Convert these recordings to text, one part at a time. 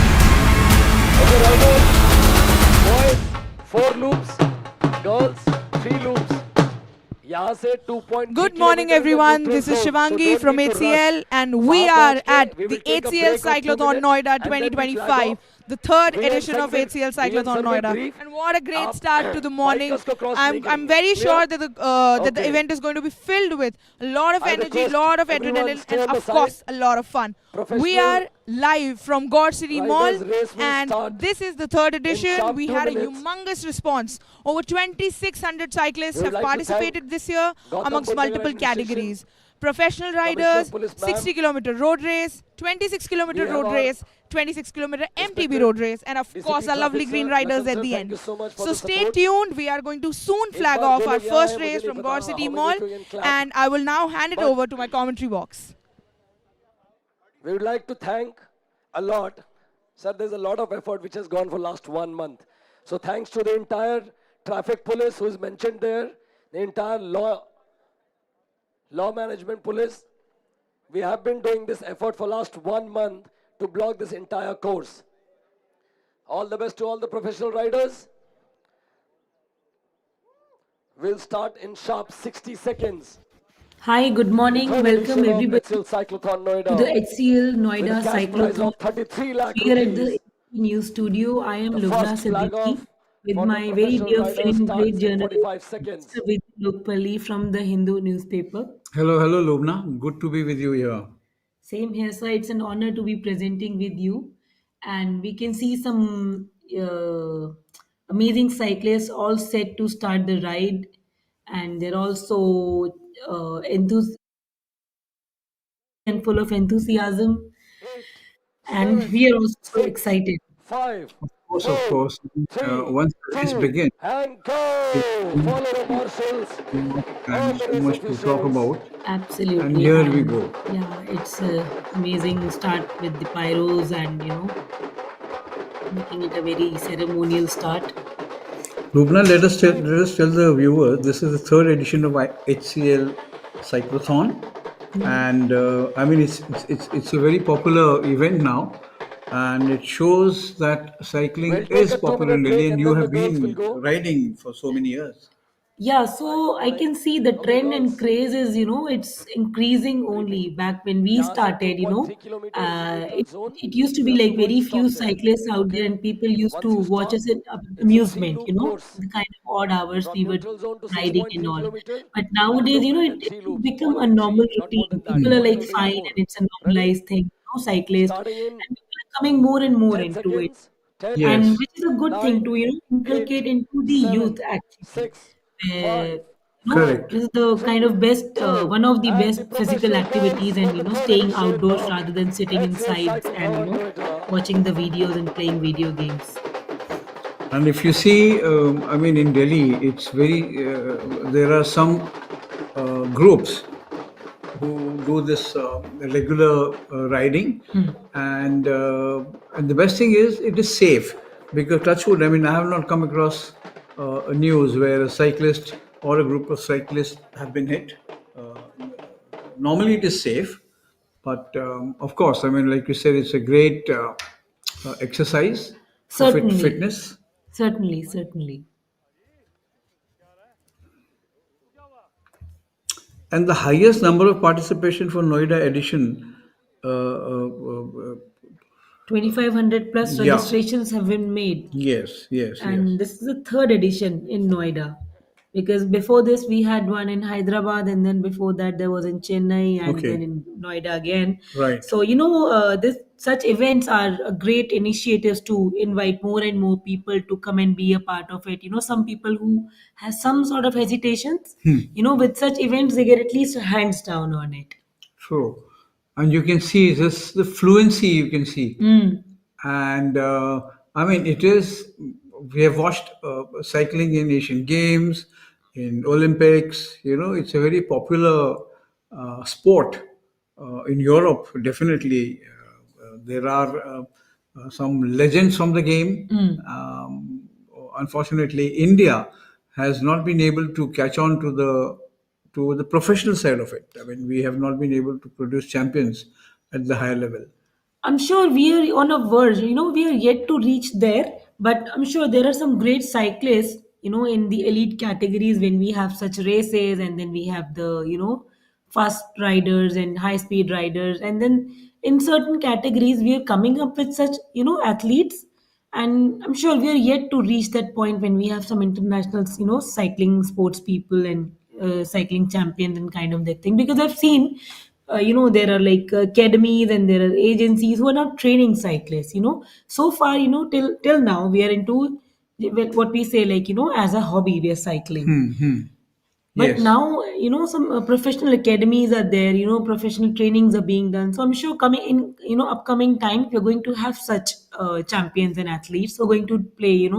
Okay, riders, boys, 4 loops, girls, 3 loops. यहाँ से 2.3 Good morning, kilometers in the everyone. neutral This is zone, so Shivangi don't from need to rush. HCL, and we Fast are march at के, we will the take a HCL break of 2 Cyclothon minutes Noida and then we flag 2025, off. the third VN edition sir of will- HCL VN sir Cyclothon will Noida. brief. And what a great आप start to the morning. bikers को cross नहीं I'm करेंगे. very Clear? sure that the Okay. event is going to be filled with a lot of I energy, request lot of everyone adrenaline, stay and on the of course, side. a lot of fun. We Professional are live from God City Mall, riders race will and start this is the third edition. sharp We 2 had a minutes. humongous response. Over 2,600 cyclists We would have like to participated this year Gautam amongst Budnagar multiple administration, categories. Professional Commissioner riders, Police ma'am. 60-kilometer road race, 26-kilometer We have road our race, 26-kilometer MTB respected road race, and of DCP course our lovely traffic green sir, riders Lakan at sir, the thank end. you so much for So the stay support. tuned. We are going to soon एक flag बार off जो our लोग यहाँ first हैं, मुझे race नहीं from पता God City how many Mall, of you can clap. and I will now hand it But- over to my commentary box. We would like to thank a lot. Sir, there's a lot of effort which has gone for last 1 month. So thanks to the entire traffic police who is mentioned there, the entire law management police. We have been doing this effort for last 1 month to block this entire course. All the best to all the professional riders. We'll start in sharp 60 seconds. Hi, good morning. Third Welcome edition of everybody HCL Cyclothon to Noida. the HCL With a Noida cash prize Cyclothon. of 33 lakh Here at the rupees. ABP News Studio, I am The Lubna first flag Siddiqui off with for the my very professional dear rider friend, great starts in journalist, 45 seconds. Mr. Vijay Lokpalli from the Hindu newspaper. Hello, Lubna. Good to be with you here. Same here, sir. It's an honor to be presenting with you. And we can see some amazing cyclists all set to start the ride. And they're also enthusiastic and full of enthusiasm. Eight, And 7, we are also so 6, excited. 5, Of 4, course, 3, once the race 2, begins, and go! Follow the marshals. All and the so race much to talk officials. about. Absolutely. And here we And go. yeah, it's a amazing start with the pyros and making it a very ceremonial start. Lubna, let us tell the viewers this is the third edition of HCL Cyclothon, and I mean it's a very popular event now, and it shows that cycling We'll take is a 2 popular in minute Delhi, break and and you then the have girls will been go. riding for so many years. Yeah, so I can see the Okay, trend and girls. craze is, it's increasing only. Back when we यहाँ से started, 2.3 kilometers neutral it, zone. it used to be You have to like go in very few stops there. cyclists out there, Okay? and people used to Once you watch stop, us at it's a amusement, 3-loop course. the kind of odd hours From we were neutral zone to riding and 6.3 all. kilometer, But 1 nowadays, loop and then it 3 has loops. become 1, a normal 3, not more routine. than that. People are 1, like 2, 3, fine, 4. and it's a Ready? normalized thing, cyclist, Starting in and people are coming more and more 10 into it, seconds. 10, and Yes. which is a good thing 9, to 8, inculcate into the 7, youth actually. 6, uh, 5, Correct. this is the 4, kind 3, of best 2, one of the and best the physical professional girls activities, for and the third staying edition outdoors of rather than sitting HCL inside and Cyclothon Noida. watching the videos and playing video games. And if you see, I mean, in Delhi, it's very, there are some groups who do this regular riding, and the best thing is it is safe because touchwood. I mean, I have not come across a news where a cyclist or a group of cyclists have been hit. Uh, Normally, it is safe, but of course, I mean, like you said, it's a great exercise for Certainly, fitness. certainly. And the highest number of participation for Noida edition, uh, uh, uh, 2,500 plus yeah, registrations have been made. yes. And this is the third edition in Noida, because before this we had one in Hyderabad, and then before that there was in Chennai, and then Okay, in Noida again. right. So this such events are great initiatives to invite more and more people to come and be a part of it. Some people who has some sort of hesitations, with such events they get at least hands down on it. True. and you can see just the fluency you can see. And I mean, it is. We have watched cycling in Asian Games, in Olympics. You know, it's a very popular sport in Europe. Definitely, there are some legends from the game. Unfortunately, India has not been able to catch on to the professional side of it. I mean, we have not been able to produce champions at the higher level. I'm sure we are on a verge, we are yet to reach there, but I'm sure there are some great cyclists, in the elite categories when we have such races, and then we have the, fast riders and high speed riders. And then in certain categories, we are coming up with such, athletes. And I'm sure we are yet to reach that point when we have some international, cycling sports people and cycling champions and kind of that thing. Because I've seen, there are like academies and there are agencies who are not training cyclists. So far, till now we are into what we say, like, as a hobby we are cycling. But Yes. now, some professional academies are there, professional trainings are being done. So I'm sure coming in, upcoming time, we're going to have such champions and athletes who are going to play,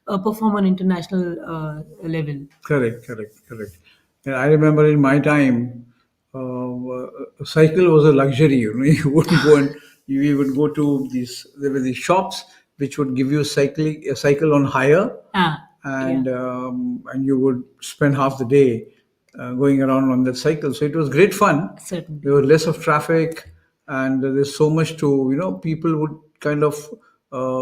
perform on international level. Correct, correct, correct. And I remember in my time, a cycle was a luxury. You know, you wouldn't go and you would go to these. There were these shops which would give you a cycle on hire, Ah, yeah, and you would spend half the day going around on that cycle. So it was great fun. certainly. There was less of traffic, and there's so much to People would kind of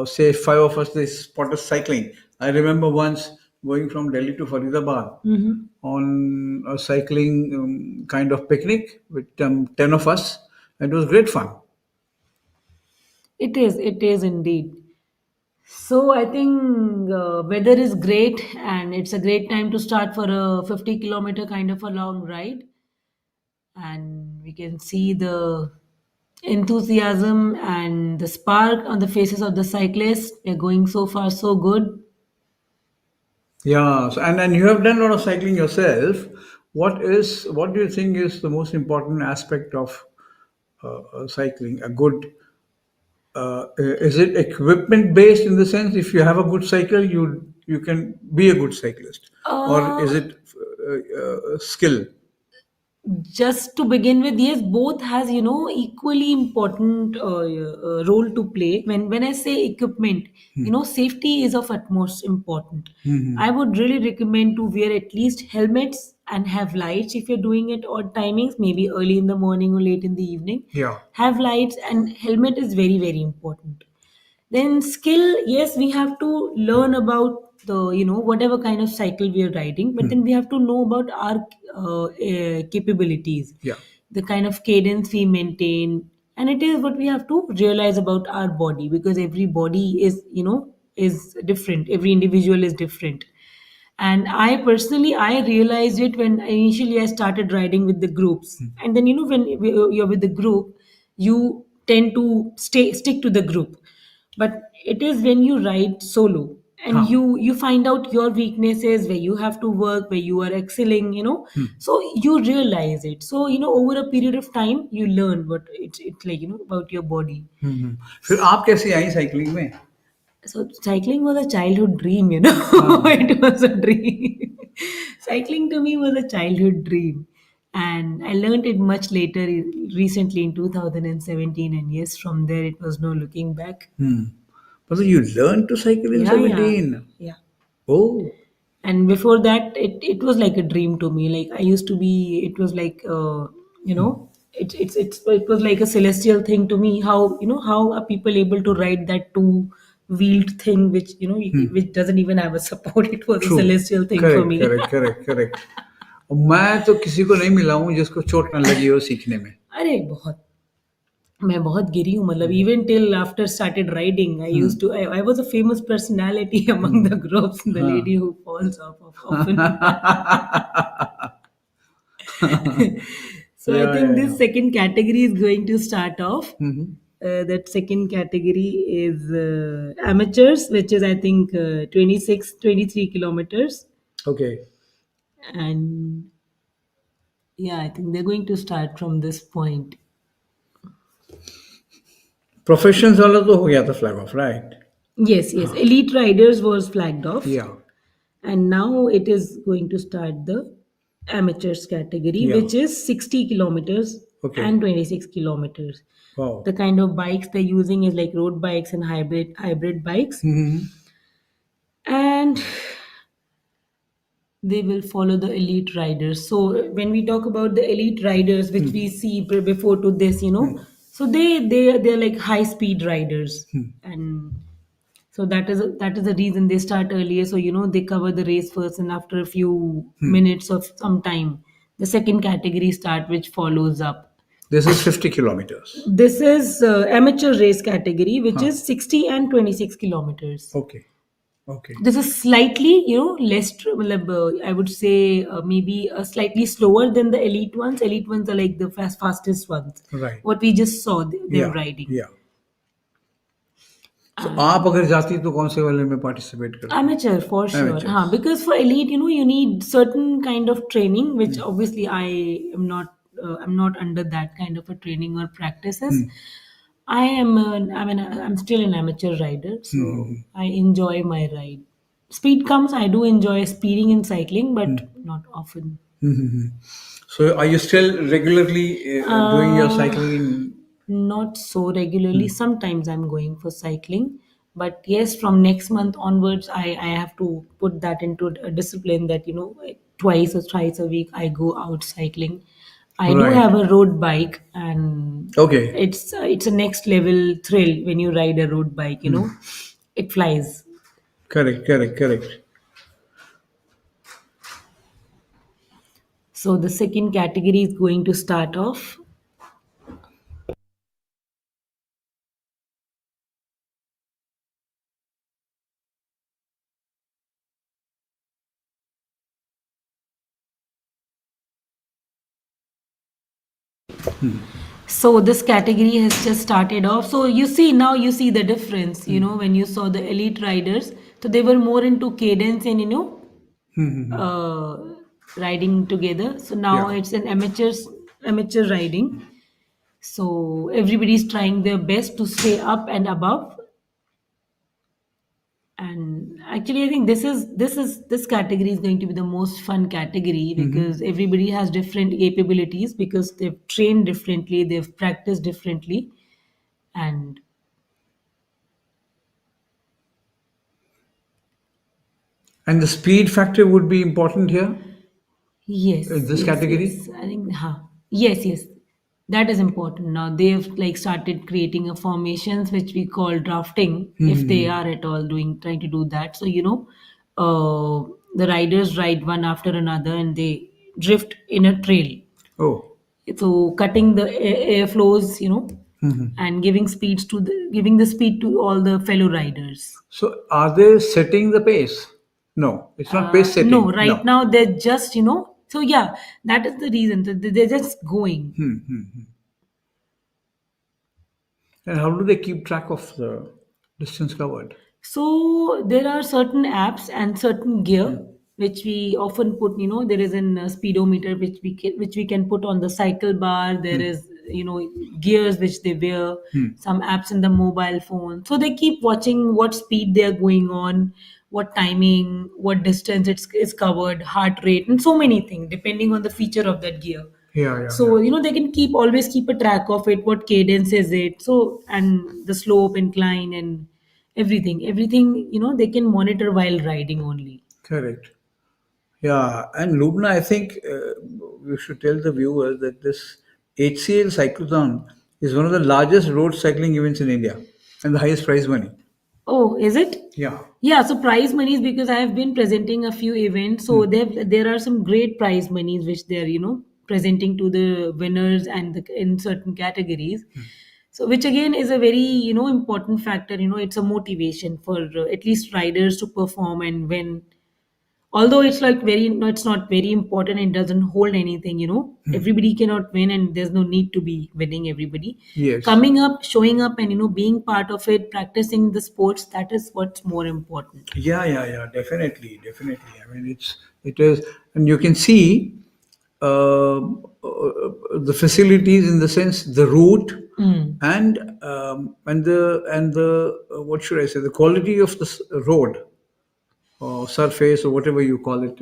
say five of us they spot us cycling. I remember once going from Delhi to Faridabad on a cycling kind of picnic with 10 of us. It was great fun. It is indeed. So I think weather is great, and it's a great time to start for a 50-kilometer kind of a long ride. And we can see the enthusiasm and the spark on the faces of the cyclists. They're going so far, so good. Yeah, so, and you have done a lot of cycling yourself. What do you think is the most important aspect of cycling? A good is it equipment based in the sense if you have a good cycle you can be a good cyclist, or is Uh, it skill? just to begin with, yes, both has, equally important role to play. When I say equipment, safety is of utmost important. I would really recommend to wear at least helmets and have lights if you're doing it odd timings, maybe early in the morning or late in the evening. Yeah. Have lights, and helmet is very, very important. Then skill, yes, we have to learn about the, whatever kind of cycle we are riding, but then we have to know about our capabilities, Yeah. the kind of cadence we maintain. And it is what we have to realize about our body, because every body is, is different, every individual is different. And I personally, I realized it when initially I started riding with the groups. And then, when you're with the group, you tend to stick to the group. But it is when you ride solo and Huh. you find out your weaknesses, where you have to work, where you are excelling, so you realize it. So, over a period of time, you learn what it's like, about your body. फिर आप कैसे आई cycling में? So cycling was a childhood dream, it was a dream. Cycling to me was a childhood dream. And I learned it much later, recently in 2017. And yes, from there it was no looking back. But you learned to cycle in Yeah, yeah, 17. yeah. Oh. And before that, it was like a dream to me. Like I used to be, it was like, it was like a celestial thing to me. How, how are people able to ride that two-wheeled thing, which, which doesn't even have a support. It was a True. celestial thing for Correct, me. correct, correct, correct. और मैं तो किसी को नहीं मिला हूँ जिसको चोट ना लगी हो सीखने में. अरे बहुत मैं बहुत गिरी हूँ, मतलब even till after started riding I used to I was a famous personality among the groups, the lady who falls off of often. So I Yeah, think yeah, this yeah. second category is going to start off. That second category is amateurs, which is I think 26, 23 kilometers. Okay. And yeah, I think they're going to start from this point. Professions वाला तो हो गया था flag of, right? Yes, yes. Elite riders was flagged off. Yeah, And now it is going to start the amateurs category, yeah. which is 60 kilometers Okay. and 26 kilometers. Wow. The kind of bikes they're using is like road bikes and hybrid bikes. And they will follow the elite riders. So when we talk about the elite riders, which we see before to this, so they're like high speed riders, and so that is the reason they start earlier. So they cover the race first, and after a few minutes of some time, the second category start, which follows up. This is 50 kilometers. This is amateur race category, which Huh. is 60 and 26 kilometers. Okay. Okay. This is slightly, less, I would say maybe slightly slower than the elite ones. Elite ones are like the fastest ones. Right. What we just saw them Yeah. riding. Yeah. So आप अगर जाती तो कौन से वाले में participate करते? Amateur for sure. Amateurs. Haan, because for elite, you need certain kind of training, which obviously I am not. I'm not under that kind of a training or practices. I'm still an amateur rider, so I enjoy my ride. Speed comes, I do enjoy speeding in cycling, but not often. So are you still regularly doing your cycling? Not so regularly. Sometimes I'm going for cycling. But yes, from next month onwards, I have to put that into a discipline that, twice or thrice a week I go out cycling. I do Right. have a road bike, and Okay. it's a next level thrill when you ride a road bike, It flies. Correct, correct, correct. So the second category is going to start off. So this category has just started off. So you see now you see the difference, when you saw the elite riders. So they were more into cadence and riding together. So now Yeah. it's an amateur riding. So everybody's trying their best to stay up and above. And actually, I think this category is going to be the most fun category because everybody has different capabilities because they've trained differently, they've practiced differently, and And the speed factor would be important here yes, in this yes, category? yes. I think, yes, yes, that is important. Now they've like started creating a formations which we call drafting, if they are at all trying to do that. So the riders ride one after another and they drift in a trail. Oh. So cutting the air flows, and giving the speed to all the fellow riders. So are they setting the pace? No, it's not pace setting. No, right now they're just, so yeah, that is the reason. They're just going. And how do they keep track of the distance covered? So there are certain apps and certain gear which we often put. There is a speedometer which we can put on the cycle bar. There is gears which they wear. Some apps in the mobile phone. So they keep watching what speed they are going on, what timing, what distance is covered, heart rate, and so many things depending on the feature of that gear. Yeah, yeah. So they can always keep a track of it, what cadence is it, so and the slope, incline, and everything they can monitor while riding only. Correct. Yeah, and Lubna, I think we should tell the viewers that this HCL Cyclothon is one of the largest road cycling events in India and the highest prize money. Oh, is it? Yeah. Yeah, so prize monies, because I have been presenting a few events, so there are some great prize monies which they're presenting to the winners and in certain categories. So which again is a very important factor. It's a motivation for at least riders to perform and win. Although it's like very no, it's not very important, it doesn't hold anything. Everybody cannot win, and there's no need to be winning everybody. Yes. Coming up, showing up, and being part of it, practicing the sports, that is what's more important. Yeah, yeah, yeah. Definitely, definitely. I mean, it is, and you can see the facilities, in the sense the route, Mm. and the what should I say, the quality of the road or surface or whatever you call it,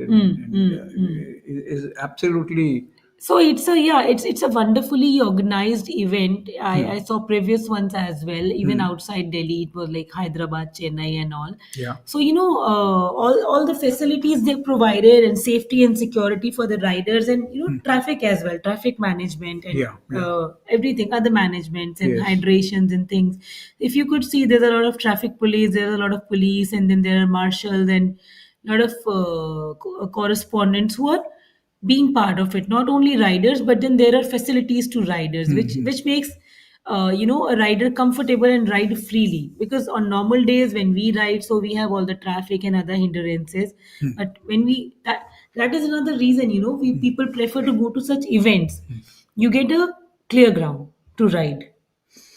is absolutely. So it's a wonderfully organized event. I saw previous ones as well, even outside Delhi. It was like Hyderabad, Chennai, and all. Yeah. So all the facilities they provided, and safety and security for the riders, and traffic as well, traffic management, and Yeah, yeah. everything, other managements and Yes. hydrations and things. If you could see, there's a lot of traffic police, there's a lot of police, and then there are marshals and a lot of correspondents who are being part of it, not only riders, but then there are facilities to riders, which makes a rider comfortable and ride freely, because on normal days when we ride, so we have all the traffic and other hindrances. But when we that is another reason, we people prefer to go to such events. You get a clear ground to ride,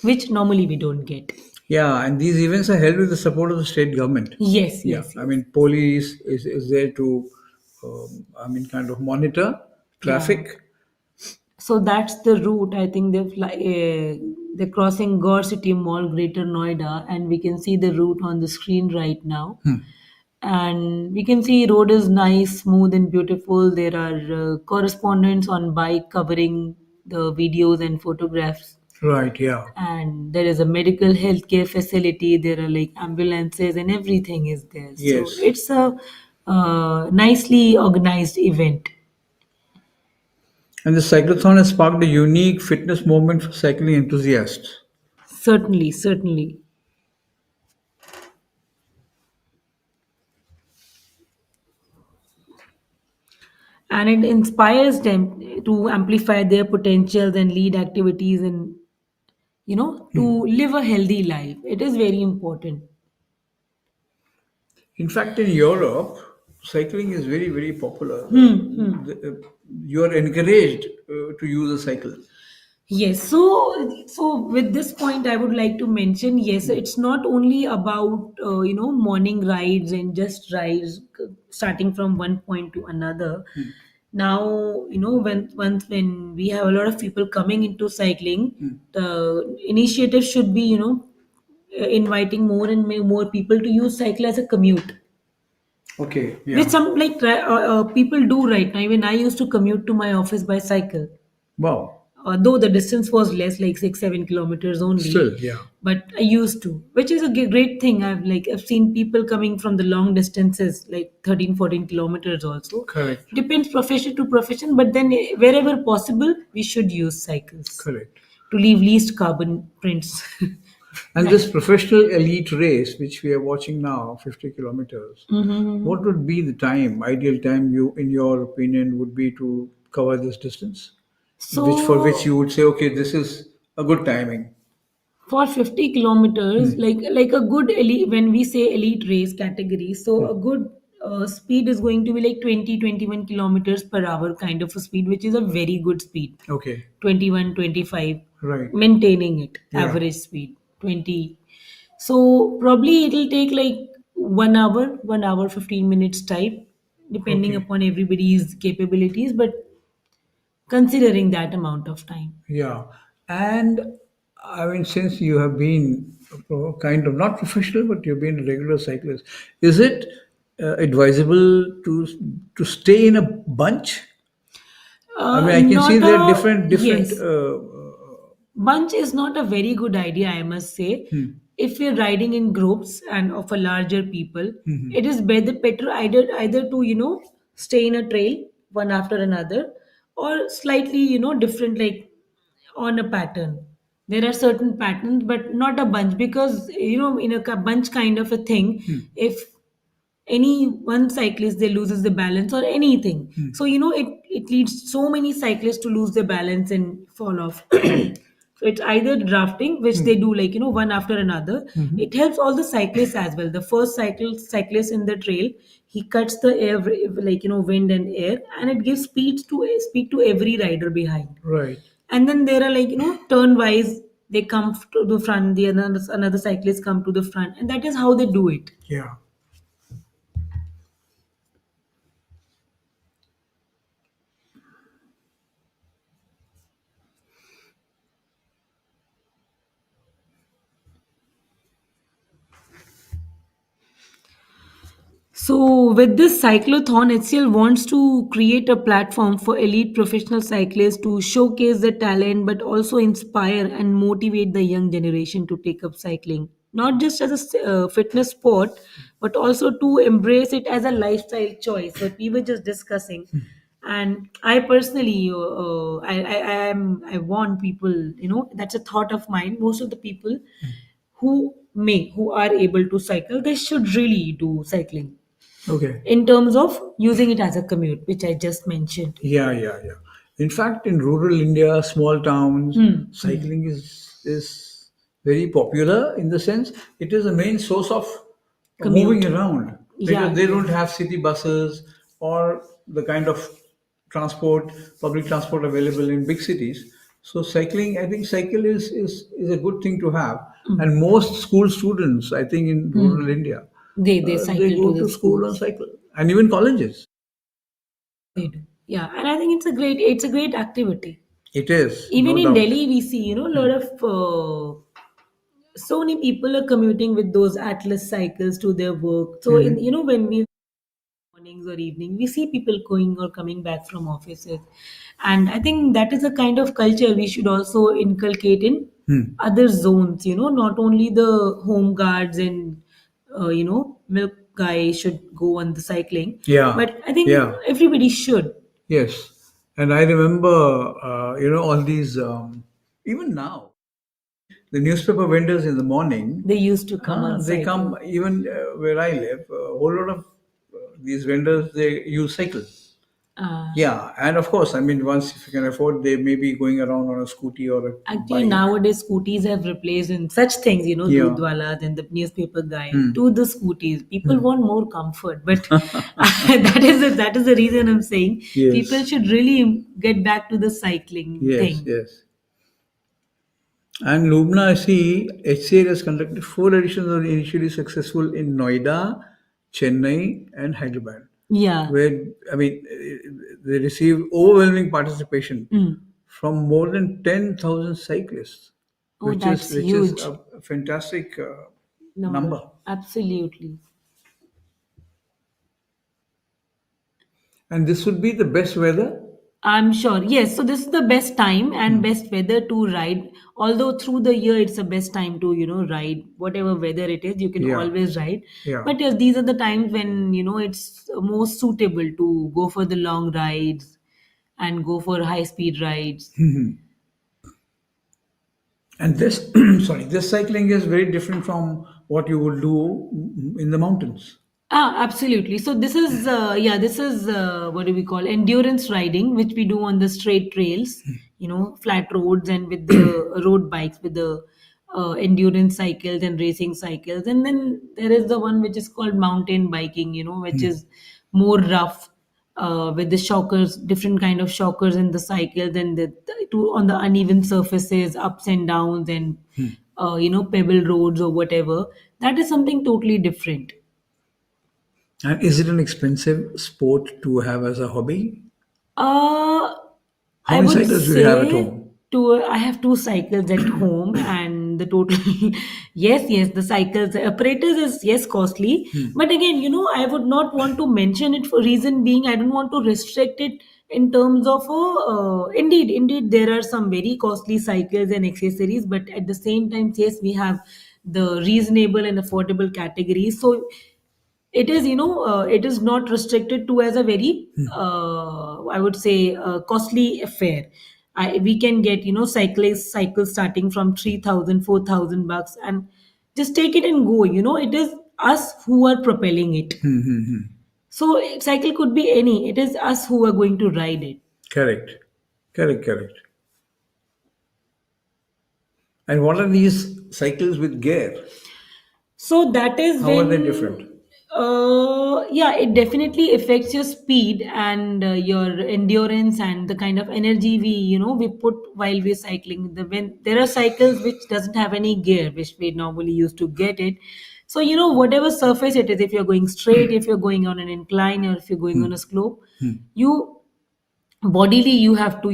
which normally we don't get. Yeah, and these events are held with the support of the state government. Yes, Yeah, yes, I yes. mean, police is there to, kind of monitor Yeah. traffic. So that's the route. I think they're crossing Gore City Mall, Greater Noida, and we can see the route on the screen right now. And we can see road is nice, smooth, and beautiful. There are correspondents on bike covering the videos and photographs. Right, yeah. And there is a medical healthcare facility. There are like ambulances and everything is there. So Yes. it's a nicely organized event. And the cyclothon has sparked a unique fitness movement for cycling enthusiasts. Certainly, certainly. And it inspires them to amplify their potentials and lead activities, and to live a healthy life. It is very important. In fact, in Europe, cycling is very, very popular. You are encouraged to use a cycle. Yes, so with this point, I would like to mention, yes, it's not only about morning rides and just rides, starting from one point to another. Now, when we have a lot of people coming into cycling, the initiative should be inviting more and more people to use cycle as a commute, Okay, which yeah. some like people do right now. Even I used to commute to my office by cycle, Wow. though the distance was less, like 6-7 kilometers only. Still, yeah. But I used to, which is a great thing. I've seen people coming from the long distances, like 13-14 kilometers also. Correct. Depends profession to profession, but then wherever possible we should use cycles Correct. to leave least carbon prints. And this professional elite race, which we are watching now, 50 kilometers, what would be the time, ideal time, you, in your opinion, would be to cover this distance? For which So you would say, okay, this is a good timing. for 50 kilometers, like a good elite, when we say elite race category, so a good speed is going to be like 20-21 kilometers per hour kind of a speed, which is a very good speed. Okay. 21, 25, Right. maintaining it, Yeah. average speed 20. So probably it'll take like 1 hour 15 minutes type, depending Okay. upon everybody's capabilities, but considering that amount of time. Yeah. And I mean, since you have been kind of not professional, but you've been a regular cyclist, is it advisable to stay in a bunch? I mean, I can see Not there are a different. yes. Bunch is not a very good idea, I must say. If you're riding in groups and of a larger people, it is better either to stay in a trail one after another, or slightly different, like on a pattern. There are certain patterns, but not a bunch, because in a bunch kind of a thing, if any one cyclist they loses the balance or anything, so it leads so many cyclists to lose their balance and fall off. So it's either drafting, which they do like one after another. It helps all the cyclists as well. The first cyclist in the trail, he cuts the air, like wind and air, and it gives speed to every rider behind. Right. And then there are like turn wise, they come to the front, the another cyclist come to the front, and that is how they do it. Yeah. So, with this cyclothon, HCL wants to create a platform for elite professional cyclists to showcase their talent but also inspire and motivate the young generation to take up cycling, not just as a fitness sport, but also to embrace it as a lifestyle choice. What we were just discussing. And I personally, I want people, that's a thought of mine. Most of the people who are able to cycle, they should really do cycling Okay. in terms of using it as a commute, which I just mentioned. Yeah, yeah, yeah. In fact, in rural India, small towns, cycling is very popular in the sense it is the main source of moving Commute. around Yeah, because they yeah. don't have city buses or the kind of transport, public transport available in big cities. So cycling, I think cycle is a good thing to have. And most school students, I think in rural India, They they cycle to go the to school on schools. cycle and even colleges. They do. Yeah, and I think it's a great activity. It is, Even no in doubt. Delhi, we see, a lot of so many people are commuting with those Atlas cycles to their work. So in when we mornings or evening, we see people going or coming back from offices, and I think that is a kind of culture we should also inculcate in other zones. Not only the home guards and milk guy should go on the cycling, Yeah, but I think yeah, everybody should. yes. And I remember, all these, even now, the newspaper vendors in the morning, They used to come on they cycle. come even where I live, a whole lot of these vendors, they use cycles. uh, Yeah, and of course, I mean, once if you can afford, they may be going around on a scooty or a Actually, bike. nowadays scooties have replaced in such things, Yeah. Dudwala, then the newspaper guy, to the scooties. People want more comfort, but that is the reason I'm saying people Yes, should really get back to the cycling yes, thing. yes. And Lubna, I see HCL has conducted four editions of initially successful in Noida, Chennai, and Hyderabad, Yeah. where I mean they received overwhelming participation Mm. from more than 10,000 cyclists, Oh, that's which is huge a fantastic number. number. Absolutely. And this would be the best weather. I'm sure. Yes. So this is the best time and best weather to ride. Although through the year it's the best time to, ride. Whatever weather it is, you can Yeah, always ride. yeah. But yes, these are the times when, it's most suitable to go for the long rides and go for high speed rides. And this, sorry, this cycling is very different from what you would do in the mountains. Absolutely. So this is what do we call endurance riding, which we do on the straight trails, flat roads, and with the road bikes, with the endurance cycles and racing cycles. And then there is the one which is called mountain biking, which is more rough, with the shockers, different kind of shockers in the cycles, and on the uneven surfaces, ups and downs, and pebble roads or whatever. That is something totally different. And is it an expensive sport to have as a hobby? Uh, How I many would cycles do you have at say home? I have two cycles at home, and the total, yes, the cycles, apparatus is yes costly, but again, I would not want to mention it for reason being I don't want to restrict it in terms of indeed there are some very costly cycles and accessories, but at the same time, yes, we have the reasonable and affordable categories. So it is not restricted to as a very I would say costly affair. We can get cycles starting from 3,000, 4,000 bucks, and just take it and go. It is us who are propelling it. So cycle could be any, it is us who are going to ride it. Correct. Correct, correct. And what are these cycles with gear? So that is How are they when, different? yeah, it definitely affects your speed and your endurance and the kind of energy we put while we're cycling. When there are cycles which doesn't have any gear, which we normally used to get it. So whatever surface it is, if you're going straight, if you're going on an incline, or if you're going on a slope, you bodily you have to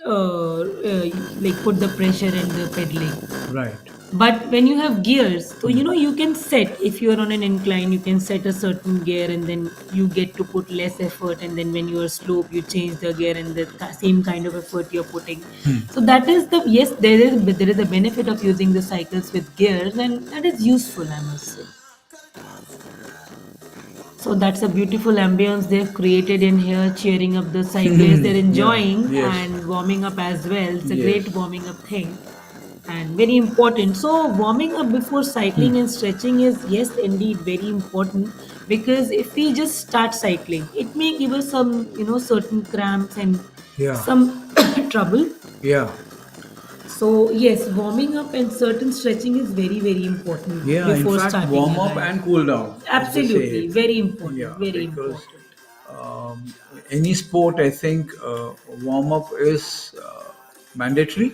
uh, uh, like put the pressure and the pedaling. Right. But when you have gears, so you can set, if you're on an incline, you can set a certain gear and then you get to put less effort. And then when you are slope, you change the gear and the same kind of effort you're putting. So that is yes, there is a benefit of using the cycles with gears, and that is useful, I must say. So that's a beautiful ambience they've created in here, cheering up the cyclists. They're enjoying Yes. and warming up as well. It's a Yes. great warming up thing and very important. So warming up before cycling and stretching is, yes, indeed very important, because if we just start cycling, it may give us some certain cramps and Yeah. some trouble. Yeah. So yes, warming up and certain stretching is very, very important Yeah. In before fact, starting warm a up ride. and cool down. as they say Absolutely, it. very important, Yeah, very because important. any sport, I think, warm up is mandatory.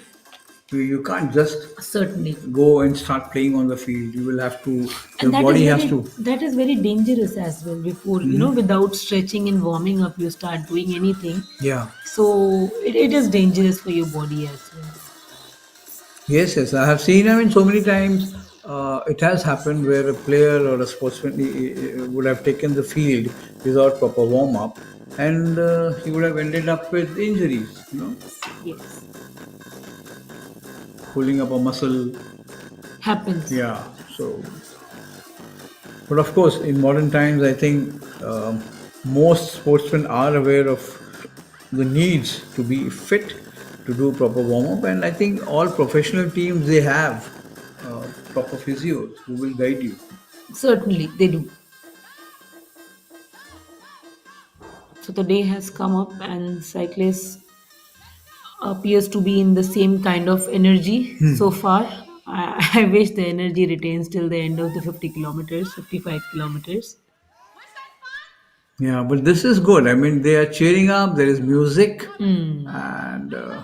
You can't just Certainly. go and start playing on the field. You will have to. Your And that is body has very to. that is very dangerous as well. Before without stretching and warming up, you start doing anything. Yeah. So it is dangerous for your body as well. Yes, yes. I have seen. I mean, so many times it has happened where a player or a sportsman would have taken the field without proper warm up, and he would have ended up with injuries. Yes, Pulling up a muscle. happens. Yeah. So, but of course, in modern times, I think most sportsmen are aware of the needs to be fit to do proper warm up, and I think all professional teams they have proper physios who will guide you. Certainly, they do. So the day has come up, and cyclists appears to be in the same kind of energy so far. I wish the energy retains till the end of the 50 kilometers, 55 kilometers. Yeah, but this is good. I mean, they are cheering up. There is music, Mm. and Extremely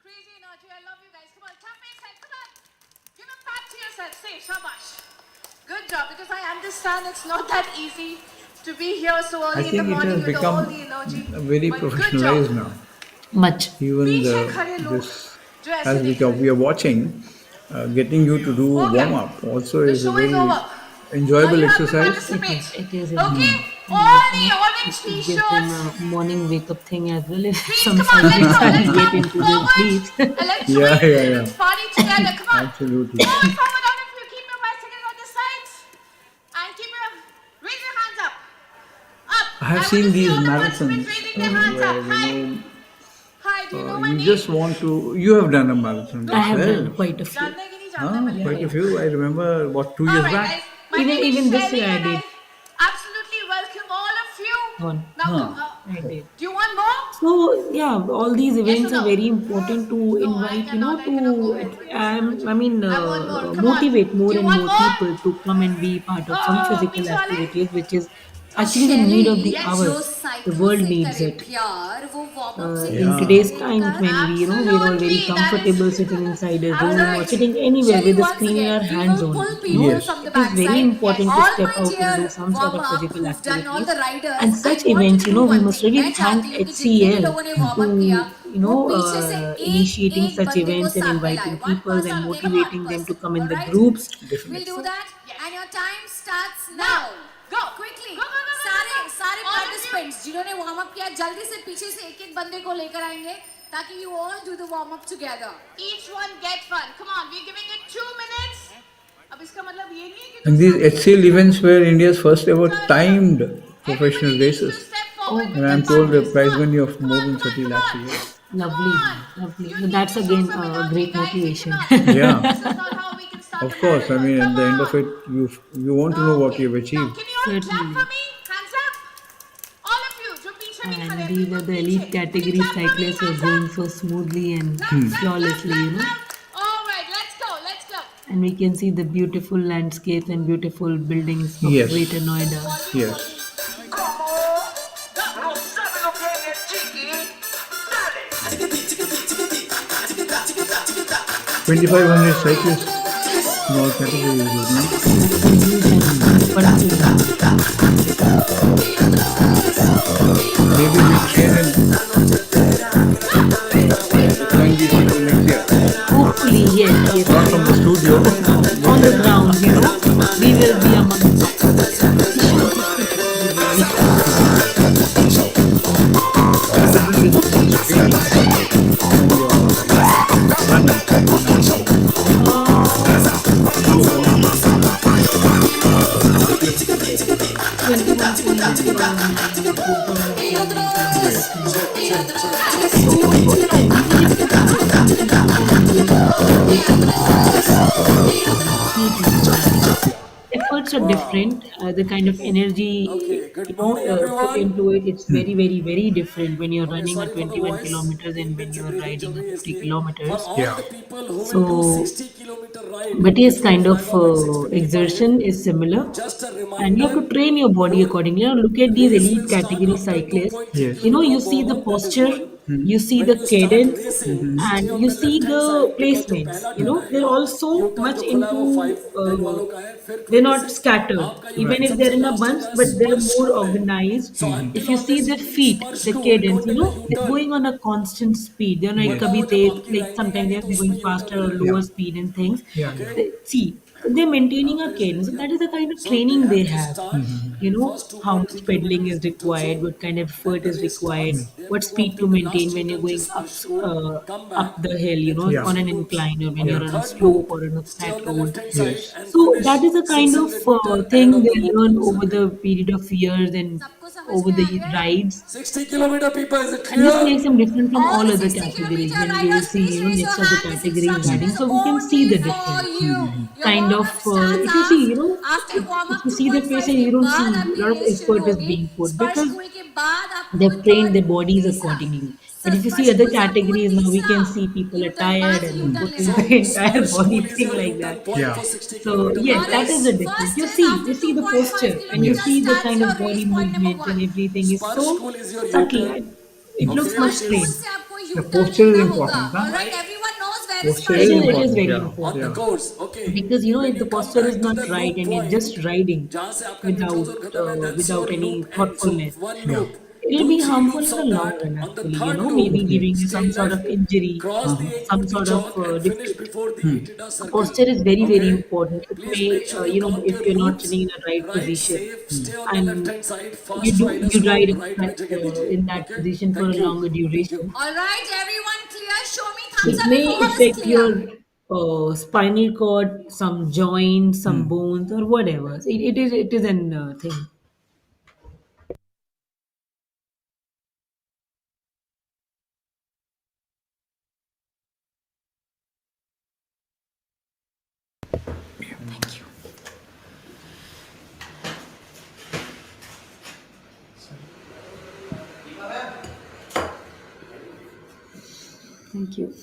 crazy energy. I love you guys. Come on, clap your hands. Come on. Give a pat to yourself. Say, shabash. Good job, because I understand it's not that easy to be here so I early in think the it morning has with all become the energy. very But good professionalized job. now. Much. Even पीछे खड़े लोग this, जो ऐसे as देख रहे we are watching, getting you to do हो गया. warm up also The is a show is very over. Now enjoyable you have to exercise. participate. It is Okay? indeed. All the orange It gives them t-shirts. a morning wake up thing as well. If Please, some come on, let's cyclists go. can't Let's get come into their forward. sleeps. And let's Yeah, swing. yeah, yeah. Let's party together. Come on. Absolutely. Forward, forward, all of you. Keep your bicycles on the sides. And raise your hands up. Up. I have want seen to see these all the marathons participants raising their hands where up. Hi. Hi, do you know my you name? just want to. You have done a marathon I as have well. done quite a few. जानते हैं कि नहीं जानते हैं, Quite a few. I remember what 2 All years right, back. guys. My name is Even this Shelly year I and did. absolutely welcome all of you. One. Now, I did. do you want more? So yeah, all these events or are no? very important to No, I invite, cannot. I cannot go ahead with this energy. I mean, I want more. Come on. motivate more Do you and want more more? people to come and be part of some physical पीछे वाले? activities, which is actually the need of the hour. जो The cycle world से needs करे it. प्यार वो warm up से In today's times when we're all very Absolutely, that comfortable is- sitting inside a room or Alright. sitting anywhere Shelly, with a once screen in again, our we hands will on. pull people Yes. from the It is very backside. important to All step my out and do dear some sort of warm-up physical who've done all activities. the riders, And I such want you events, to do we one must thing. really मैं thank चाहती हूँ कि जितने भी HCL लोगों ने warm up किया, वो पीछे से to एक initiating एक such बंदे को events and साथ में inviting लाए. One people person, and take a motivating one them to person. come in the Alright? groups. We'll do that, and your time starts Now. now. Go. Quickly. Go, go, go, go, सारे go. सारे All of you. participants जिन्होंने warm up किया, जल्दी से पीछे से एक एक बंदे को लेकर आएंगे, ताकि you all do the warm up together. Each one get fun. Come on, we're giving it 2 minutes. अब इसका मतलब ये नहीं है कि And these HCL events were India's first ever Chalo, chalo. timed professional Everybody needs to races. step forward with And their I'm told the partners. prize Come on. money of more Come on, than come 30 on, lakhs a come on. year. Lovely, lovely. You So need that's to show again some a energy, great guys. motivation. Come on. Yeah. This is not how we can start Of a course, I marathon. mean, at Come the end on. of it, you want to know what Okay. you've Now, achieved. can you all clap Certainly. for me? Hands up. All of you, जो पीछे भी खड़े And हैं, these are बिल्कुल the elite पीछे. category Clap for me, cyclists who are hands going up. so smoothly and Clap, clap, flawlessly, clap, clap, clap. All right, let's go, let's go. And we can see the beautiful landscape and beautiful buildings of Yes. Greater Noida. Yes. Dale. 2,500 cyclists in all categories, isn't it? According to you. Maybe we train and join these people next year. Hopefully, yes, yes. Not from the studio. On the ground, we will be among the efforts are different. The kind of energy Okay, good morning, put everyone. into it, it's very, very, very different when you're Okay, running a sorry for the 21 voice. kilometers and when तबीयत से you're breathing चल riding a रही है 50 इसलिए. For kilometers. all Yeah. the people who will do So 60-kilometer ride but yes, between kind of 5 am and 6:55, exertion is similar, just a and you have reminder, to train your you body will, accordingly. Look at these race elite will start category after cyclists. 2.3 Yes. You kilometer see the warm-up, that is posture, one. you see When the you start cadence, racing, stay and on you the see left hand the side because जो placements. पहला turn They're आएगा, also U-turn much जो खुला है वो into 5-10 वालों का है, फिर they're not 26. scattered, आपका even U-turn if they're सबसे in a लास्ट bunch, होगा but they're स्पर्श more टू में. organized. So If until you see always their you use feet, स्पर्श the toe, cadence, don't take a they're U-turn. going on a constant speed. They're like Yes. वरना वो kabhi जब they आपकी like riding sometimes आएगी they're तो going उसमें U-turn faster or लगेगा. lower Yeah. speed and things. Yeah. Okay? See, they're maintaining a Very cadence. So बढ़िया. that is the kind of So they training they have to have. start first How 2.3 much pedaling kilometers is Dithucho. required, what kind of When effort the is race required, starts, they have what to go up speed to to the maintain last when you're U-turn, which going is Sparshku, come up back, the hill, then Yeah. on repeat an loops. incline or when On the you're on a third slope loop, or on a stay flat on the road. left-hand side Yes. and So finish that is a kind of 600 meter ahead thing of the they learn loop over circle. the period of years and सबको समझ over में आ the गया है? rides. 60-kilometer people, is it And this clear? makes them different from All all the other 60 categories. kilometer When you will riders, see, please raise your next other hand. This categories instruction riding, is so we can see only the for difference. you. Your Kind warm of, up starts if you see, after warm if up you see their 2.5 faces, के you don't बाद see a आपकी lot of race शुरू effort is होगी. being put स्पर्श because कुएं के बाद आपको they've trained third their bodies तीसरा accordingly. But if you see स्पर्श other कुएं से आपको categories, now we तीसरा can see people you are turn वहां tired से and you they're turn putting लेना So है. the entire Sparsh body School is thing your like U-turn that. point Yeah. for 60 So kilometer yes, that is riders. the difference. First You is see, after you see the 2.5 posture and kilometers you see the starts kind your of race body point number movements and 1. everything is Sparsh so School is your subtle. U-turn. It looks Okay, much स्पर्श कुएं trained. से आपको you The turn posture is लेना होगा. important, huh? Alright, right? everyone knows where is Posture स्पर्श is It is important. very Yeah. On the important Yeah. course, okay. because When if you the come posture is back to not the right loop and you're point, just riding जहाँ से आपका neutral without zone खत्म है, that's your without any loop end. So thoughtfulness, one Yeah. loop, it'll do be three harmful loops in the of long that. run. On the Actually, third loop, maybe Okay. giving you stay some sort of left, injury, cross the 8 some rupee sort of chalk and finish defect. before the Itida circle. Posture is very, very Okay? important. It Please may, make sure you count if your you're not loops, sitting in a right ride position safe, stay on the left and hand side, fast riders you को ride right में जगह दीजिए. in that Okay? position for a Thank you. longer Thank you. duration, Alright, everyone clear? Show me thumbs it up if may all is affect clear. your spinal cord, some joints, some bones, or whatever. It is an thing. Thank you.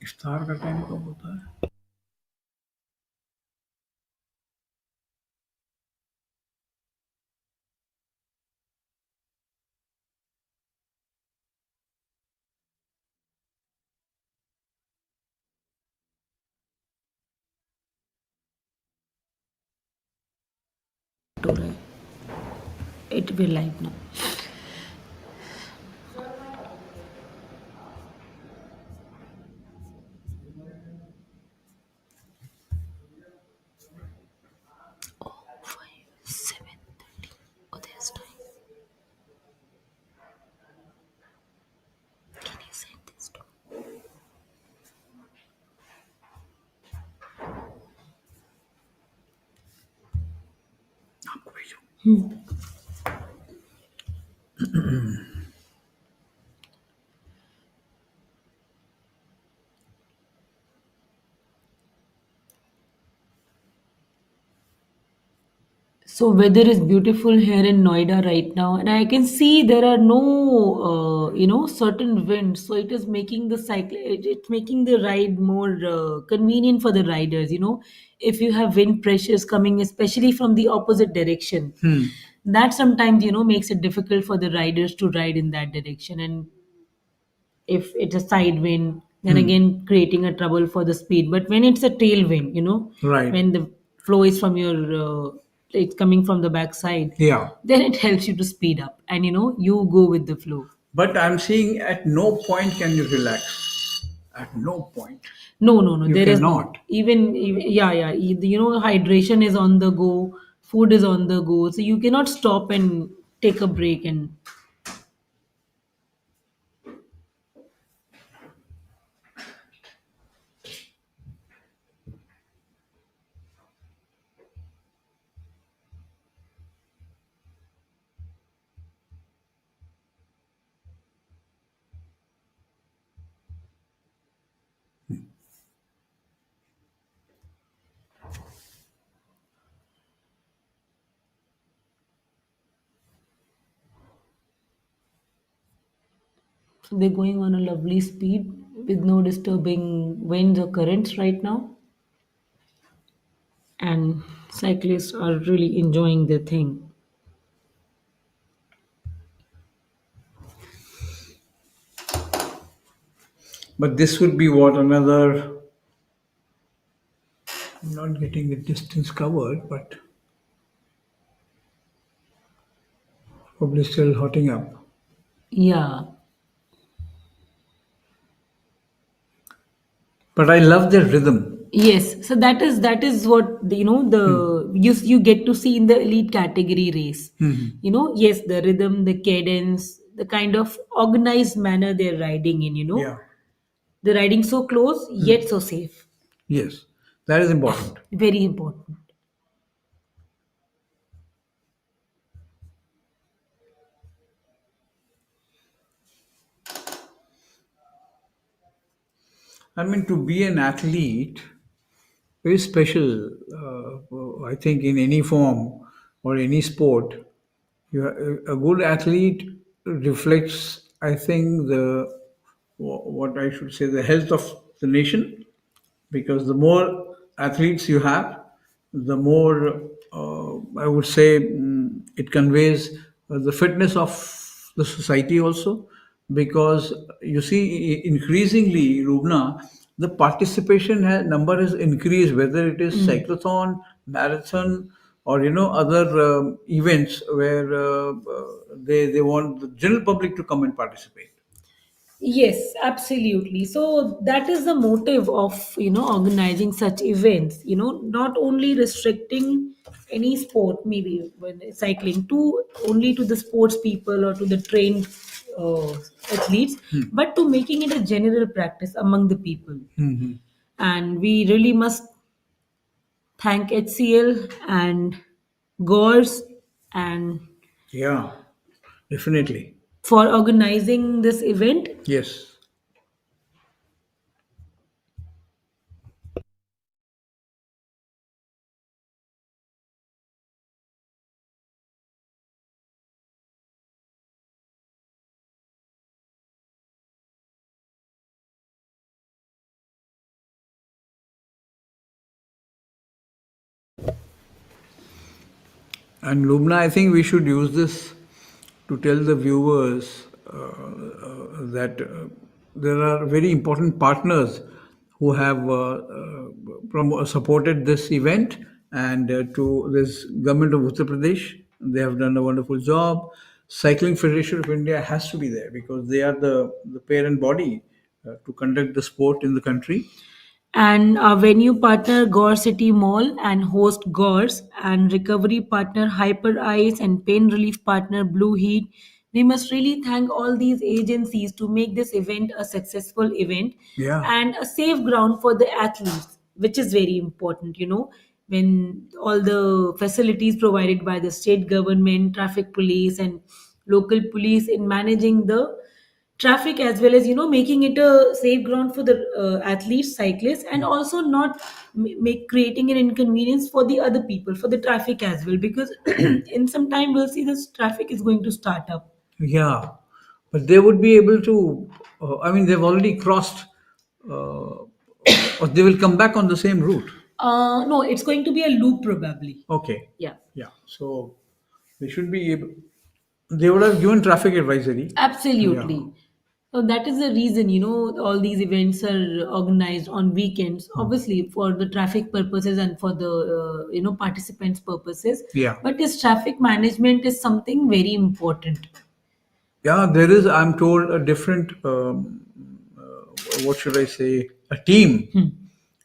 इफ्तार का time कब होता है? It will live now. Oh, 7:30. Oh, there's time. Can you send this to me? आपको भेजो. So weather is beautiful here in Noida right now, and I can see there are no, certain winds. So it is making the cycle, it's making the ride more convenient for the riders. If you have wind pressures coming, especially from the opposite direction, that sometimes makes it difficult for the riders to ride in that direction. And if it's a side wind, then again creating a trouble for the speed. But when it's a tailwind, Right. when the flow is from your it's coming from the backside, Yeah. then it helps you to speed up, and you go with the flow. But I'm seeing at no point can you relax. At no point. No, no, no, You there is cannot. not. Even yeah, yeah. Hydration is on the go, food is on the go, so you cannot stop and take a break. And so they're going on a lovely speed with no disturbing winds or currents right now. And cyclists are really enjoying their thing. But this would be what another. I'm not getting the distance covered, but probably still hotting up. Yeah. But I love the rhythm. Yes. So that is what you get to see in the elite category race. Yes, the rhythm, the cadence, the kind of organized manner they're riding in. Yeah. They're riding so close yet so safe. Yes. That is important. Very important. I mean, to be an athlete, very special. I think in any form or any sport, a good athlete reflects, I think, what I should say, the health of the nation, because the more athletes you have, the more I would say it conveys the fitness of the society also, because you see increasingly, Rubna, the participation number has increased, whether it is cyclothon, marathon, or other events where they want the general public to come and participate. Yes, absolutely. So that is the motive of organizing such events. Not only restricting any sport, maybe when it's cycling, to only to the sports people or to the trained uh, athletes, but to making it a general practice among the people. And we really must thank HCL and Gores and Yeah, definitely. for organizing this event. Yes. And Lubna, I think we should use this to tell the viewers that there are very important partners who have supported this event, and to this government of Uttar Pradesh. They have done a wonderful job. Cycling Federation of India has to be there because they are the parent body to conduct the sport in the country. And our venue partner Gore City Mall and host Gores, and recovery partner Hyper Ice, and pain relief partner Blue Heat. We must really thank all these agencies to make this event a successful event Yeah. and a safe ground for the athletes, which is very important. When all the facilities provided by the state government, traffic police, and local police in managing the traffic, as well as making it a safe ground for the athletes, cyclists, and also not make creating an inconvenience for the other people, for the traffic as well, because in some time we'll see this traffic is going to start up. Yeah, but they would be able to. I mean, they've already crossed, or they will come back on the same route. No, it's going to be a loop probably. Okay. Yeah, Yeah. So they should be able. They would have given traffic advisory. absolutely. So that is the reason, all these events are organized on weekends, obviously for the traffic purposes and for the, participants purposes. Yeah. But this traffic management is something very important. Yeah, there is, I'm told, a different, what should I say, a team,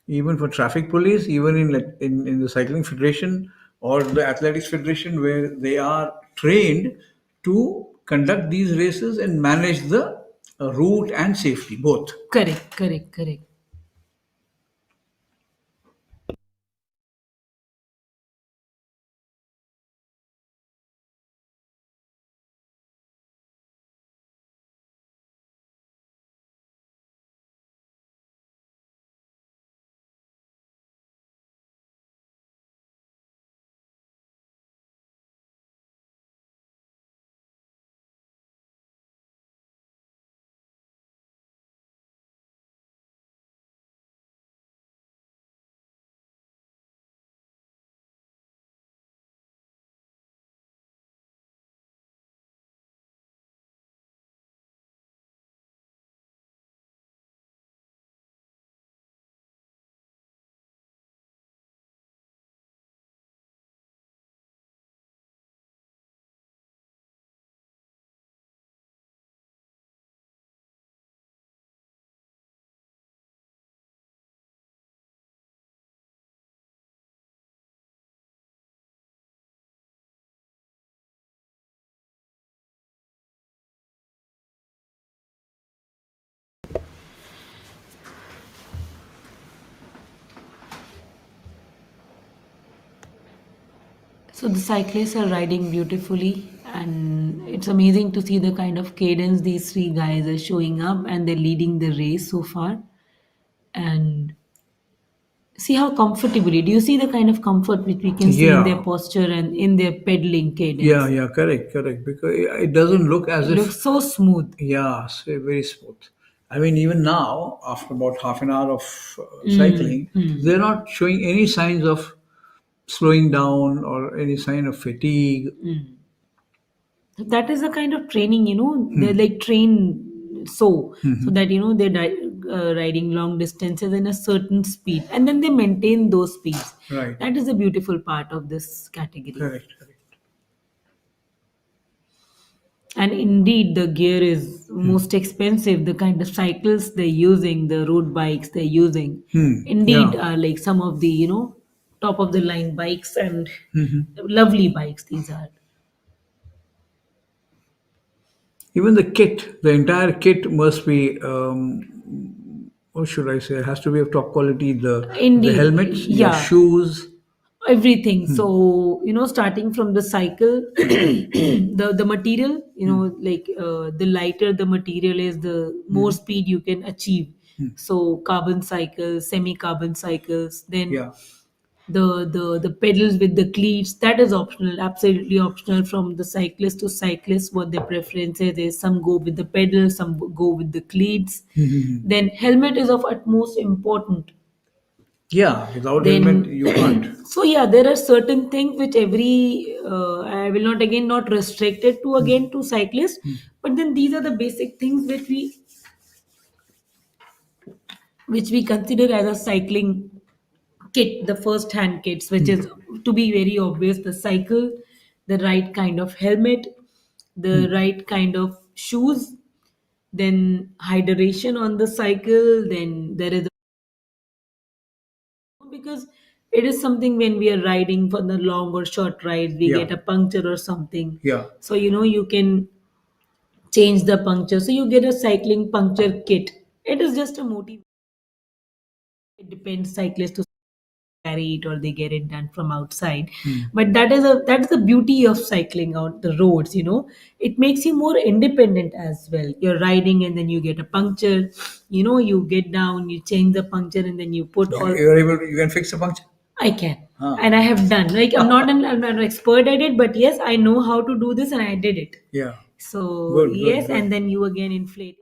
even for traffic police, even in, like, in the cycling federation or the athletics federation, where they are trained to conduct these races and manage the route and safety, both. Correct, correct, correct. So the cyclists are riding beautifully, and it's amazing to see the kind of cadence these three guys are showing up, and they're leading the race so far. And see how comfortably. Do you see the kind of comfort which we can see in their Yeah. posture and in their pedaling cadence? Yeah, correct, correct. Because it doesn't look as It if. looks so smooth. Yeah, so very smooth. I mean, even now, after about half an hour of cycling, they're not showing any signs of slowing down or any sign of fatigue. That is the kind of training, they're like trained so that they're riding long distances in a certain speed, and then they maintain those speeds. Right. That is the beautiful part of this category. Correct, correct. And indeed, the gear is most expensive. The kind of cycles they're using, the road bikes they're using, indeed Yeah. are like some of the top of the line bikes, and lovely bikes these are. Even the kit, the entire kit must be, what should I say, has to be of top quality. The Indeed, helmets, your yeah, shoes. everything. So starting from the cycle, the material, like the lighter the material is, the more speed you can achieve. So carbon cycles, semi carbon cycles, then Yeah. the pedals with the cleats, that is optional, absolutely optional, from the cyclist to cyclist what their preference is. Some go with the pedals, some go with the cleats. Then helmet is of utmost important. Yeah, without helmet, Then you can't. so yeah, there are certain things which every I will not, again, not restricted to again to cyclists, but then these are the basic things which we consider as a cycling kit, the first hand kits, which is, to be very obvious, the cycle, the right kind of helmet, the right kind of shoes, then hydration on the cycle, then there is, because it is something when we are riding for the long or short rides, we Yeah. get a puncture or something. Yeah. So you can change the puncture. So you get a cycling puncture kit. It is just a motive. It depends cyclist to carry it, or they get it done from outside. But that's the beauty of cycling out the roads. It makes you more independent as well. You're riding and then you get a puncture. You get down, you change the puncture, and then you put all. You're able. You can fix the puncture. I can. Ah. And I have done. Like, I'm not an expert at it, but yes, I know how to do this, and I did it. Yeah. So Good, yes, good. and then you again inflate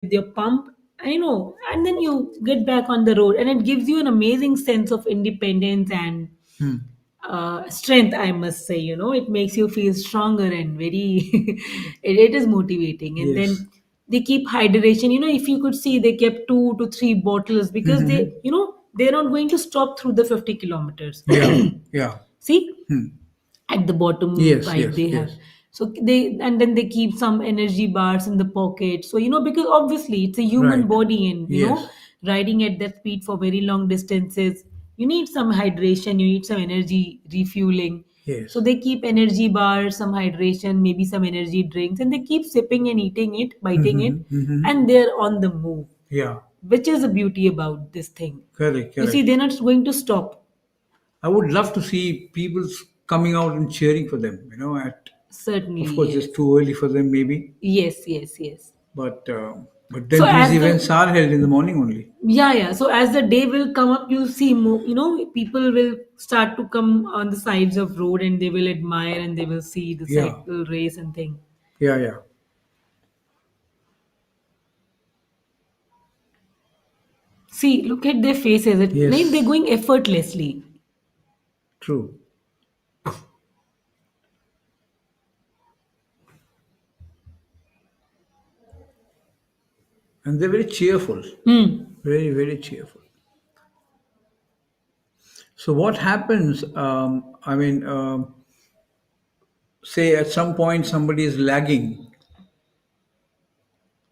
with your pump. I know, and then you get back on the road, and it gives you an amazing sense of independence and strength. I must say, it makes you feel stronger and very. It is motivating, and Yes. then They keep hydration. If you could see, they kept 2 to 3 bottles because they're not going to stop through the 50 kilometers. Yeah, yeah. See, at the bottom Yes, right yes, they have. yes. So and then they keep some energy bars in the pocket. So because obviously it's a human Right. body, and Yes, riding at that speed for very long distances, you need some hydration, you need some energy refueling. So yes. they keep energy bars, some hydration, maybe some energy drinks, and they keep sipping and eating it, biting it, and they're on the move, Yeah, which is the beauty about this thing. correct, You see, correct. they're not going to stop. I would love to see people coming out and cheering for them. Certainly, Of course, yes. it's too early for them, maybe, Yes, yes, yes. but but So then these as events the are held in the morning only. yeah, yeah. So as the day will come up, you'll see more, people will start to come on the sides of road and they will admire and they will see the Yeah, cycle race and thing. yeah, yeah. See, look at their faces. Like they're Yes, going effortlessly. true. And they're very cheerful, very, very cheerful. So what happens? Say at some point somebody is lagging.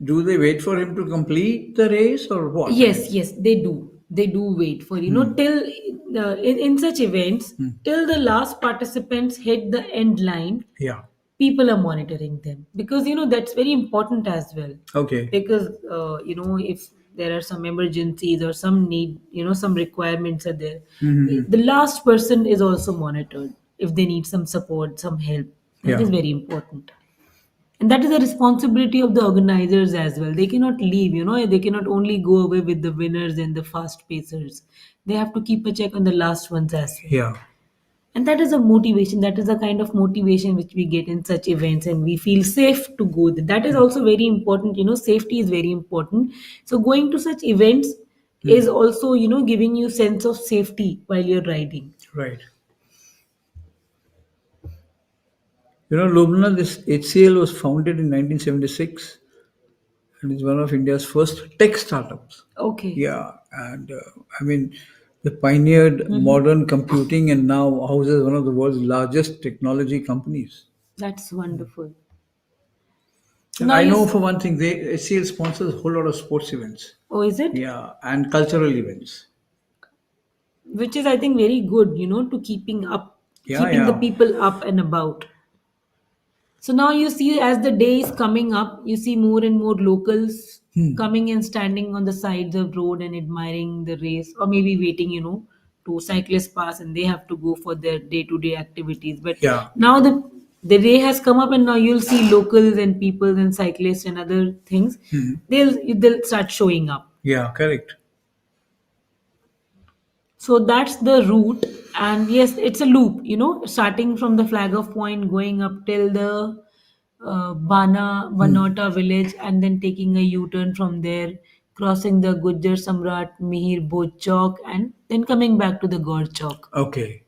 Do they wait for him to complete the race or what? Yes, yes, they do. They do wait for, till in such events, till the last participants hit the end line, Yeah. people are monitoring them because that's very important as well. Okay. Because if there are some emergencies or some need, some requirements are there, the last person is also monitored if they need some support, some help. That Yeah. is very important, and that is the responsibility of the organizers as well. They cannot leave, they cannot only go away with the winners and the fast pacers. They have to keep a check on the last ones as well. Yeah. And that is a motivation, that is a kind of motivation which we get in such events, and we feel safe to go there. That is also very important. Safety is very important. So going to such events is also giving you sense of safety while you're riding. Right. Lubna, this HCL was founded in 1976 and is one of India's first tech startups. Okay. Yeah, and they pioneered modern computing and now houses one of the world's largest technology companies. That's wonderful. So And now I you know for one thing, HCL sponsors a whole lot of sports events. oh, is it? Yeah, and cultural events. Which is, I think, very good, to Yeah, keeping the yeah. people up and about. So now you see, as the day is coming up, you see more and more locals coming and standing on the sides of road and admiring the race, or maybe waiting, to cyclists pass and they have to go for their day-to-day activities. But Yeah. now the day has come up, and now you'll see locals and people and cyclists and other things. They'll start showing up. Yeah, correct. So that's the route, and yes, it's a loop. Starting from the flag of point, going up till the Vanota village, and then taking a U-turn from there, crossing the Gujjar Samrat Mihir Bhoj Chowk, and then coming back to the God Chowk. Okay.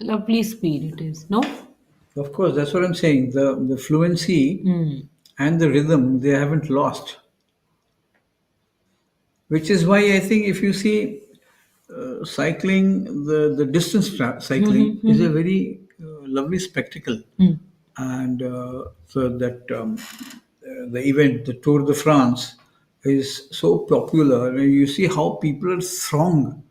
Lovely speed it is, no? Of course, that's what I'm saying. The fluency and the rhythm they haven't lost, which is why I think if you see cycling, the distance cycling is a very lovely spectacle, and so that the event, the Tour de France, is so popular, and you see how people throng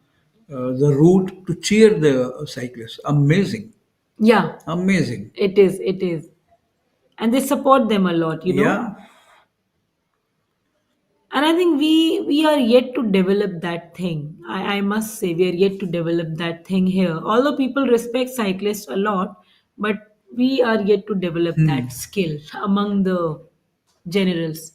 the route to cheer the cyclists. Amazing, Yeah, amazing. it is. It is, and they support them a lot. Yeah, And I think we are yet to develop that thing. I must say we are yet to develop that thing here. Although people respect cyclists a lot, but we are yet to develop that skill among the generals.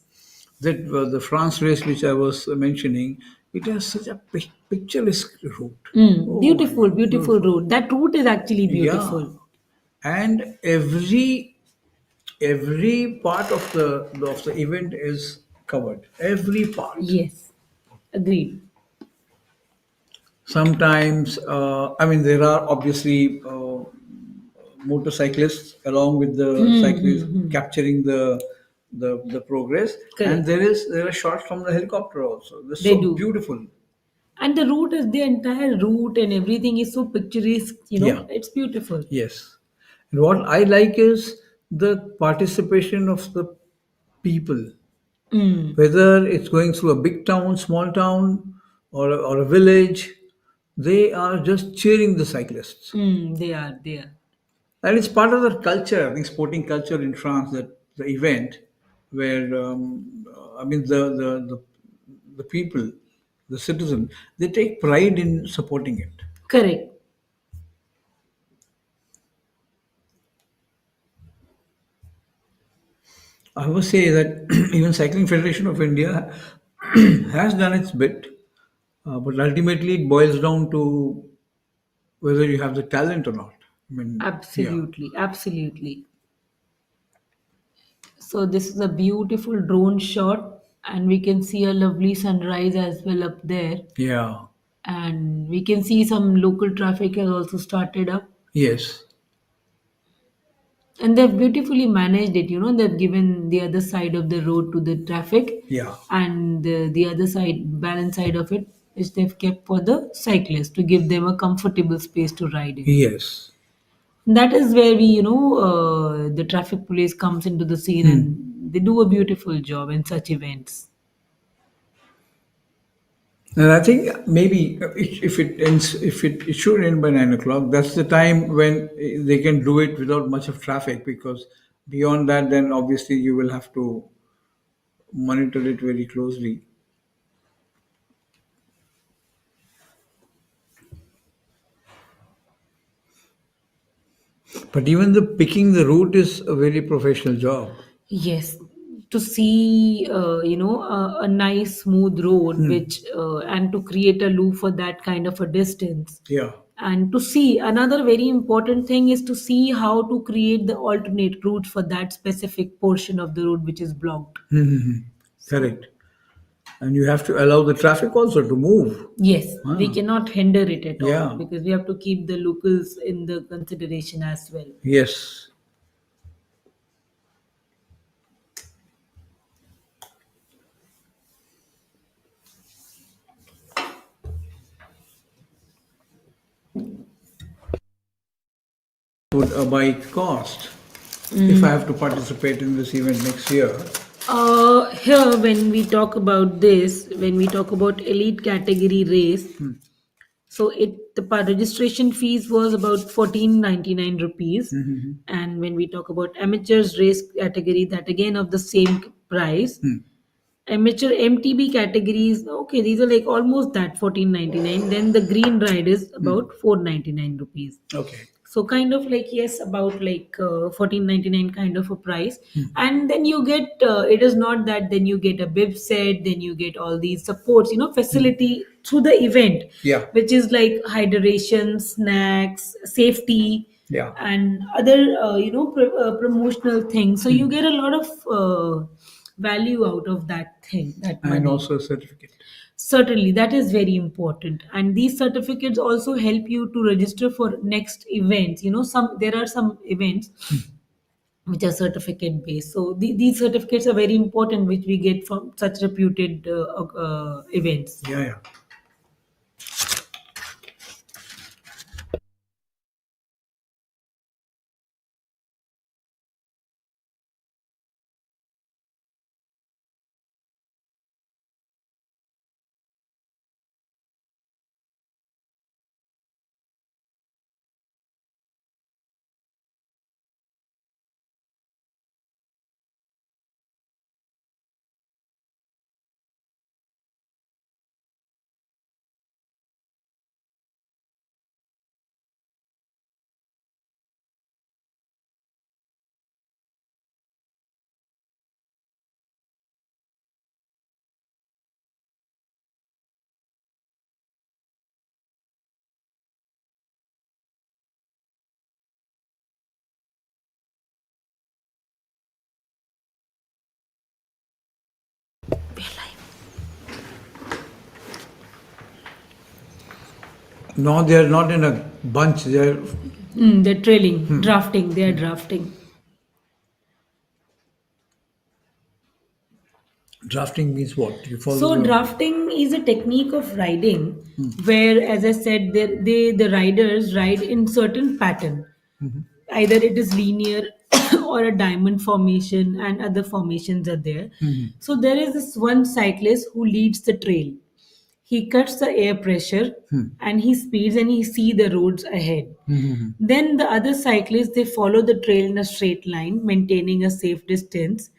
that the France race which I was mentioning, it has such a picturesque route. Oh my Beautiful, God, beautiful beautiful. route. That route is actually Yeah, beautiful. and every part of the event is covered, every part. Yes, agreed. Sometimes, I mean, there are obviously motorcyclists along with the cyclists capturing the progress, and Correct. there are shots from the helicopter also. They're They so do. beautiful. And the route is the entire route and everything is so picturesque, Yeah. it's beautiful. Yes. And what I like is the participation of the people, Mm, whether it's going through a big town, small town, or a village, they are just cheering the cyclists. they are. And it's part of the culture, I think, sporting culture in France, that the event where, I mean, the people, the citizen, they take pride in supporting it. Correct. I must say that even Cycling Federation of India has done its bit, but ultimately it boils down to whether you have the talent or not. I mean, yeah, Absolutely, absolutely. So this is a beautiful drone shot, and we can see a lovely sunrise as well up there. yeah, And we can see some local traffic has also started up. yes, And they've beautifully managed it. They've given the other side of the road to the traffic, yeah, and the other side, balance side of it, is they've kept for the cyclists to give them a comfortable space to ride in. yes. That is where the traffic police comes into the scene, Hmm. and they do a beautiful job in such events. And I think maybe if it should end by 9 o'clock, that's the time when they can do it without much of traffic. Because beyond that, then obviously you will have to monitor it very closely. But even the picking the route is a very professional job. Yes, to see a nice smooth road, which and to create a loop for that kind of a distance, Yeah. and to see another very important thing is to see how to create the alternate route for that specific portion of the road which is blocked. So Correct. And you have to allow the traffic also to move. yes, we Ah, cannot hinder it at all yeah. because we have to keep the locals in the consideration as well. Yes. Would a bike cost if I have to participate in this event next year? Here, when we talk about this, when we talk about elite category race, so the registration fees was about 1499 rupees, and when we talk about amateurs race category, that again of the same price. Amateur MTB categories, okay, these are like almost that 1499. Then the green ride is about 499 rupees. Okay. So kind of like yes, about like 1499 kind of a price, and then you get it is not that then you get a bib set, then you get all these supports, facility through the event, Yeah. which is like hydration, snacks, safety, Yeah. and other promotional things. So you get a lot of value out of that thing, that And money. also a certificate. Certainly, that is very important. And these certificates also help you to register for next events. There are some events which are certificate based. So these certificates are very important, which we get from such reputed events. Yeah, yeah. No, they are not in a bunch. They are They're trailing, drafting. They are drafting. drafting means what? You follow So the. drafting is a technique of riding where, as I said, the riders ride in certain pattern. Either it is linear or a diamond formation, and other formations are there. So there is this one cyclist who leads the trail. He cuts the air pressure and he speeds and he see the roads ahead. Then the other cyclists, they follow the trail in a straight line, maintaining a safe distance,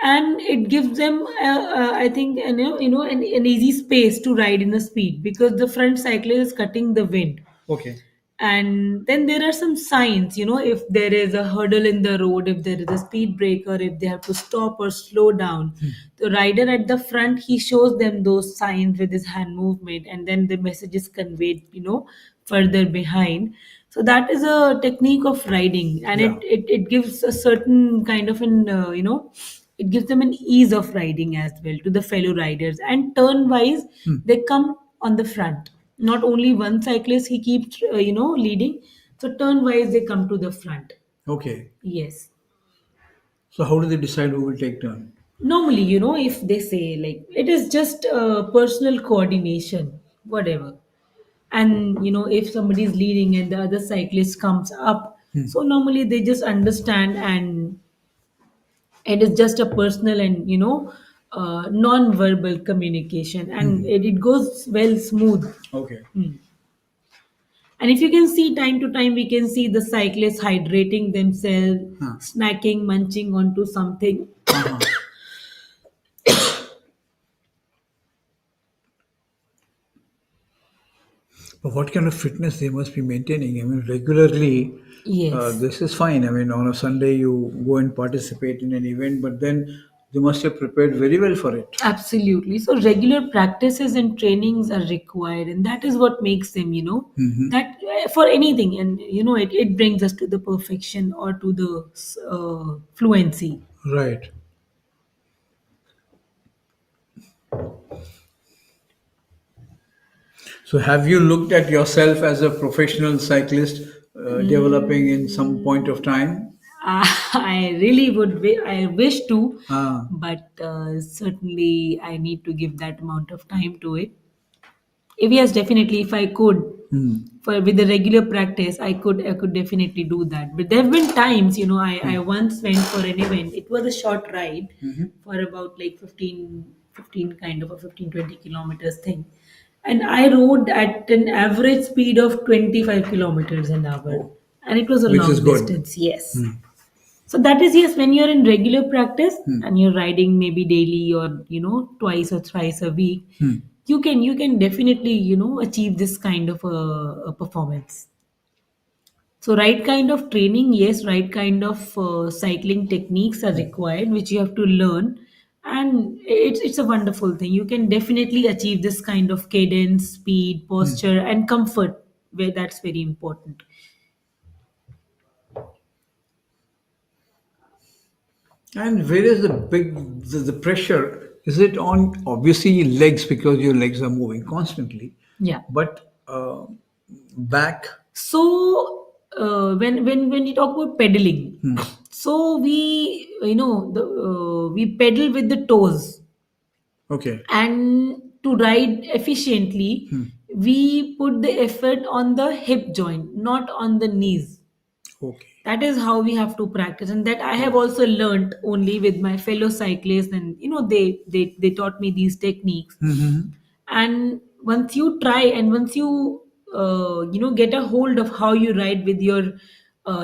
and it gives them I think an easy space to ride in a speed because the front cyclist is cutting the wind. Okay. And then there are some signs, if there is a hurdle in the road, if there is a speed breaker, if they have to stop or slow down. The rider at the front, he shows them those signs with his hand movement, and then the message is conveyed, further behind. So that is a technique of riding, and Yeah. it gives a certain kind of it gives them an ease of riding as well to the fellow riders. And turn wise, they come on the front. Not only one cyclist he keeps leading, so turn wise they come to the front. Okay. Yes. So how do they decide who will take turn? Normally, if they say, like, it is just personal coordination, whatever. And if somebody is leading and the other cyclist comes up, so normally they just understand, and it is just a personal and non-verbal communication, and it goes well smooth. Okay. And if you can see, time to time we can see the cyclists hydrating themselves, snacking, munching onto something. But what kind of fitness they must be maintaining? I mean, regularly, Yes. this is fine. I mean, on a Sunday, you go and participate in an event, but then they must have prepared very well for it. Absolutely. So regular practices and trainings are required, and that is what makes them, that for anything, and it brings us to the perfection or to the fluency. Right. So, have you looked at yourself as a professional cyclist developing in some point of time? I really would. I wish to, Ah, but certainly I need to give that amount of time to it. If yes, definitely, if I could, for with the regular practice, I could definitely do that. But there have been times, I once went for an event. It was a short ride for about like 15 kind of a 15-20 kilometers thing. And I rode at an average speed of 25 kilometers an hour. And it was a which is long good. distance, yes. So that is, yes, when you're in regular practice and you're riding maybe daily or twice or thrice a week, you can definitely achieve this kind of a performance. So right kind of training, yes, right kind of cycling techniques are required, which you have to learn, and it's a wonderful thing. You can definitely achieve this kind of cadence, speed, posture, and comfort, where that's very important. And where is the pressure? Is it on obviously legs because your legs are moving constantly, Yeah. but back? So when you talk about pedaling, so we pedal with the toes, Okay. and to ride efficiently, we put the effort on the hip joint, not on the knees. Okay. That is how we have to practice, and that I have also learned only with my fellow cyclists, and they taught me these techniques. And once you try, and once you get a hold of how you ride with your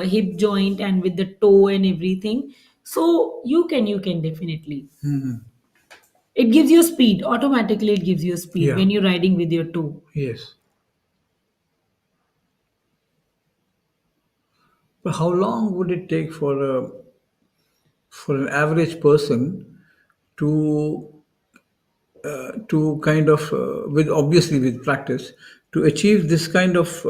hip joint and with the toe and everything, so you can definitely, it gives you speed automatically. It gives you speed Yeah. when you're riding with your toe. Yes. But how long would it take for an average person to kind of with obviously with practice to achieve this kind of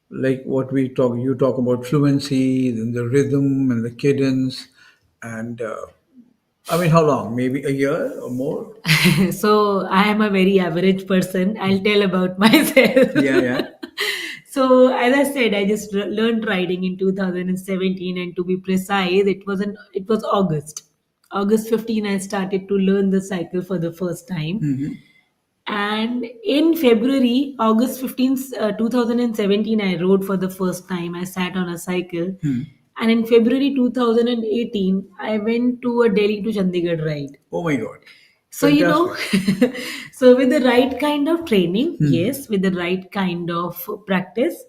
like what we talk you talk about fluency and the rhythm and the cadence and I mean, how long? Maybe a year or more? So I am a very average person. I'll tell about myself. Yeah, yeah. So as I said, I just learned riding in 2017, and to be precise, it was August 15. I started to learn the cycle for the first time, and in February, August 15th, 2017, I rode for the first time. I sat on a cycle. And in February 2018, I went to a Delhi to Chandigarh ride. Oh my God. So, Fantastic. so with the right kind of training, yes, with the right kind of practice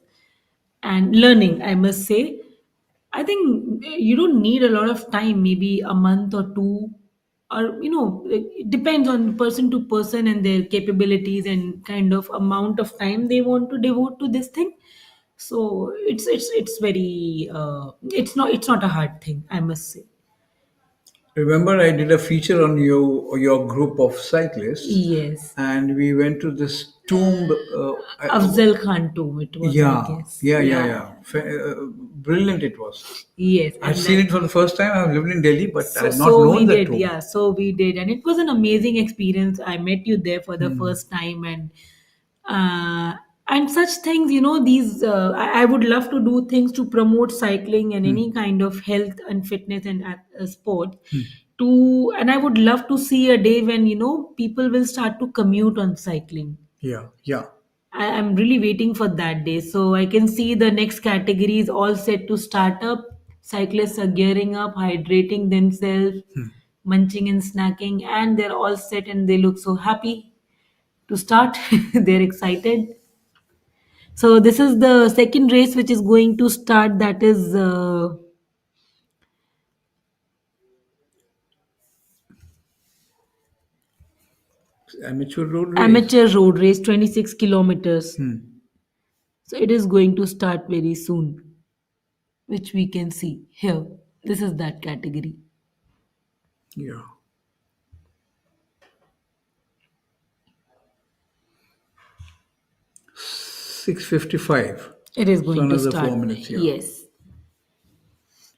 and learning, I must say, I think you don't need a lot of time, maybe a month or two, or it depends on person to person and their capabilities and kind of amount of time they want to devote to this thing. So it's very it's not a hard thing, I must say. Remember, I did a feature on your group of cyclists, Yes, and we went to this tomb. Afzal Khan too. It was, I Yeah, guess. yeah, yeah, Yeah. yeah. Brilliant it was. Yes, I've and seen it for the first time. I've lived in Delhi, but I so had not so we known that did, tomb. yeah. So we did, and it was an amazing experience. I met you there for the first time, uh, and such things. These I would love to do things to promote cycling and any kind of health and fitness and sport. And I would love to see a day when people will start to commute on cycling. Yeah, yeah. I'm really waiting for that day. So I can see the next category is all set to start up. Cyclists are gearing up, hydrating themselves, munching and snacking, and they're all set and they look so happy to start. They're excited. So this is the second race which is going to start. That is Amateur road race. amateur road race, 26 kilometers. So it is going to start very soon, which we can see here. This is that category. Yeah. 6:55. It is So going to another start. 4 minutes. Yeah. Yes.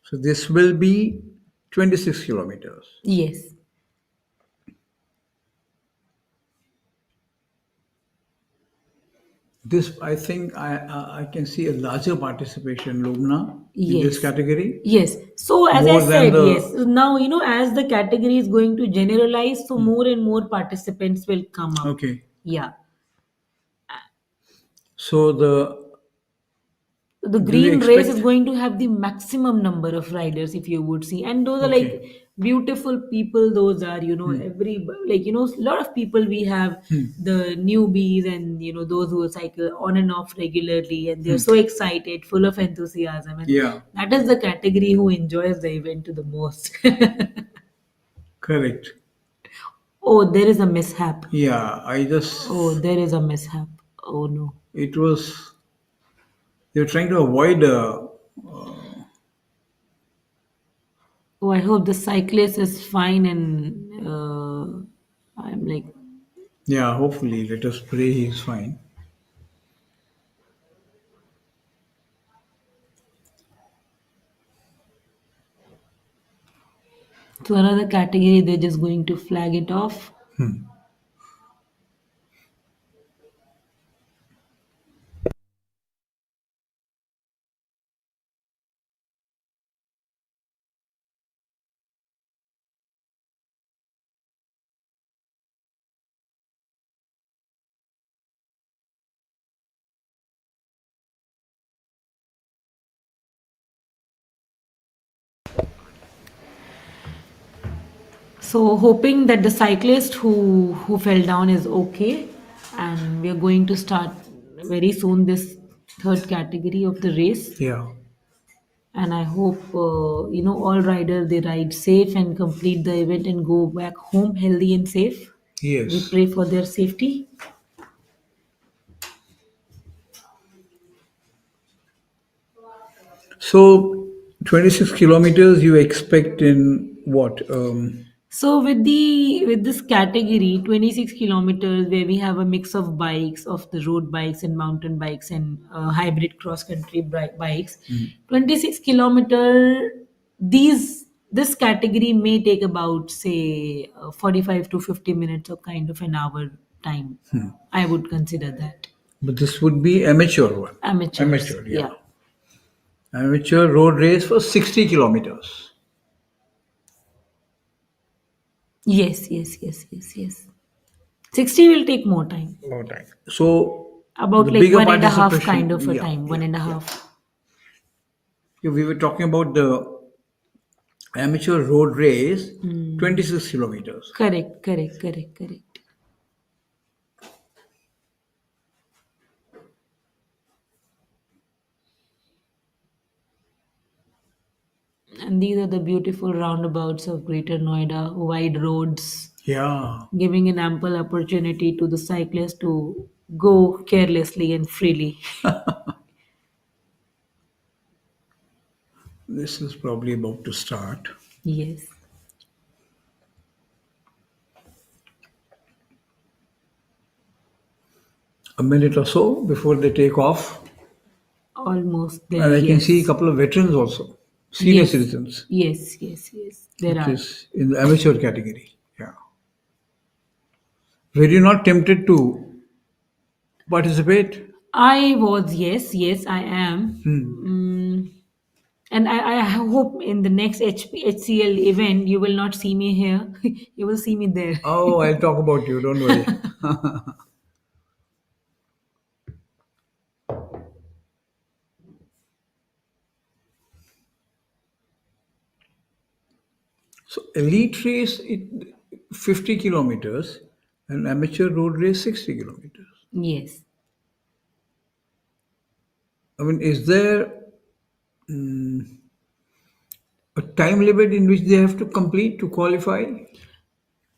So this will be 26 kilometers. Yes. This, I think, I can see a larger participation, Lubna, in this Yes. category. Yes. So as I More than said, the yes. Now, as the category is going to generalize, so more and more participants will come up. Okay. Yeah. So The do you green race is expect? going to have the maximum number of riders, if you would see. And those are like Okay. beautiful people. Those are, every, like, a lot of people we have, the newbies and, those who cycle on and off regularly. And they're so excited, full of enthusiasm. And Yeah. that is the category who enjoys the event to the most. Correct. Oh, there is a mishap. Yeah. Oh, there is a mishap. Oh, no. It was, they were trying to avoid. Oh, I hope the cyclist is fine and I'm like, Yeah. Hopefully, let us pray he's fine. to another category, they're just going to flag it off. So hoping that the cyclist who fell down is okay, and we are going to start very soon this third category of the race. Yeah. And I hope all riders they ride safe and complete the event and go back home healthy and safe. We Yes. pray for their safety. So 26 kilometers you expect in what? So with this category, 26 kilometers, where we have a mix of bikes, of the road bikes and mountain bikes and hybrid cross country bikes, 26 kilometer, these this category may take about, say, 45 to 50 minutes or kind of an hour time. I would consider that. But this would be amateur one. Amateurs, Amateur, yeah. yeah. Amateur road race for 60 kilometers. Yes, yes, yes, yes, yes. 60 will take more time. More time. So About the like bigger one and a half kind participation, of a yeah, time, one yeah, and a yeah. half. Yeah, we were talking about the amateur road race, 26 kilometers. Correct, correct, correct, correct. And these are the beautiful roundabouts of Greater Noida, wide roads, Yeah, giving an ample opportunity to the cyclist to go carelessly and freely. this is probably about to start. Yes, A minute or so before they take off. almost there. And I can see a Yes, couple of veterans also, senior yes, citizens, yes, yes, yes. There which are. is in the amateur category. Yeah. Were you not tempted to participate? I was, yes, yes, I am. And I hope in the next HCL event, you will not see me here. You will see me there. Oh, I'll talk about you, don't worry. So, elite race, 50 kilometers, and amateur road race, 60 kilometers. Yes. I mean, is there a time limit in which they have to complete to qualify?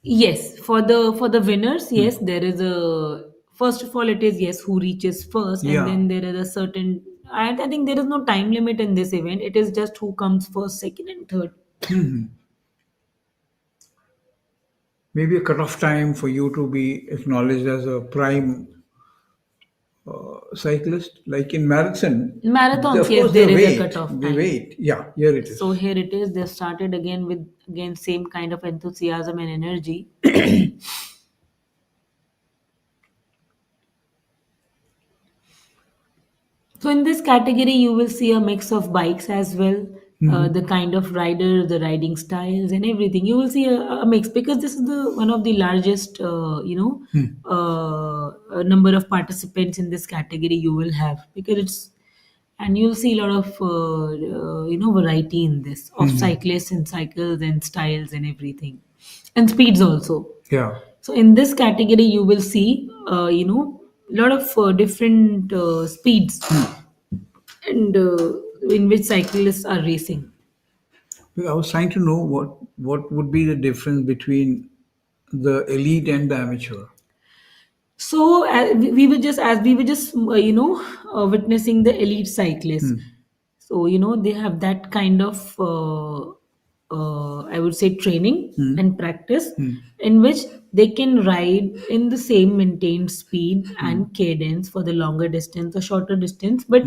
Yes, for the winners, yes, there is a first of all it is yes who reaches first, and Yeah. then there is a certain. I think there is no time limit in this event. It is just who comes first, second, and third. Maybe a cutoff time for you to be acknowledged as a prime cyclist, like in marathon. Marathons, Of yes, course, they there is a wait. cutoff They time. wait. Yeah, here it So is. here it is. They started again with again same kind of enthusiasm and energy. So in this category, you will see a mix of bikes as well, the kind of rider, the riding styles, and everything. You will see a mix because this is the one of the largest, number of participants in this category you will have because it's, and you'll see a lot of variety in this of cyclists and cycles and styles and everything, and speeds also. Yeah. So in this category, you will see, a lot of different speeds and in which cyclists are racing. I was trying to know what would be the difference between the elite and the amateur. So we were just as we were just witnessing the elite cyclists. So they have that kind of I would say training and practice in which they can ride in the same maintained speed and cadence for the longer distance or shorter distance, but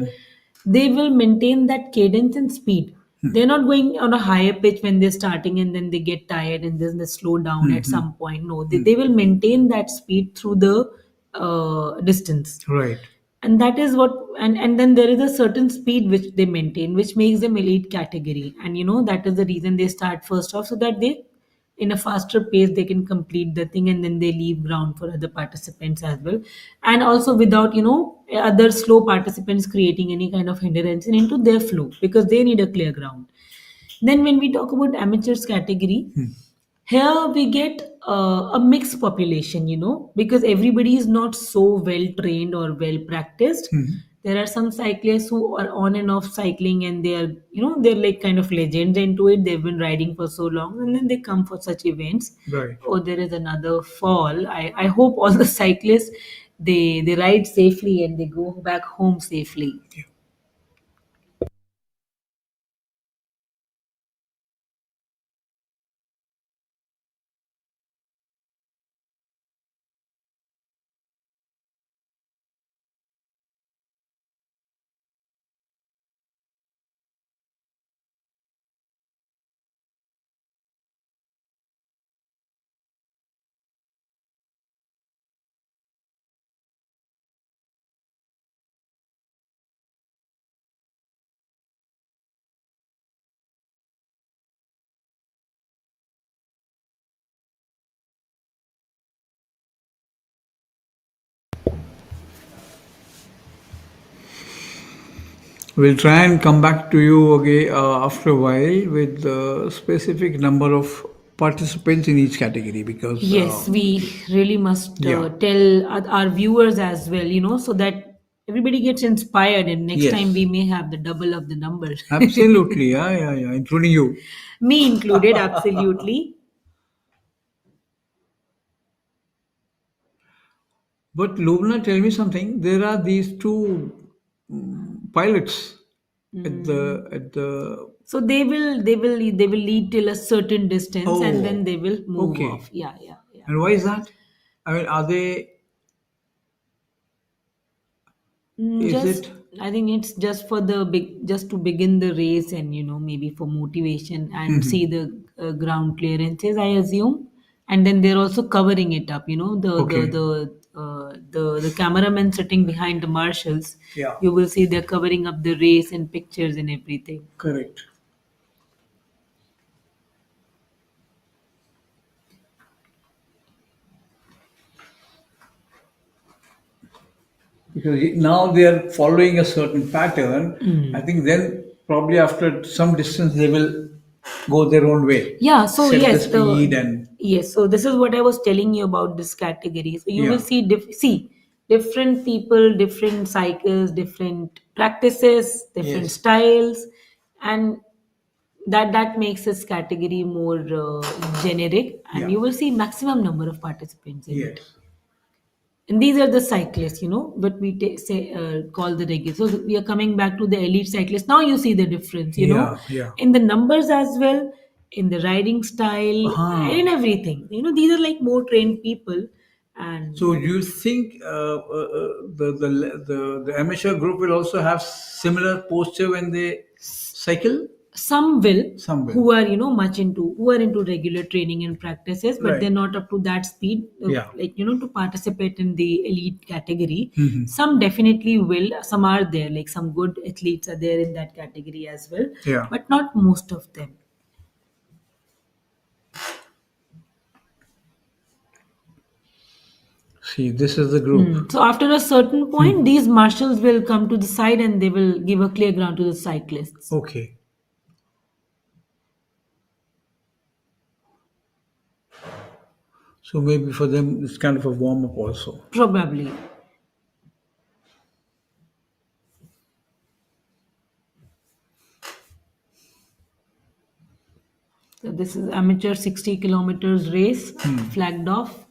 they will maintain that cadence and speed. They're not going on a higher pitch when they're starting and then they get tired and then they slow down at some point. No, they will maintain that speed through the distance. Right. And that is what, and then there is a certain speed which they maintain, which makes them elite category. And that is the reason they start first off, so that they in a faster pace they can complete the thing and then they leave ground for other participants as well, and also without other slow participants creating any kind of hindrance into their flow because they need a clear ground. Then when we talk about amateurs category, here we get a mixed population, because everybody is not so well trained or well practiced. There are some cyclists who are on and off cycling and they are, they're like kind of legends into it. They've been riding for so long and then they come for such events. Right. Oh, there is another fall. I hope all the cyclists they ride safely and they go back home safely. We'll try and come back to you again after a while with the specific number of participants in each category because Yes, we really must yeah, tell our viewers as well, so that everybody gets inspired, and next time yes, we may have the double of the numbers. absolutely, yeah, yeah, yeah, including you. Me included, absolutely. But Lubna, tell me something. There are these two pilots at the. So they will lead till a certain distance, and then Oh, they will move off. okay. Yeah, yeah, yeah. And why is that? I mean, are they? Is Just it? I think it's just for the just to begin the race, and maybe for motivation and see the ground clearances, I assume. And then they're also covering it up. Okay. The cameraman sitting behind the marshals. Yeah. You will see they're covering up the race and pictures and everything. Correct. Because now they are following a certain pattern. I think then probably after some distance they will go their own way, Yeah, so set the yes, speed and so this is what I was telling you about this category. So you will yeah, see different people, different cycles, different practices, different yes, styles, and that makes this category more generic, and yeah, you will see maximum number of participants in it. yes, And these are the cyclists, but we say call the regular. So we are coming back to the elite cyclists. Now you see the difference, yeah, yeah. in the numbers as well, in the riding style, and Uh-huh. in everything. These are like more trained people, So and you think the amateur group will also have similar posture when they cycle? some will Some will. who are who are into regular training and practices, but they're Right. not up to that speed, Yeah. like to participate in the elite category. Mhm. Some definitely will, some are there, like some good athletes are there in that category as well, Yeah. but not most of them. See, this is the group. So after a certain point, these marshals will come to the side and they will give a clear ground to the cyclists. Okay. So maybe for them it's kind of a warm up also. Probably. So this is amateur 60 kilometers race, flagged off.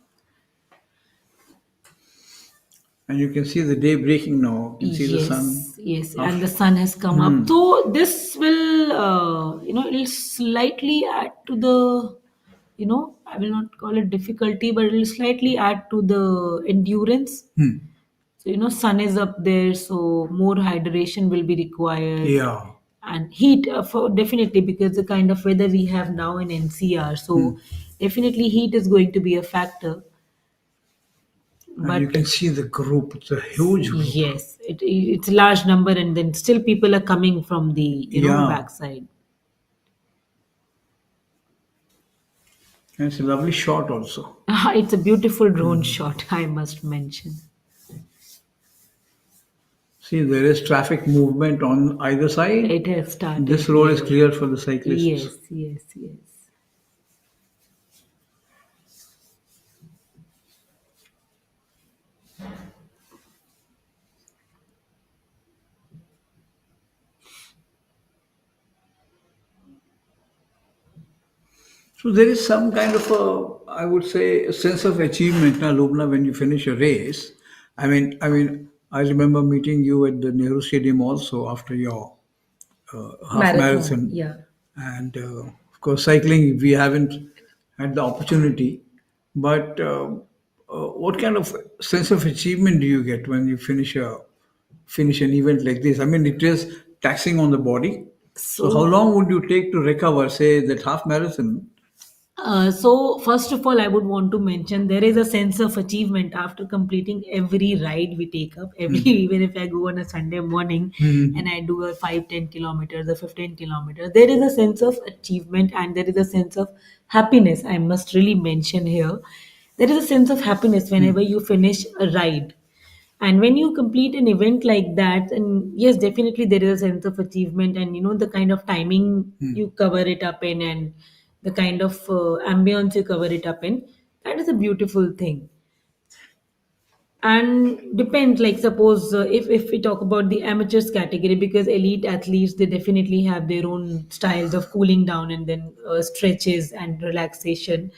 And you can see the day breaking now. You can see the sun. Yes, yes, and Af- the sun has come up. So this will, it'll slightly add to the, I will not call it difficulty, but it'll slightly add to the endurance. So sun is up there, so more hydration will be required, Yeah. and heat for definitely, because the kind of weather we have now in NCR. So definitely heat is going to be a factor, And you but can see the group. It's a huge group. yes, it's a large number, and then still people are coming from the Yeah. backside. And it's a lovely shot also. It's a beautiful drone shot, I must mention. See, there is traffic movement on either side. It has started. This road is Yes, clear for the cyclists. yes, yes, yes. So there is some kind of a, I would say, a sense of achievement, now, Lubna, when you finish a race. I remember meeting you at the Nehru Stadium also after your half Marathon, marathon, yeah. and of course, cycling we haven't had the opportunity. But what kind of sense of achievement do you get when you finish an event like this? I mean, it is taxing on the body. So how So long would you take to recover, say, that half marathon? So first of all, I would want to mention there is a sense of achievement after completing every ride we take up. Every even if I go on a Sunday morning and I do a 5-10 kilometers or 15 kilometers, there is a sense of achievement and there is a sense of happiness. I must really mention here, there is a sense of happiness whenever you finish a ride, And when you complete an event like that, and yes, definitely there is a sense of achievement, and the kind of timing you cover it up in, and the kind of ambience you cover it up in, that is a beautiful thing. And depends, like suppose if we talk about the amateurs category, because elite athletes, they definitely have their own styles of cooling down and then stretches and relaxation.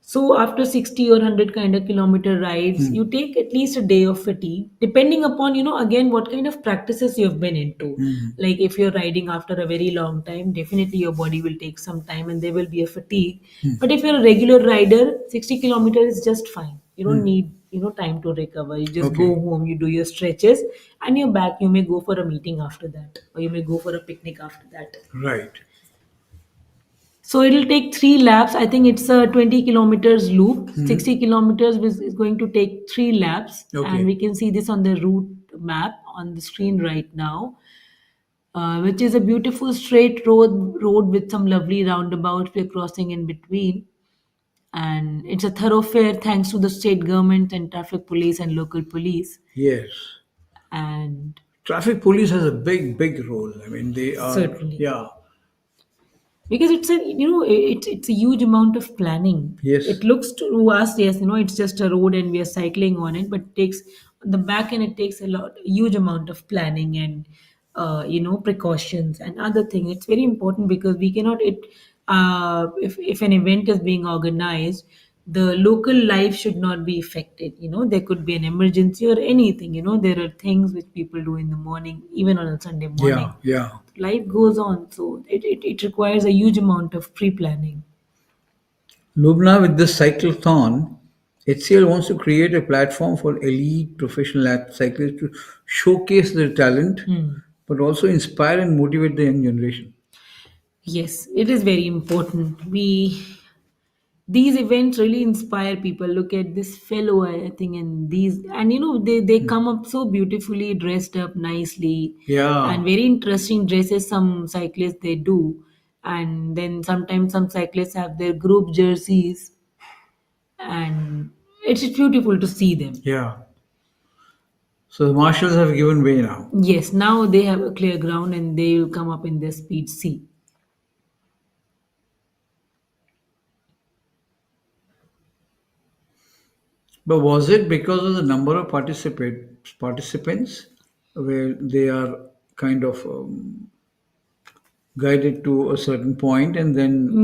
So after 60 or 100 kind of kilometer rides, you take at least a day of fatigue, depending upon, again, what kind of practices you've been into. Like if you're riding after a very long time, definitely your body will take some time and there will be a fatigue. But if you're a regular rider, 60 kilometers is just fine. You don't need, time to recover. You just go Okay. home, you do your stretches, and you're back. You may go for a meeting after that, or you may go for a picnic after that. Right. So it'll take 3 laps. I think it's a 20 kilometers loop. 60 kilometers is going to take 3 laps. Okay. And we can see this on the route map on the screen right now, which is a beautiful straight road with some lovely roundabouts we're crossing in between. And it's a thoroughfare thanks to the state government and traffic police and local police. Yes. And Traffic police has a big role. I mean, they are, certainly, yeah, because it's a huge amount of planning. yes, It looks to us, yes, it's just a road and we are cycling on it, but it takes on the back end, it takes a huge amount of planning and precautions and other things. It's very important because we cannot it if an event is being organized, the local life should not be affected. There could be an emergency or anything. There are things which people do in the morning, even on a Sunday morning. yeah. Life goes on, so it requires a huge amount of pre-planning. Lubna, with this cyclothon, HCL wants to create a platform for elite professional cyclists to showcase their talent, but also inspire and motivate the young generation. Yes, it is very important. These events really inspire people. Look at this fellow, I think, and these, and they come up so beautifully dressed up nicely, Yeah, and very interesting dresses some cyclists they do. And then sometimes some cyclists have their group jerseys, and it's beautiful to see them. yeah. So the marshals have given way now. Yes, now they have a clear ground and they will come up in their speed C. But was it because of the number of participants where they are kind of guided to a certain point and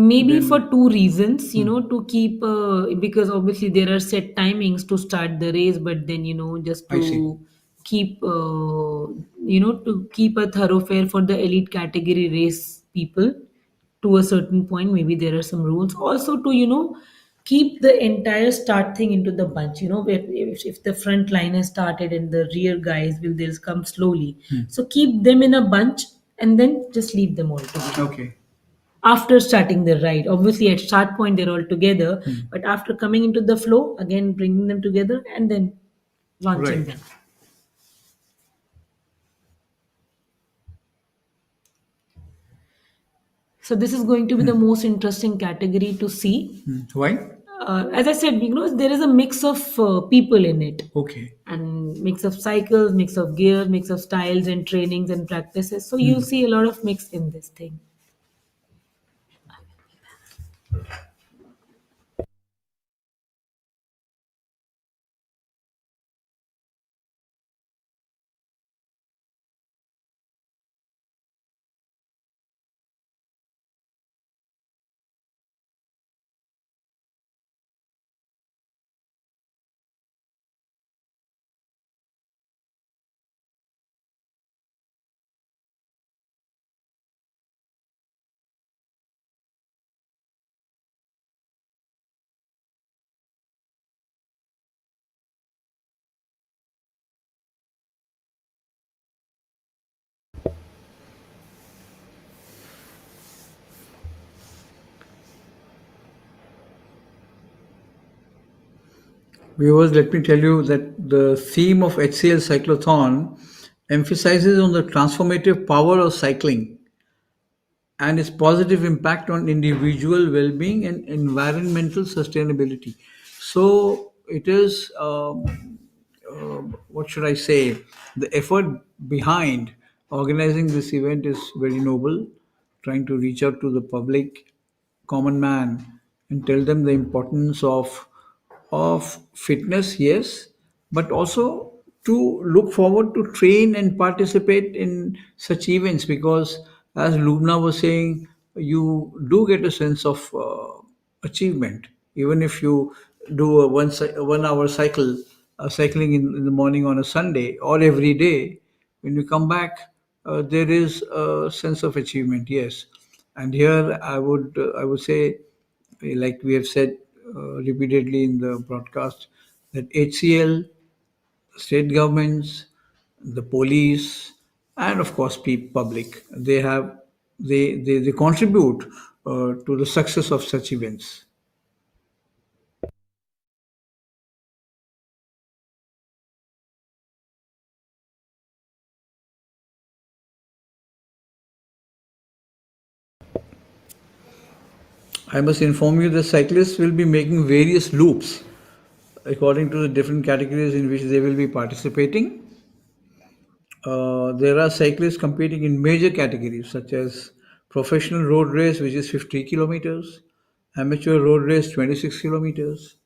Maybe for then two reasons, to keep, because obviously there are set timings to start the race, but then, just I see. to keep, to keep a thoroughfare for the elite category race people to a certain point. Maybe there are some rules. Also to, keep the entire start thing into the bunch, if the front line has started and the rear guys they'll come slowly. So keep them in a bunch and then just leave them all together Okay. after starting the ride. Obviously, at start point they're all together, but after coming into the flow, again bringing them together and then launching Right. them. So this is going to be the most interesting category to see. Why? As I said, there is a mix of people in it, Okay. and mix of cycles, mix of gear, mix of styles and trainings and practices. So you'll see a lot of mix in this thing. Viewers, let me tell you that the theme of HCL Cyclothon emphasizes on the transformative power of cycling and its positive impact on individual well-being and environmental sustainability. So it is what should I say? The effort behind organizing this event is very noble. Trying to reach out to the public, common man, and tell them the importance of fitness, yes, but also to look forward to train and participate in such events, because as Lubna was saying, you do get a sense of achievement even if you do a 1 hour cycle, cycling in the morning on a Sunday or every day. When you come back, there is a sense of achievement, yes. And here I would say, like we have said repeatedly in the broadcast, that HCL, state governments, the police, and of course public, they contribute to the success of such events. I must inform you that cyclists will be making various loops according to the different categories in which they will be participating. There are cyclists competing in major categories such as professional road race, which is 50 kilometers, amateur road race, 26 kilometers,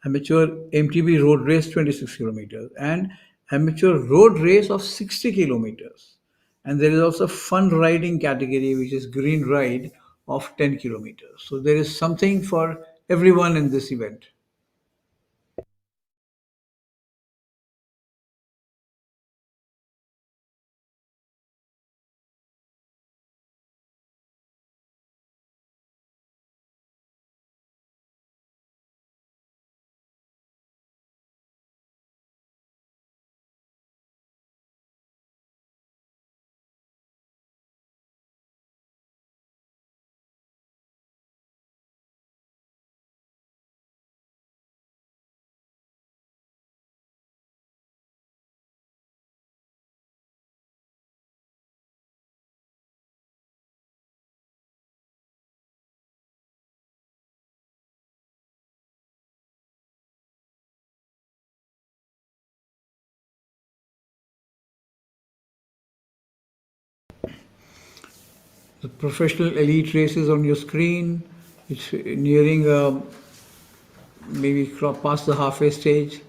amateur MTB road race, 26 kilometers, and amateur road race of 60 kilometers. And there is also fun riding category, which is green ride of 10 kilometers. So there is something for everyone in this event. The professional elite races on your screen. It's nearing maybe past the halfway stage,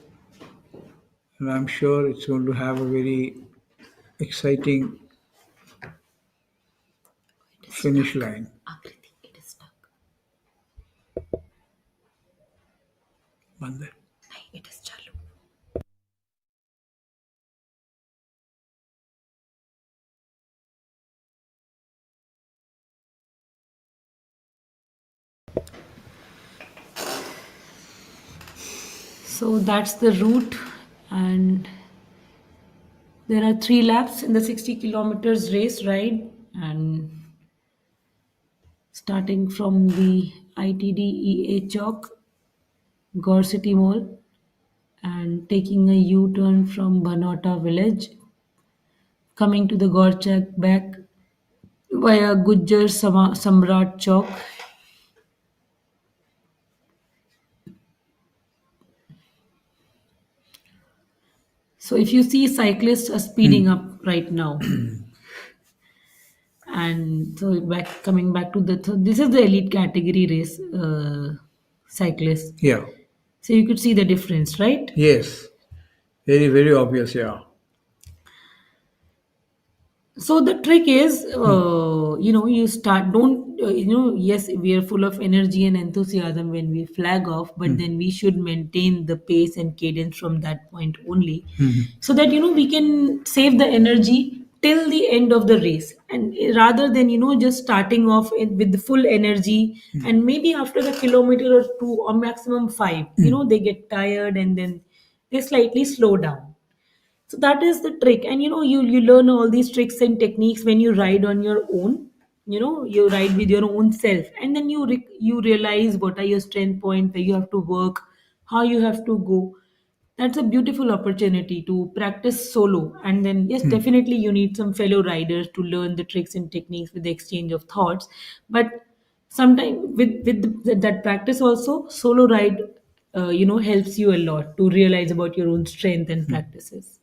and I'm sure it's going to have a very exciting finish line. It is stuck. Bande. It is chalu. So that's the route, and there are 3 laps in the 60 kilometers race ride, and starting from the ITDEA Chowk, Gore City Mall, and taking a U-turn from Banota village, coming to the Gorchak back via Gujjar Samrat Chowk. So if you see, cyclists are speeding up right now. And so coming back to this is the elite category race cyclist. Yeah. So you could see the difference, right? Yes. Very, very obvious. Yeah. So the trick is, you start, don't, yes, we are full of energy and enthusiasm when we flag off, but then we should maintain the pace and cadence from that point only, so that, we can save the energy till the end of the race. And rather than, just starting off with the full energy, and maybe after a kilometer or two or maximum five, they get tired and then they slightly slow down. So that is the trick. And you learn all these tricks and techniques when you ride on your own. You ride with your own self, and then you realize what are your strength points, where you have to work, how you have to go. That's a beautiful opportunity to practice solo. And then, yes, definitely you need some fellow riders to learn the tricks and techniques with the exchange of thoughts. But sometimes with that practice also, solo ride helps you a lot to realize about your own strength and practices.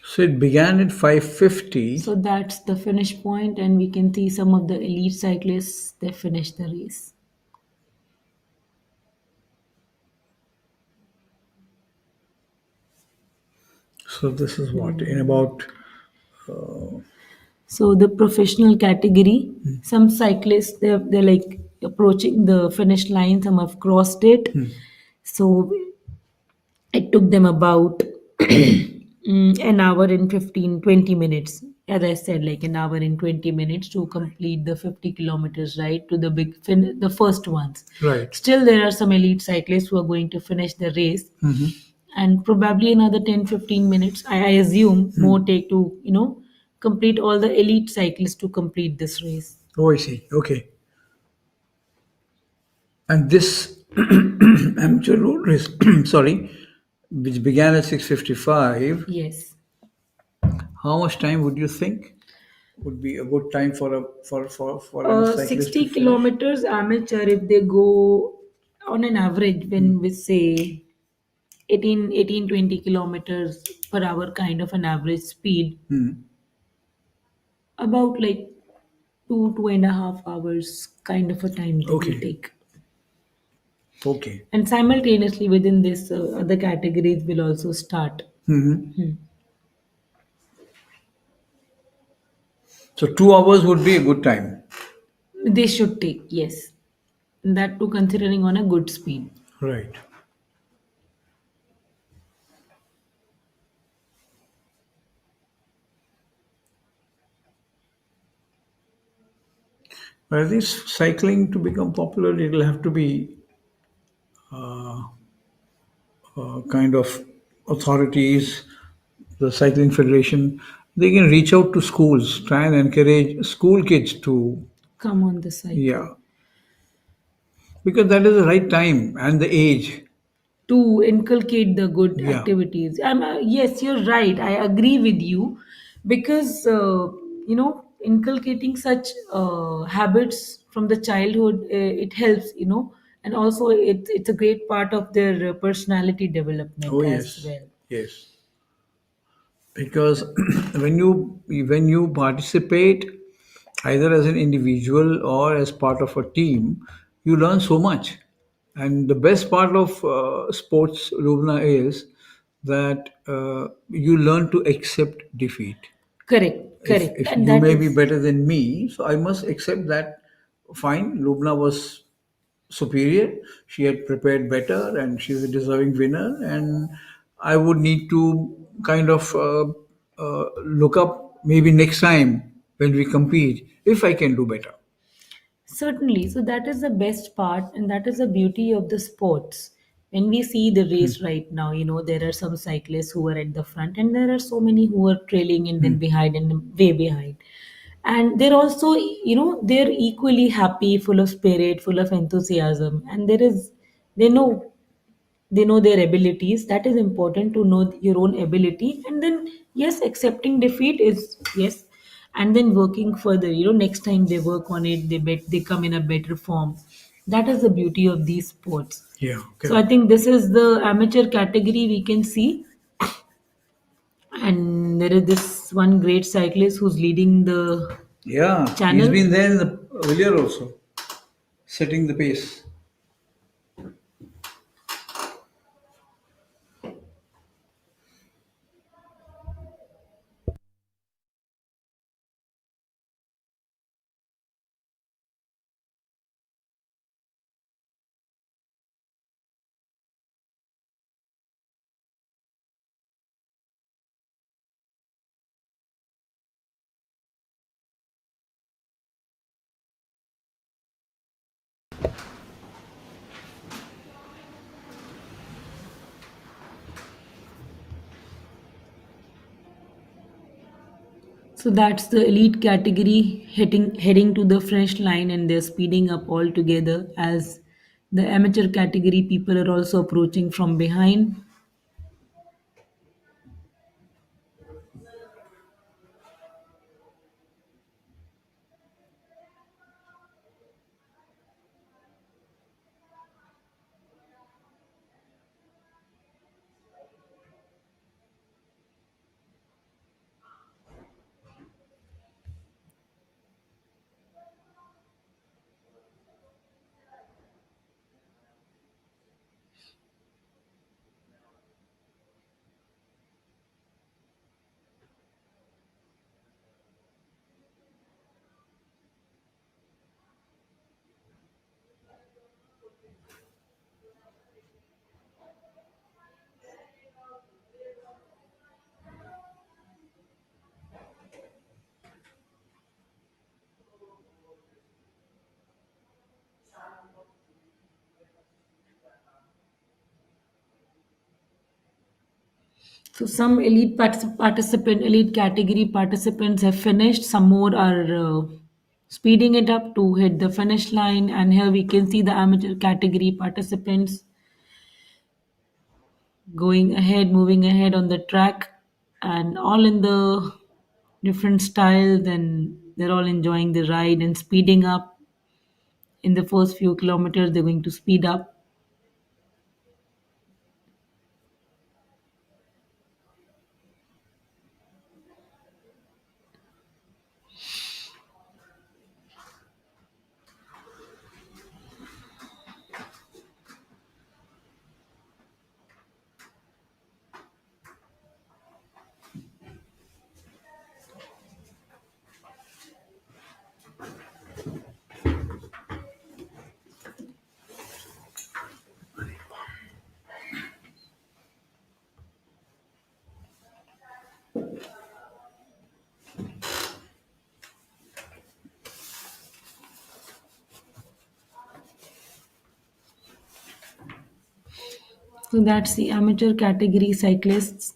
So it began at 5:50. So that's the finish point, and we can see some of the elite cyclists they finish the race. So this is what in about So the professional category, some cyclists they're like approaching the finish line, some have crossed it. So it took them about an hour and 15-20 minutes. As I said, like an hour and 20 minutes to complete the 50 kilometers ride to the the first ones. right. Still, there are some elite cyclists who are going to finish the race, and probably another 10-15 minutes. I assume more take to complete all the elite cyclists to complete this race. Oh, I see. Okay. And this amateur road race, sorry, which began at 6:55. Yes. How much time would you think would be a good time for a cyclist to 60 finish? kilometers amateur, if they go on an average, when we say 18-20 kilometers per hour kind of an average speed, about like 2.5 hours kind of a time they will Okay. take. Okay. And simultaneously within this, other categories will also start. So 2 hours would be a good time. They should take, yes. And that too considering on a good speed. Right. But I think cycling to become popular, it'll have to be kind of authorities, the cycling federation. They can reach out to schools, try and encourage school kids to, Come on the cycle. yeah, because that is the right time and the age. To inculcate the good Yeah. activities. Yes, you're right. I agree with you because inculcating such habits from the childhood, it helps, and also it's a great part of their personality development Oh as yes, well. yes. Because when you participate either as an individual or as part of a team, you learn so much. And the best part of sports, Lubna, is that you learn to accept defeat. Correct, if correct. if And you that may be is better than me, so I must accept that. Fine, Lubna was superior. She had prepared better, and she's a deserving winner. And I would need to kind of look up maybe next time when we compete if I can do better. certainly. So that is the best part, and that is the beauty of the sports. When we see the race right now, there are some cyclists who are at the front, and there are so many who are trailing and then behind and way behind. And they're also, they're equally happy, full of spirit, full of enthusiasm, and they know they know their abilities. That is important, to know your own ability, and then yes, accepting defeat is yes, and then working further, next time they work on it, they come in a better form. That is the beauty of these sports. Yeah, So I correct. think this is the amateur category we can see, and there is this one great cyclist who's leading the Yeah, he's channel. been there in the earlier also, setting the pace. So that's the elite category heading to the finish line, and they're speeding up all together as the amateur category people are also approaching from behind. So some elite category participants have finished. Some more are speeding it up to hit the finish line. And here we can see the amateur category participants going ahead, moving ahead on the track, and all in the different styles. And they're all enjoying the ride and speeding up. In the first few kilometers, they're going to speed up. So that's the amateur category cyclists.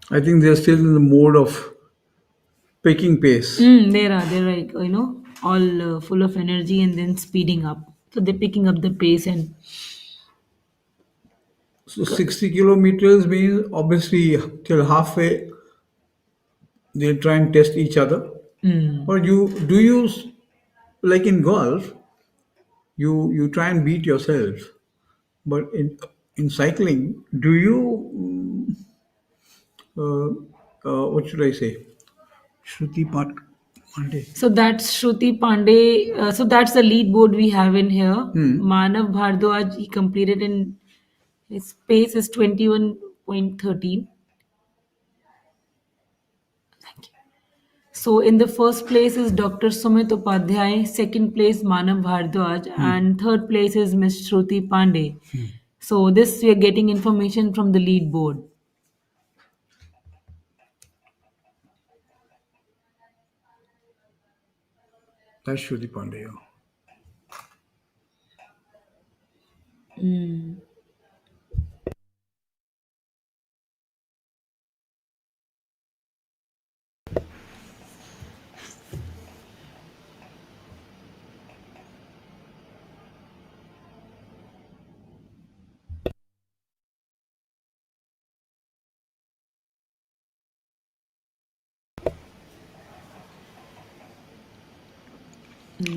I think they're still in the mode of picking pace. They're like, all full of energy and then speeding up. So they're picking up the pace and So 60 kilometers means obviously till halfway they try and test each other. Or like in golf, you try and beat yourself. But in cycling, do you uh, what should I say? Shruti Pandey. so that's Shruti Pandey. So that's the lead board we have in here. Manav Bhardwaj, he completed in his pace is 21.13. So in the first place is Dr. Sumit Upadhyay, second place Manav Bhardwaj, and third place is Miss Shruti Pandey. So this we are getting information from the lead board. That's Shruti Pandey. Yeah.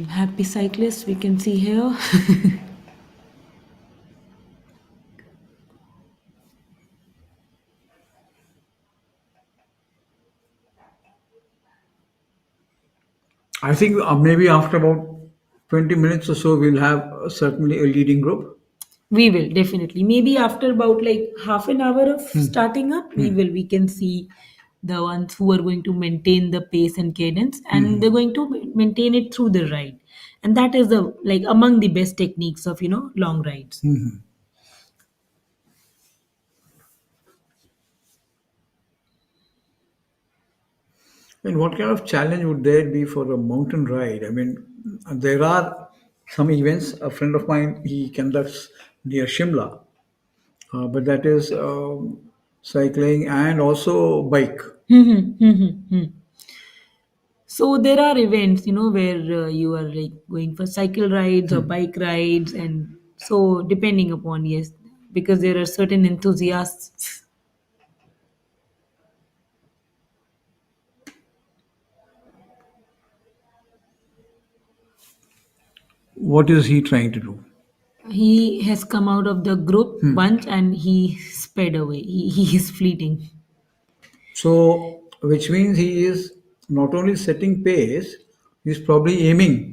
Happy cyclists we can see here. I think maybe after about 20 minutes or so, we'll have certainly a leading group. We will definitely. Maybe after about like half an hour of starting up, we can see the ones who are going to maintain the pace and cadence, and they're going to maintain it through the ride. And that is the like among the best techniques of long rides. And what kind of challenge would there be for a mountain ride? I mean, there are some events. A friend of mine, he conducts near Shimla, but that is cycling and also bike. So there are events, where you are like going for cycle rides or bike rides, and so depending upon, yes, because there are certain enthusiasts. What is he trying to do? He has come out of the group bunch and he sped away. He is fleeting. So, which means he is not only setting pace, he's probably aiming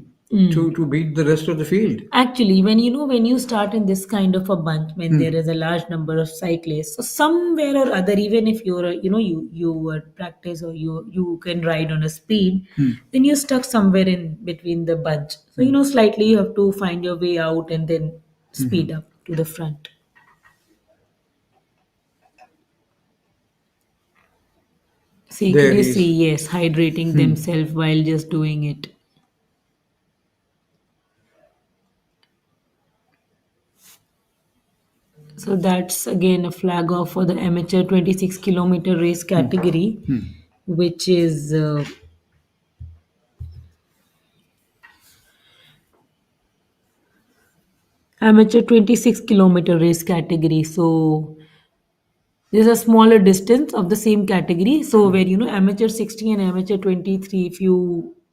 to beat the rest of the field. Actually, when you start in this kind of a bunch, when there is a large number of cyclists, so somewhere or other, even if you're you are practice or you can ride on a speed, then you're stuck somewhere in between the bunch. So slightly you have to find your way out and then speed up to the front. There he Secrecy, is. yes, hydrating themselves while just doing it. So that's again a flag off for the amateur 26-kilometer race category, which is amateur 26-kilometer race category. So there's a smaller distance of the same category. So where amateur 60 and amateur 23,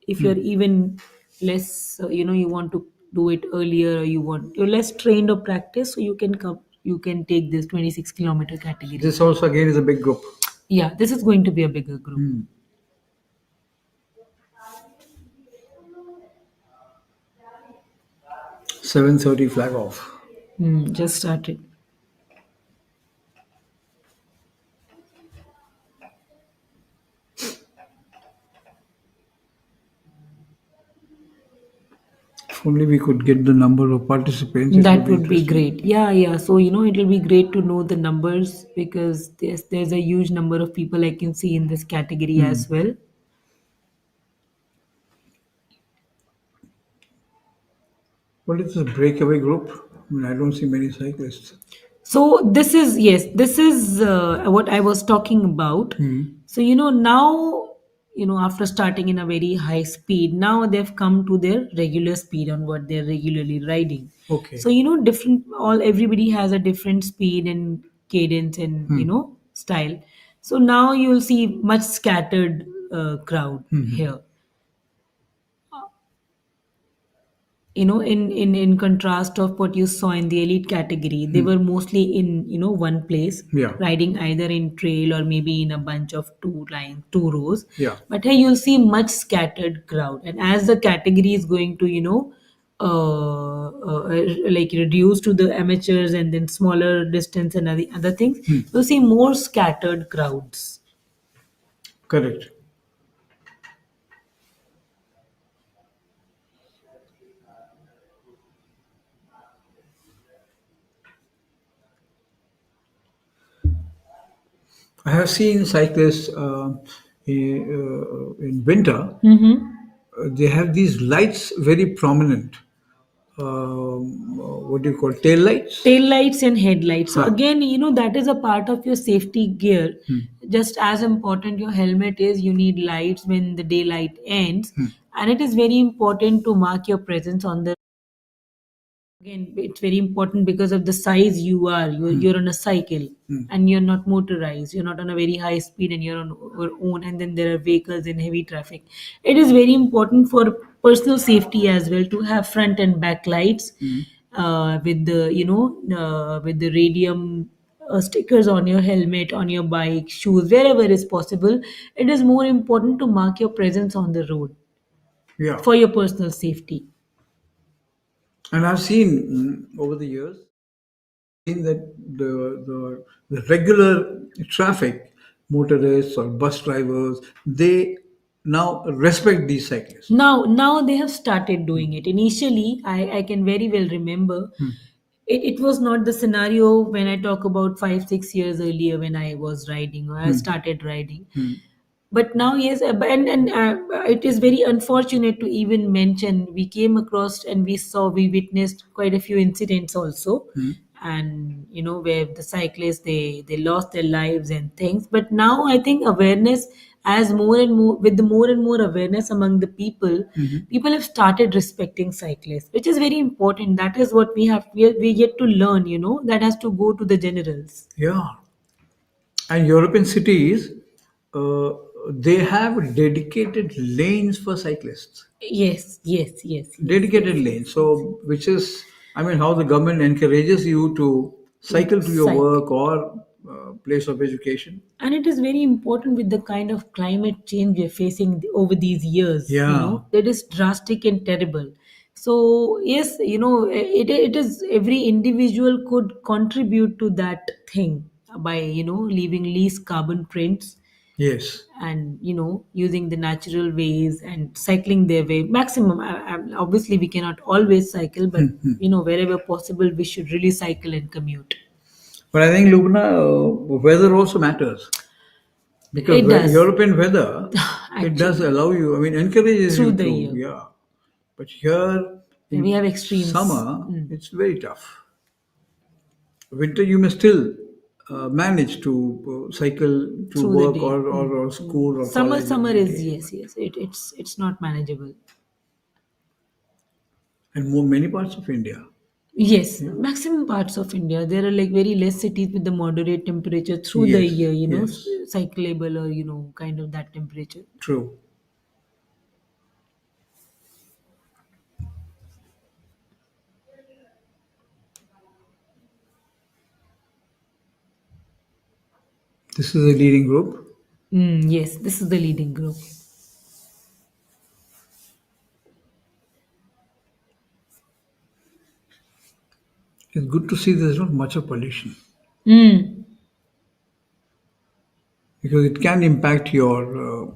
if you're even less, you want to do it earlier, or you're less trained or practiced, so you can come, you can take this 26-kilometer category. This also again is a big group. Yeah, this is going to be a bigger group. 7:30 flag off. Just started. If only we could get the number of participants. That would be interesting. great. Yeah, yeah. So it'll be great to know the numbers, because there's a huge number of people I can see in this category as well. What is this breakaway group? I mean, I don't see many cyclists. So this is what I was talking about. So now, after starting in a very high speed, now they've come to their regular speed on what they're regularly riding. Okay. So different, all everybody has a different speed and cadence and style. So now you'll see much scattered crowd here. In contrast of what you saw in the elite category, they were mostly in one place, Yeah. riding either in trail or maybe in a bunch of two rows. Yeah. But here you'll see much scattered crowd, and as the category is going to like reduce to the amateurs and then smaller distance and other things, you'll see more scattered crowds. Correct. I have seen cyclists in winter. They have these lights very prominent. What do you call tail lights? Tail lights and headlights. So Huh. again, that is a part of your safety gear. Just as important your helmet is, you need lights when the daylight ends, and it is very important to mark your presence on the. Again, it's very important because of the size you are. You're on a cycle, and you're not motorized. You're not on a very high speed, and you're on your own. And then there are vehicles in heavy traffic. It is very important for personal safety as well to have front and back lights, with the with the radium stickers on your helmet, on your bike, shoes, wherever is possible. It is more important to mark your presence on the road Yeah. for your personal safety. And I've seen over the years seen that the regular traffic, motorists or bus drivers, they now respect these cyclists. Now they have started doing it. Initially, I can very well remember, it was not the scenario when I talk about 5-6 years earlier when I was riding or I started riding. But now, yes, and it is very unfortunate to even mention. We came across and we witnessed quite a few incidents also, and where the cyclists, they lost their lives and things. But now I think awareness, as more and more, with the more and more awareness among the people, people have started respecting cyclists, which is very important. That is what we yet to learn. That has to go to the generals. Yeah. And European cities, uh, they have dedicated lanes for cyclists. Yes. Dedicated lanes. So, which is, I mean, how the government encourages you to cycle to your Cycle. work or place of education. And it is very important with the kind of climate change we are facing over these years. Yeah. That is drastic and terrible. So yes, it is, every individual could contribute to that thing by leaving least carbon prints, Yes. and using the natural ways and cycling their way maximum. Obviously we cannot always cycle, but wherever possible we should really cycle and commute. But I think, Lubna, weather also matters. Because It does. European weather, it does Actually, allow you, I mean, encourages through you the to, year. yeah. But here We in have extremes. summer, it's very tough. Winter, you may still manage to cycle to Through the work day. or school or Summer, college summer every is, day. yes. It's not manageable. And more many parts of India. Yes, Yeah. maximum parts of India. There are like very less cities with the moderate temperature through the Yes, year, yes, cyclable or, kind of that temperature. true. This is a leading group. Yes, this is the leading group. It's good to see there's not much of pollution Mm. because it can impact your,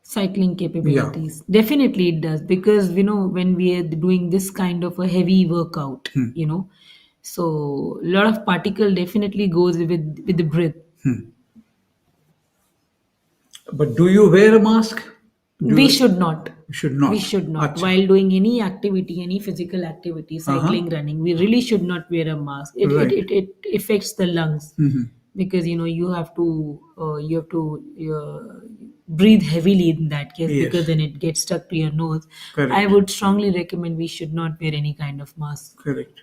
Cycling yeah. capabilities. Definitely it does because, when we are doing this kind of a heavy workout, so a lot of particle definitely goes with the breath. But do you wear a mask? Do We you, should not. you should We not. should not. Acha. While doing any activity, any physical activity, Uh-huh. cycling, running, we really should not wear a mask. Right. It affects the lungs because you have to breathe heavily in that case because Yes. then it gets stuck to your nose. I Correct. would strongly recommend we should not wear any kind of mask. Correct.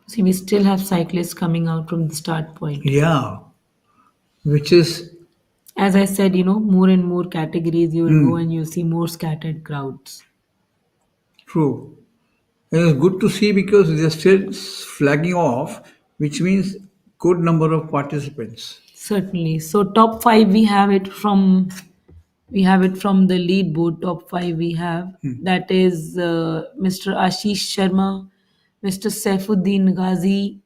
See, we still have cyclists coming out from the start point. Yeah. Which is As I said, more and more categories you will go and you see more scattered crowds. true. And it's good to see because they're still flagging off, which means good number of participants. Certainly. So top five we have it from the lead board. Top five we have that is Mr. Ashish Sharma, Mr. Saifuddin Ghazi,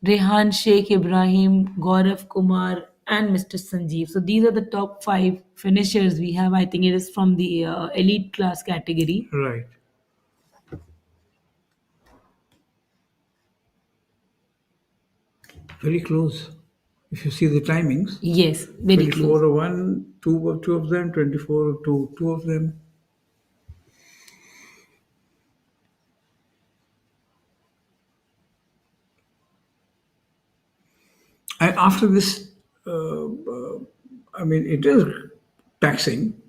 Rehan Sheikh Ibrahim, Gaurav Kumar, and Mr. Sanjeev. So these are the top five finishers we have. I think it is from the elite class category. Right. Very close. If you see the timings, Yes, very 24 close. or 1, two of them, 24 or 2 of them. And after this, I mean, it is taxing.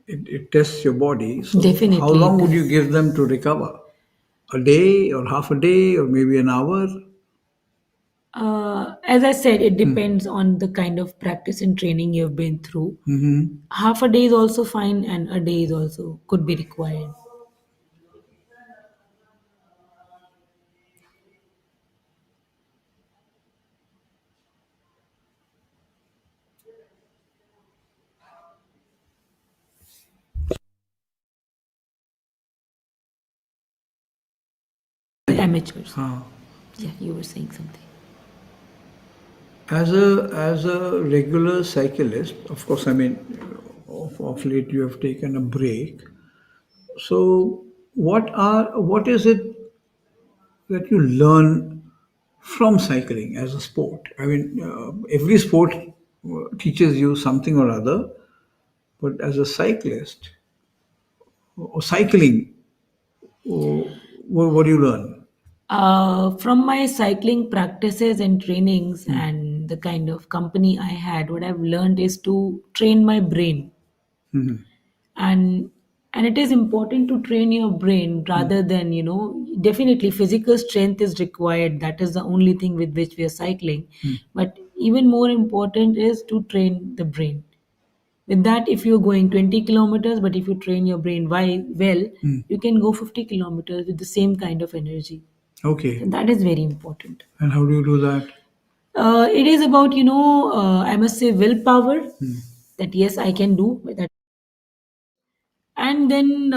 It tests your body. So, how Definitely it long would you does. give them to recover? A day or half a day or maybe an hour? As I said, it depends on the kind of practice and training you've been through. Half a day is also fine, and a day is also could be required. Amateurs. Yeah, you were saying something. As a regular cyclist, of course, I mean, of late you have taken a break. So, what is it that you learn from cycling as a sport? I mean, every sport teaches you something or other, but as a cyclist or cycling, what do you learn? From my cycling practices and trainings and the kind of company I had, what I've learned is to train my brain. and and it is important to train your brain rather than definitely physical strength is required. That is the only thing with which we are cycling, but even more important is to train the brain. With that, if you're going 20 kilometers, but if you train your brain well, you can go 50 kilometers with the same kind of energy. Okay, And that is very important. and how do you do that? It is about I must say willpower, that yes I can do that, and then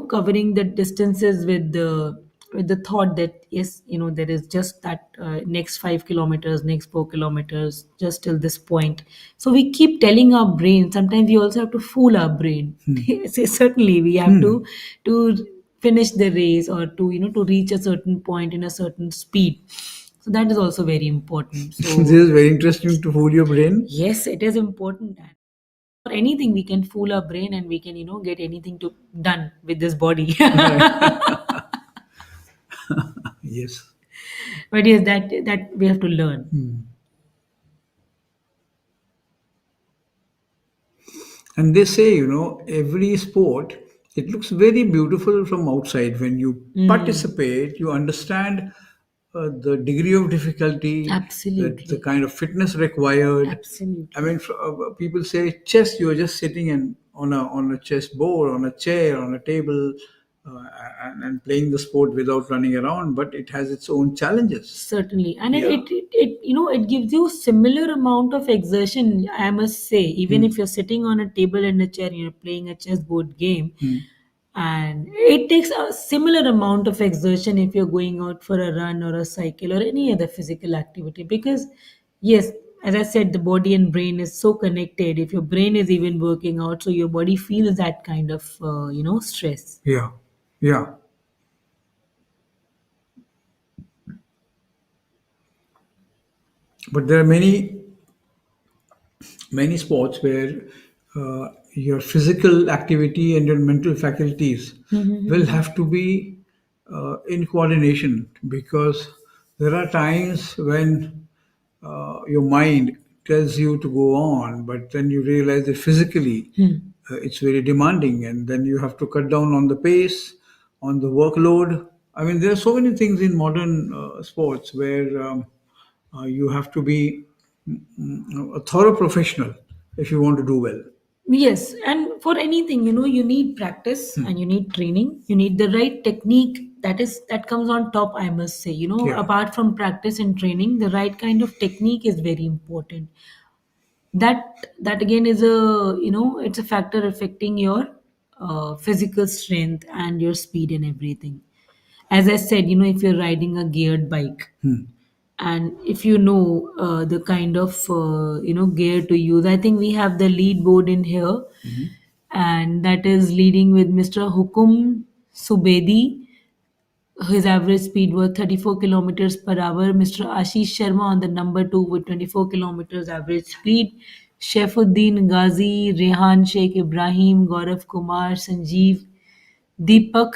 covering the distances with the thought that yes there is just that next 5 kilometers, next 4 kilometers, just till this point. So we keep telling our brain, sometimes we also have to fool our brain. Say certainly we have to finish the race or to to reach a certain point in a certain speed. So that is also very important. This So is very interesting to fool your brain. yes, it is important. And for anything, we can fool our brain and we can, get anything to done with this body. Yes. But yes, that we have to learn. And they say, every sport, it looks very beautiful from outside. When you participate, you understand the degree of difficulty, the Absolutely. kind of fitness required. I Absolutely. mean, people say chess, you're just sitting on a chess board, on a chair, on a table, and playing the sport without running around, but it has its own challenges. Certainly, and Yeah. it gives you similar amount of exertion. I must say, even if you're sitting on a table and a chair, you're playing a chessboard game, and it takes a similar amount of exertion if you're going out for a run or a cycle or any other physical activity. Because, yes, as I said, the body and brain is so connected. If your brain is even working out, so your body feels that kind of stress. Yeah. Yeah. But there are many sports where your physical activity and your mental faculties will have to be in coordination, because there are times when your mind tells you to go on, but then you realize that physically it's very demanding, and then you have to cut down on the pace, on the workload. I mean, there are so many things in modern sports where you have to be a thorough professional if you want to do well. Yes, and for anything, you need practice and you need training. You need the right technique. That comes on top, I must say. Yeah. Apart from practice and training, the right kind of technique is very important. That again is it's a factor affecting your physical strength and your speed and everything. As I said, if you're riding a geared bike, and if you know the kind of gear to use, I think we have the lead board in here, and that is leading with Mr. Hukum Subedi. His average speed was 34 kilometers per hour. Mr. Ashish Sharma on the number 2 with 24 kilometers average speed. Shaifuddin Ghazi, Rehan Sheikh Ibrahim, Gaurav Kumar, Sanjeev, Deepak,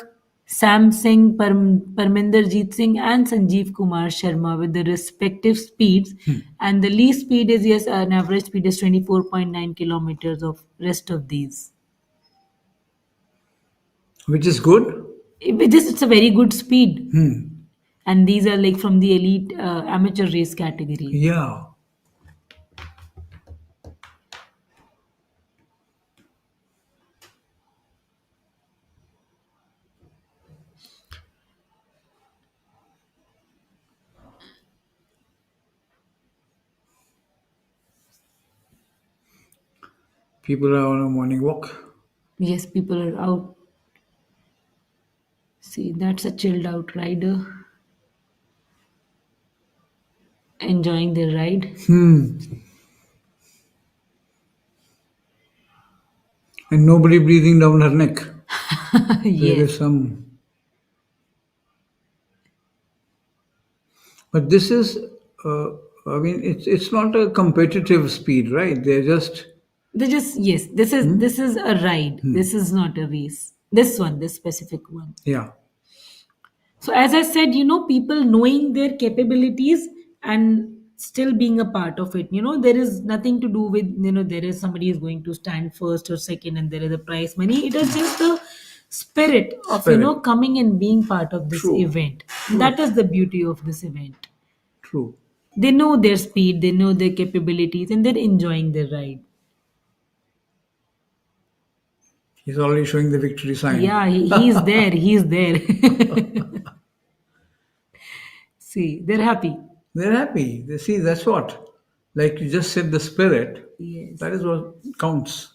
Sam Singh, Parminderjeet Singh, and Sanjeev Kumar Sharma with the respective speeds. And the least speed is, yes, an average speed is 24.9 kilometers of rest of these. Which is good. It's a very good speed. And these are like from the elite amateur race category. Yeah. People are on a morning walk. Yes, people are out. See, that's a chilled out rider enjoying their ride. And nobody breathing down her neck. There Yes. is some. But this is, uh, I mean, it's not a competitive speed, right? They're just. They just, yes, this is a ride. This is not a race. This specific one. Yeah. So as I said, people knowing their capabilities and still being a part of it. There is nothing to do with, there is somebody is going to stand first or second and there is a prize money. It is just the spirit of, Spirit. coming and being part of this True. event. That is the beauty of this event. True. They know their speed, they know their capabilities, and they're enjoying their ride. He's already showing the victory sign. Yeah, he's there. He's there. See, they're happy. They're happy. They see that's what. Like you just said, the spirit. Yes. That is what counts.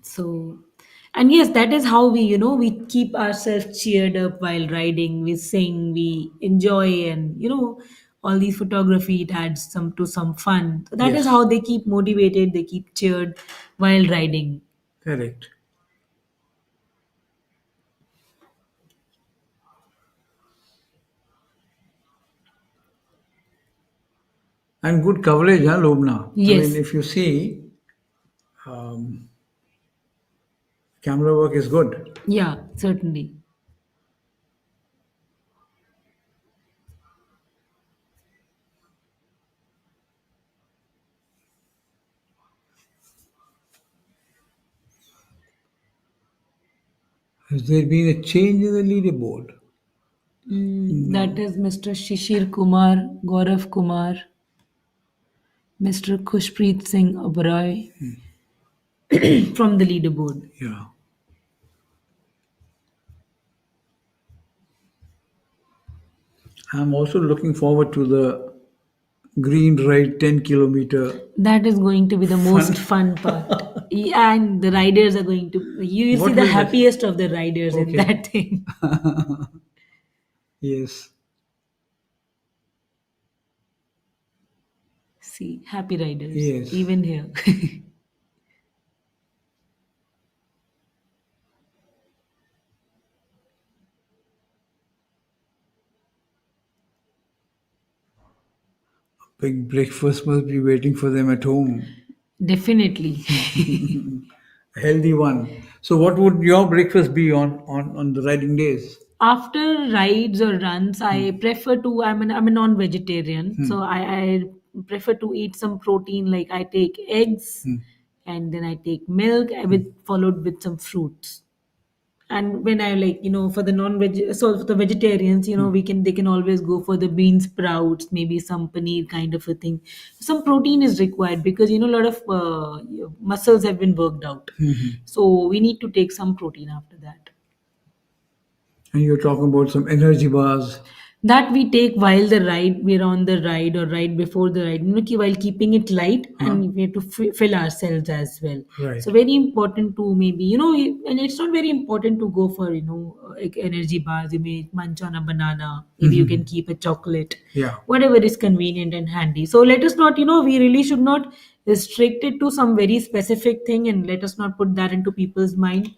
So, and yes, that is how we keep ourselves cheered up while riding. We sing, we enjoy, and all these photography. It adds some fun. So that is Yes. how they keep motivated. They keep cheered while riding. Correct. And good coverage, huh, Lubna? I Yes. mean, if you see, um, camera work is good. Yeah, certainly. Has there been a change in the leaderboard? That is Mr. Shishir Kumar, Gaurav Kumar, Mr. Khushpreet Singh Oberoi from the leaderboard. Yeah. I'm also looking forward to the green ride 10 kilometer That is going to be the fun. most fun part. Yeah, and the riders are going to, you see What the will that? happiest of the riders in Okay. that thing. Yes. See, happy riders, Yes. even here. Big breakfast must be waiting for them at home. Definitely. A healthy one. So, what would your breakfast be on the riding days? After rides or runs, I prefer to, I'm a non-vegetarian, so I prefer to eat some protein, like I take eggs and then I take milk with followed with some fruits. And when I, like, for the non-veg, so for the vegetarians, they can always go for the bean sprouts, maybe some paneer kind of a thing. Some protein is required because a lot of muscles have been worked out, so we need to take some protein after that. And you're talking about some energy bars. That we take while the ride, we're on the ride or right before the ride, while keeping it light, and we have to fill ourselves as well. Right. So very important to, maybe, and it's not very important to go for, like energy bars. You may munch on a banana, maybe you can keep a chocolate, Yeah. whatever is convenient and handy. So let us not, we really should not restrict it to some very specific thing, and let us not put that into people's mind.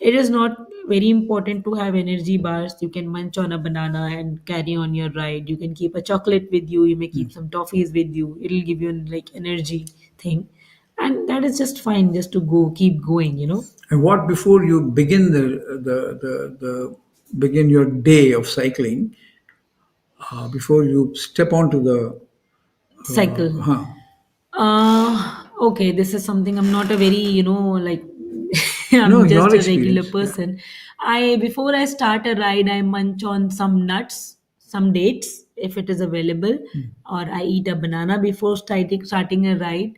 It is not very important to have energy bars. You can munch on a banana and carry on your ride. You can keep a chocolate with you. You may keep some toffees with you. It'll give you like energy thing, and that is just fine. Just to go, keep going. And what before you begin the begin your day of cycling, before you step onto the Cycle. huh, Okay, this is something I'm not a very, like no, I'm just your a regular experience. Yeah. person. Before I start a ride, I munch on some nuts, some dates if it is available, or I eat a banana before starting a ride.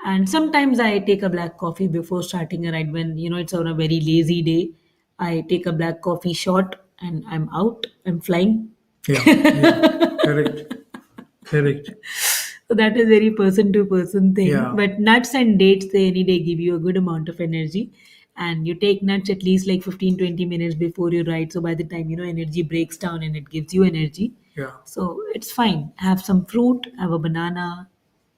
And sometimes I take a black coffee before starting a ride when it's on a very lazy day. I take a black coffee shot and I'm out. I'm flying. Yeah. Yeah. Correct. Correct. So that is very person to person thing. Yeah. But nuts and dates, they any day give you a good amount of energy. And you take nuts at least like 15-20 minutes before you ride. So by the time energy breaks down and it gives you energy. Yeah. So it's fine. Have some fruit, have a banana,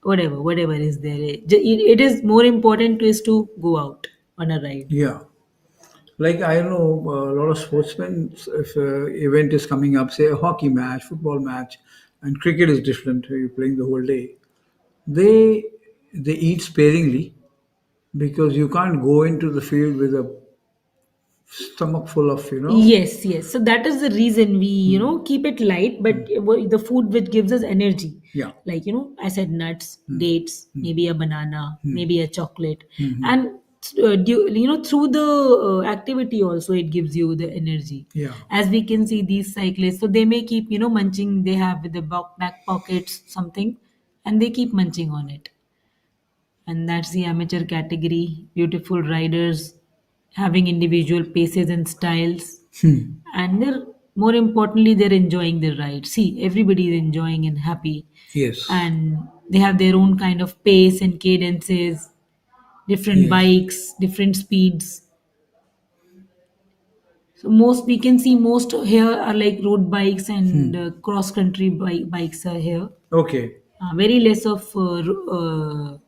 whatever is there. It is more important is to go out on a ride. Yeah. Like I know a lot of sportsmen, if event is coming up, say a hockey match, football match, and cricket is different. You're playing the whole day. They they eat sparingly because you can't go into the field with a stomach full of Yes, yes. So that is the reason we, keep it light, but the food which gives us energy. Yeah. Like, I said nuts, dates, maybe a banana, maybe a chocolate. And, through the activity also, it gives you the energy. Yeah. As we can see these cyclists, so they may keep, munching, they have with the back pockets something, and they keep munching on it. And that's the amateur category. Beautiful riders having individual paces and styles, and they're more importantly they're enjoying the ride. See, everybody is enjoying and happy, Yes. and they have their own kind of pace and cadences, different Yes. bikes, different speeds. So most we can see most here are like road bikes and cross country bikes are here. Okay. Very less of road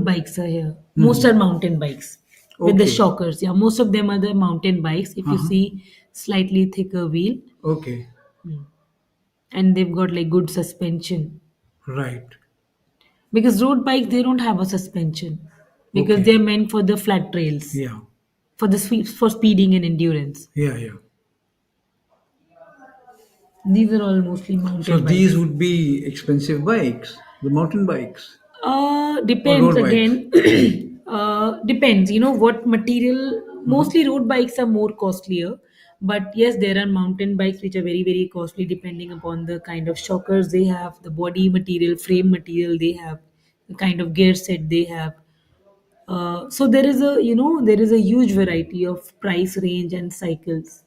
bikes are here. Most are mountain bikes with the Okay. shockers. Yeah, most of them are the mountain bikes. If you see, slightly thicker wheel, Okay. and they've got like good suspension. Right. Because road bikes, they don't have a suspension because Okay. they're meant for the flat trails, Yeah. for the for speeding and endurance. Yeah. Yeah. These are all mostly So mountain these bikes. would be expensive bikes, the mountain bikes or Depends road bikes. again. Depends. You know what material. Mhm. Mostly road bikes are more costlier, but yes, there are mountain bikes which are very very costly depending upon the kind of shockers they have, the body material, frame material they have, the kind of gear set they have. So there is a there is a huge variety of price range and cycles.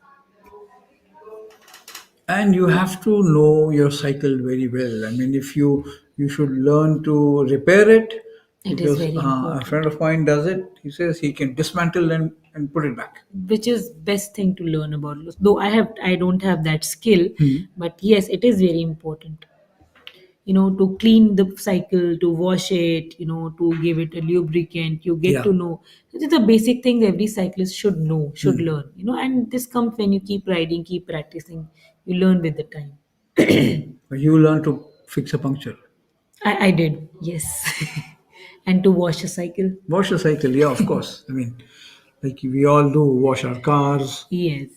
And you have to know your cycle very well. I mean, if you should learn to repair it, It is because very a friend important, of mine does it. He says he can dismantle and put it back. which is best thing to learn about. Though I don't have that skill, Mhm. but yes, it is very important. To clean the cycle, to wash it, to give it a lubricant. You get Yeah. to know. This is the basic thing every cyclist should know, should Hmm. learn. And this comes when you keep riding, keep practicing. You learn with the time. But you learn to fix a puncture. I did, yes. And to wash a cycle. Wash a cycle, yeah, of course. I mean, like we all do, wash our cars. Yes.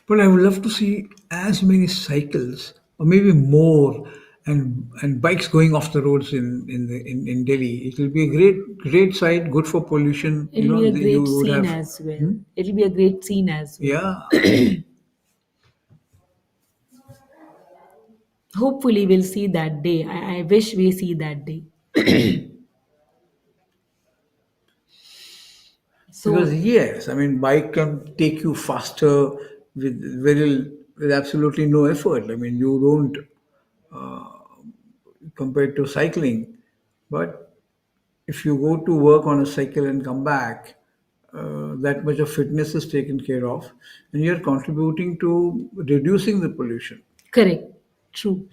But I would love to see as many cycles, or maybe more, and bikes going off the roads in Delhi. It will be a great sight, good for pollution. It'll be a You great would scene have, as well. hmm? It'll be a great scene as well. Yeah. Hopefully, we'll see that day. I wish we see that day. Because So, yes, I mean, bike can take you faster with absolutely no effort. I mean, you don't compared to cycling, but if you go to work on a cycle and come back, that much of fitness is taken care of, and you're contributing to reducing the pollution. correct. True.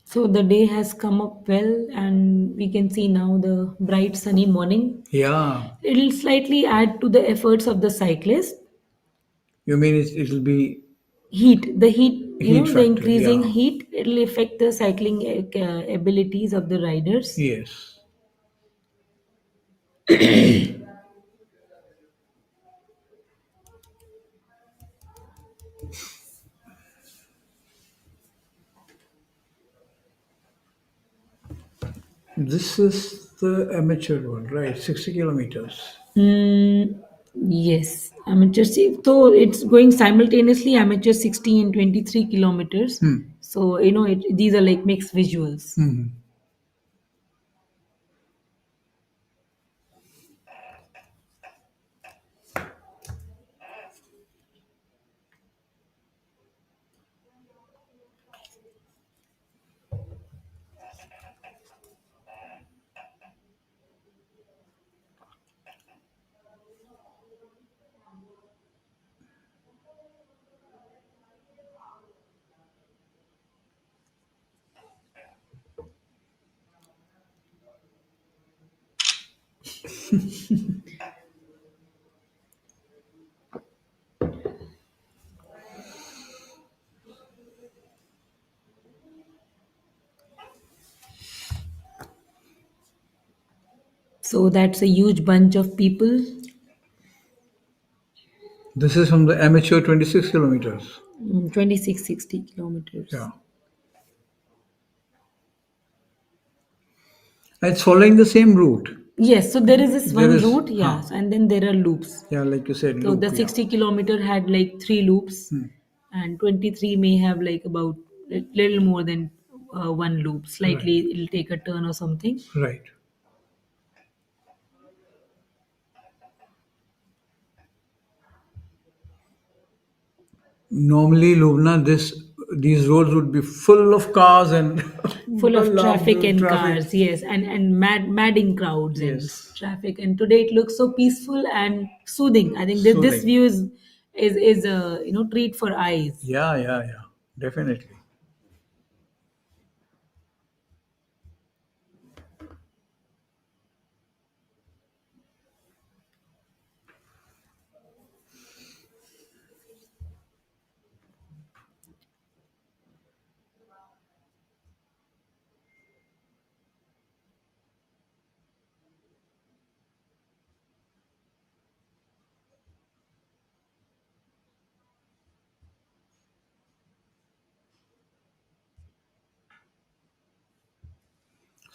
So, the day has come up well, and we can see now the bright sunny morning. Yeah, It'll slightly add to the efforts of the cyclist. you mean it'll be The heat, heat the factor? increasing Yeah, heat, it'll affect the cycling abilities of the riders. yes. This is the amateur one, right? 60 kilometers. Mm, yes, amateur. See, so it's going simultaneously amateur 60 and 23 kilometers. Hmm. So these are like mixed visuals. Hmm. So that's a huge bunch of people. This is from the amateur 26 kilometers. 26, 60 kilometers. Yeah. It's following the same route. Yes, so there is this There one is, route, yes, and then there are loops. yeah, like you said, So the loop. Yeah. 60-kilometer had like three loops, Hmm. and 23 may have like about a little more than one loop. Right. Slightly, it'll take a turn or something. Right. Normally, Lubna, these roads would be full of cars and Full of traffic the and traffic. cars, yes, and madding crowds and Yes, traffic. And today it looks so peaceful and soothing. I think this soothing. view is a treat for eyes. Yeah, yeah, yeah. Definitely.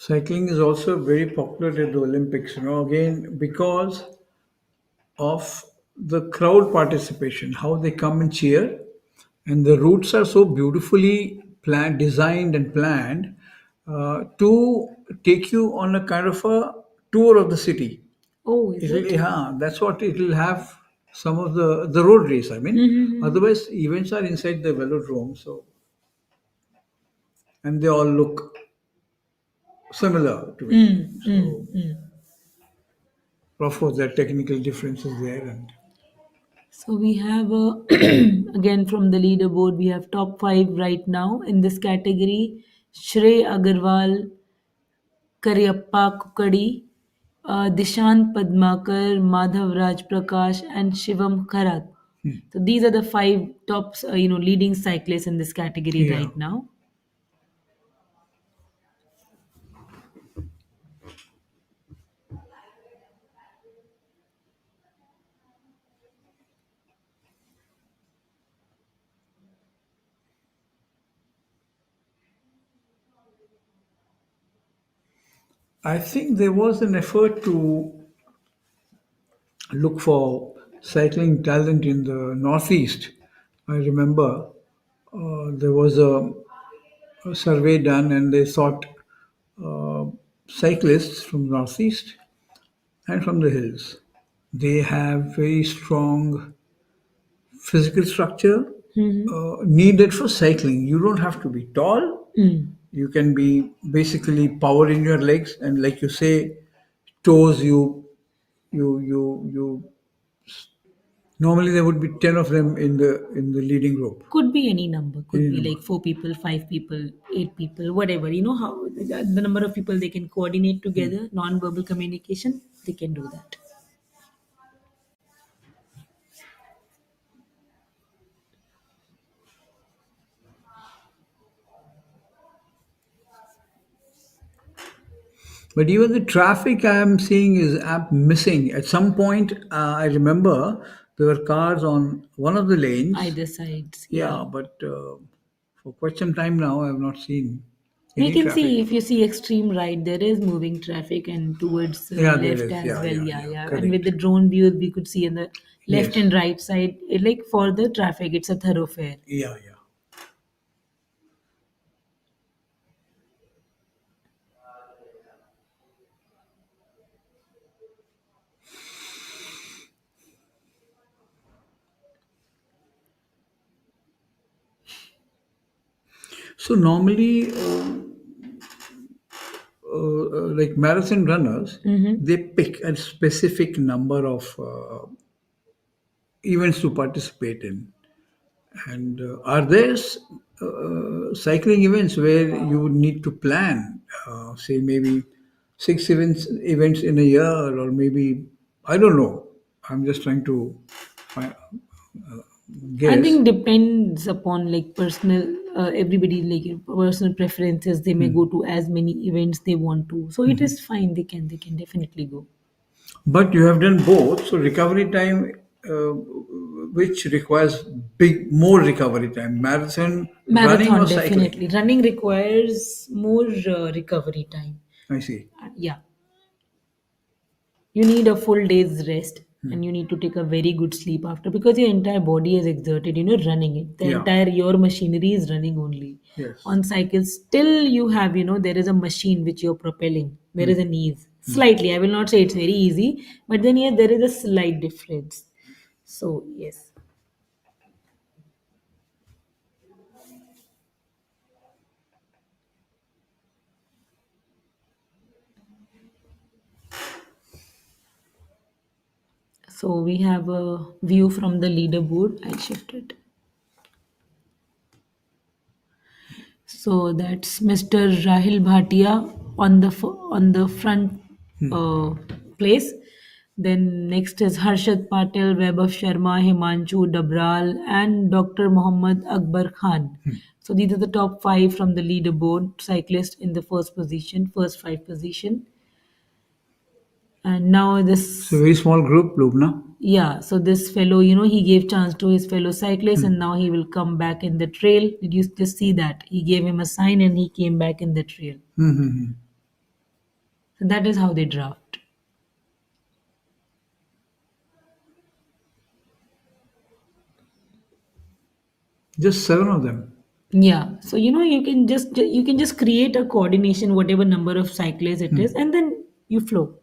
Cycling is also very popular at the Olympics, again because of the crowd participation, how they come and cheer, and the routes are so beautifully planned, designed, and planned to take you on a kind of a tour of the city. Oh, is it? Yeah, that's what it will have. Some of the road race. I mean, otherwise events are inside the velodrome, so and they all look similar to it. So, of course, there are technical differences there, and So we have again from the leaderboard, we have top five right now in this category: Shrey Agarwal, Karyappa Kukadi, Dishant Padmakar, Madhav Raj Prakash, and Shivam Kharat. So these are the five tops, leading cyclists in this category yeah. right now. I think there was an effort to look for cycling talent in the Northeast. I remember there was a survey done, and they sought uh, cyclists from Northeast and from the hills. They have very strong physical structure needed for cycling. You don't have to be tall. You can be basically power in your legs, and like you say, toes. You. Normally, there would be 10 of them in the leading group. Could be any number. Could Any be number. like 4 people, 5 people, 8 people, whatever. You know how the number of people they can coordinate together, non-verbal communication, they can do that. But even the traffic I am seeing is missing. At some point, I remember there were cars on one of the lanes. Either sides. Yeah, but for quite some time now, I have not seen You any can traffic. see if you see extreme right, there is moving traffic, and towards Yeah, there left is. as Yeah, well. yeah, Yeah, yeah. yeah. Correct. And with the drone view, we could see on the left Yes. and right side, like for the traffic, it's a thoroughfare. Yeah, yeah. So normally, like marathon runners, they pick a specific number of events to participate in. And are there cycling events where you would need to plan, say maybe 6 events in a year, or maybe I don't know. I'm just trying to find, I guess. think depends upon like personal, everybody like personal preferences. They may go to as many events they want to, so it is fine. They can definitely go. But you have done both, so recovery time, which requires more recovery time, marathon, running Marathon or cycling. definitely. Running requires more recovery time. I see. Yeah, you need a full day's rest, and you need to take a very good sleep after, because your entire body is exerted. Running it. The Yeah. entire your machinery is running only. Yes. On cycles, still you have there is a machine which you're propelling. There is an ease. Slightly, I will not say it's very easy, but then yeah, there is a slight difference. So yes. So we have a view from the leaderboard. I'll shift it. So that's Mr. Rahil Bhatia on the front place. Then next is Harshad Patel, Vaibhav Sharma, Himanshu Dabral, and Dr. Muhammad Akbar Khan. So these are the top five from the leaderboard cyclist in the first five position. And now this It's a very small group, Lubna. yeah, so this fellow, he gave chance to his fellow cyclist, and now he will come back in the trail. Did you just see that? He gave him a sign and he came back in the trail. Mm-hmm. That is how they draft. Just 7 of them. Yeah. So you can just create a coordination, whatever number of cyclists it is, and then you flow.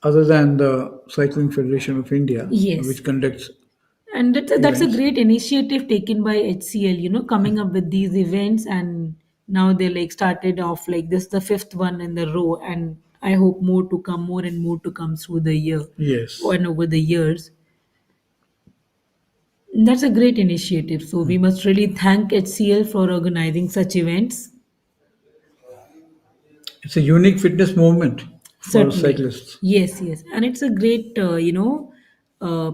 Other than the Cycling Federation of India, Yes. which conducts And that's a events. great initiative taken by HCL, coming up with these events. And now they like started off like this, the fifth one in the row. And I hope more to come, more and more to come through the year Yes. and over the years. That's a great initiative. So we must really thank HCL for organizing such events. It's a unique fitness movement for Certainly. cyclists. Yes, yes. And it's a great,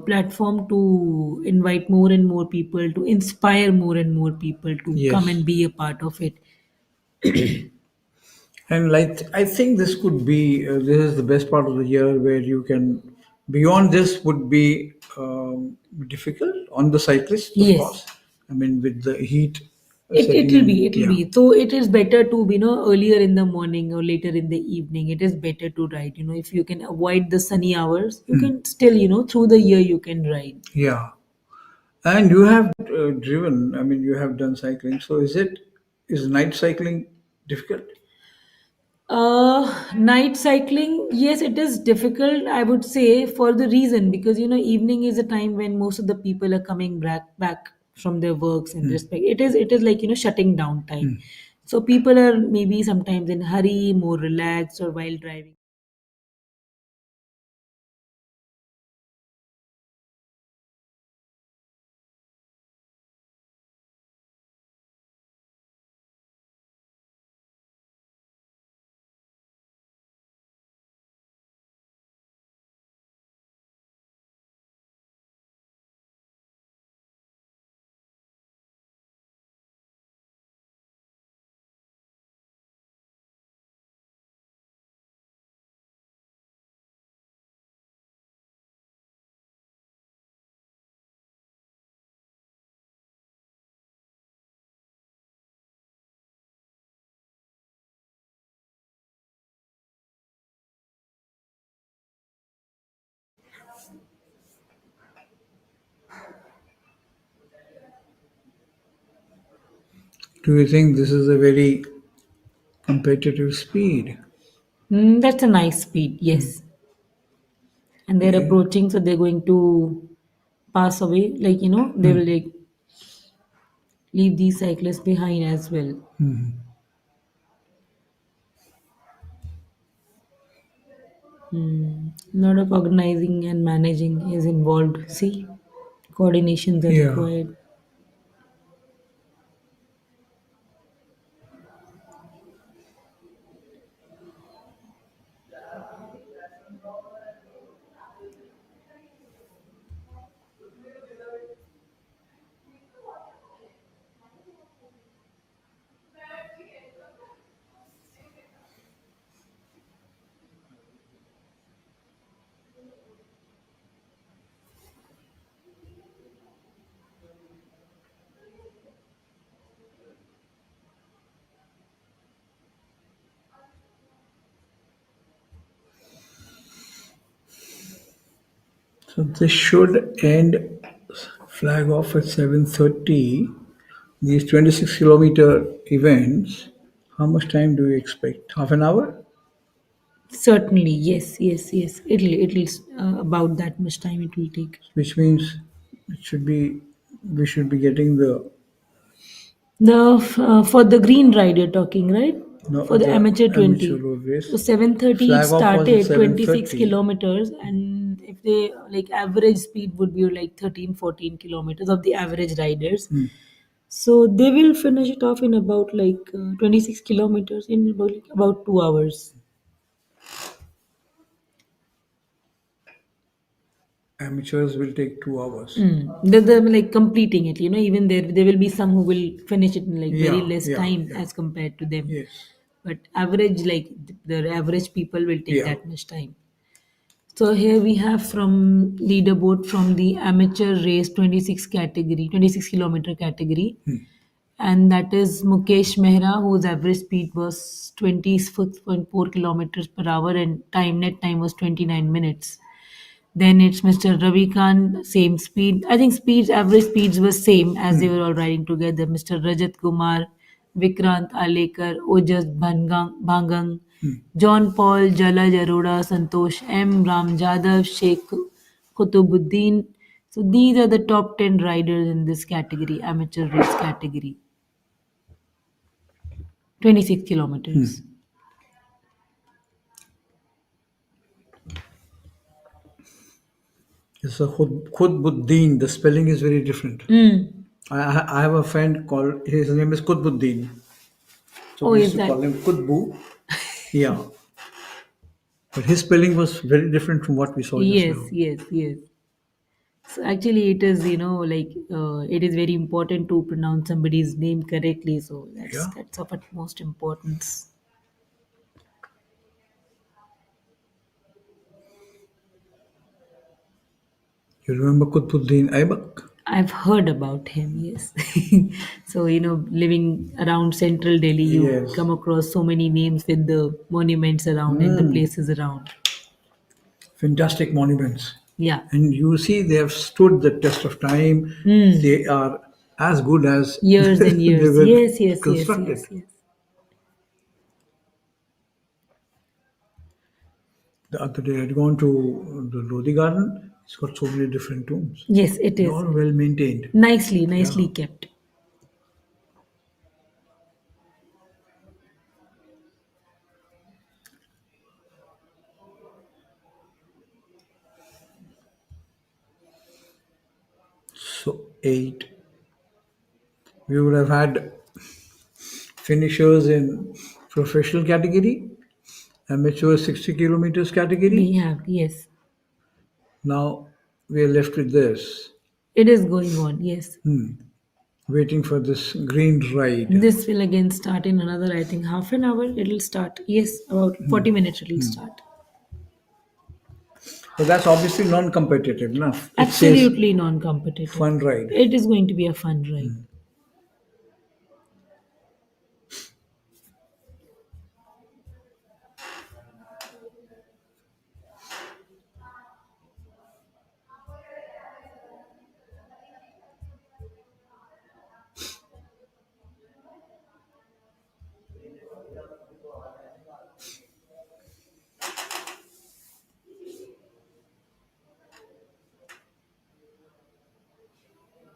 platform to invite more and more people, to inspire more and more people to come Yes. and be a part of it. And like I think this could be this is the best part of the year where you can beyond this would be difficult on the cyclist, of Yes. course. I mean, with the heat It setting will be, in. it will Yeah, be. So it is better to, earlier in the morning or later in the evening. It is better to ride. If you can avoid the sunny hours, you can still, through the year you can ride. yeah. And you have driven. I mean, you have done cycling. So is night cycling difficult? Night cycling, yes, it is difficult, I would say, for the reason because evening is a time when most of the people are coming back from their works and respect. It is like shutting down time. So people are maybe sometimes in hurry, more relaxed, or while driving. Do you think this is a very competitive speed? That's a nice speed, yes. And they're Yeah. approaching, so they're going to pass away. Like they will like leave these cyclists behind as well. A lot of organizing and managing is involved. See, coordinations are Yeah. required. So this should end flag off at 7:30. These 26-kilometer events, how much time do you expect? Half an hour? Certainly, yes, yes, yes. It'll about that much time it will take. Which means it should be we should be getting the For the green ride you're talking, right? no For the the amateur amateur 20. road So race. 7:30 it Flag off was at started, 26 7:30, kilometers, and if they like average speed would be like 13, 14 kilometers of the average riders. So they will finish it off in about like 26 kilometers in about 2 hours. Amateurs will take 2 hours. They're like completing it, even there will be some who will finish it in like very Yeah, less yeah, time yeah. as compared to them. Yes. But average, like the average people will take Yeah. that much time. So here we have from leaderboard from the amateur race 26 category, 26 kilometer category. And that is Mukesh Mehra, whose average speed was 26.4 kilometers per hour and net time was 29 minutes. Then it's Mr. Ravi Khan, same speed. I think average speeds were same as they were all riding together. Mr. Rajat Kumar, Vikrant Alekar, Ojas Bhangang, John Paul, Jalaj Arora, Santosh M, Ram Jadhav, Sheikh Kutubuddin. So these are the top 10 riders in this category, amateur race category. 26 kilometers. It's a Khudbuddin. The spelling is very different. I have a friend called, his name is Qutbuddin. So Oh, we is used to that? call him Qutbu. Yeah. But his spelling was very different from what we saw just Yes, now. yes, yes. So actually, it is it is very important to pronounce somebody's name correctly. So Yeah. that's of utmost importance. You remember Qutbuddin Aibak? I've heard about him. Yes. So living around central Delhi, you Yes. come across so many names with the monuments around and the places around. Fantastic monuments. Yeah. And you see, they have stood the test of time. They are as good as Years and they years. were Yes, yes, yes, constructed. yes, yes. The other day, I'd gone to the Lodi Garden. It's got so many different tombs. Yes, it They're is. all well maintained. Nicely Yeah. kept. So, 8. We would have had finishers in professional category, amateur 60 kilometers category. We have, yes. Now we are left with this, It is going on, yes. waiting for this green ride. This will again start in another, I think, half an hour. It'll start. Yes, about 40 minutes it'll start. But that's obviously non-competitive enough. It says Absolutely non competitive. fun ride. It is going to be a fun ride.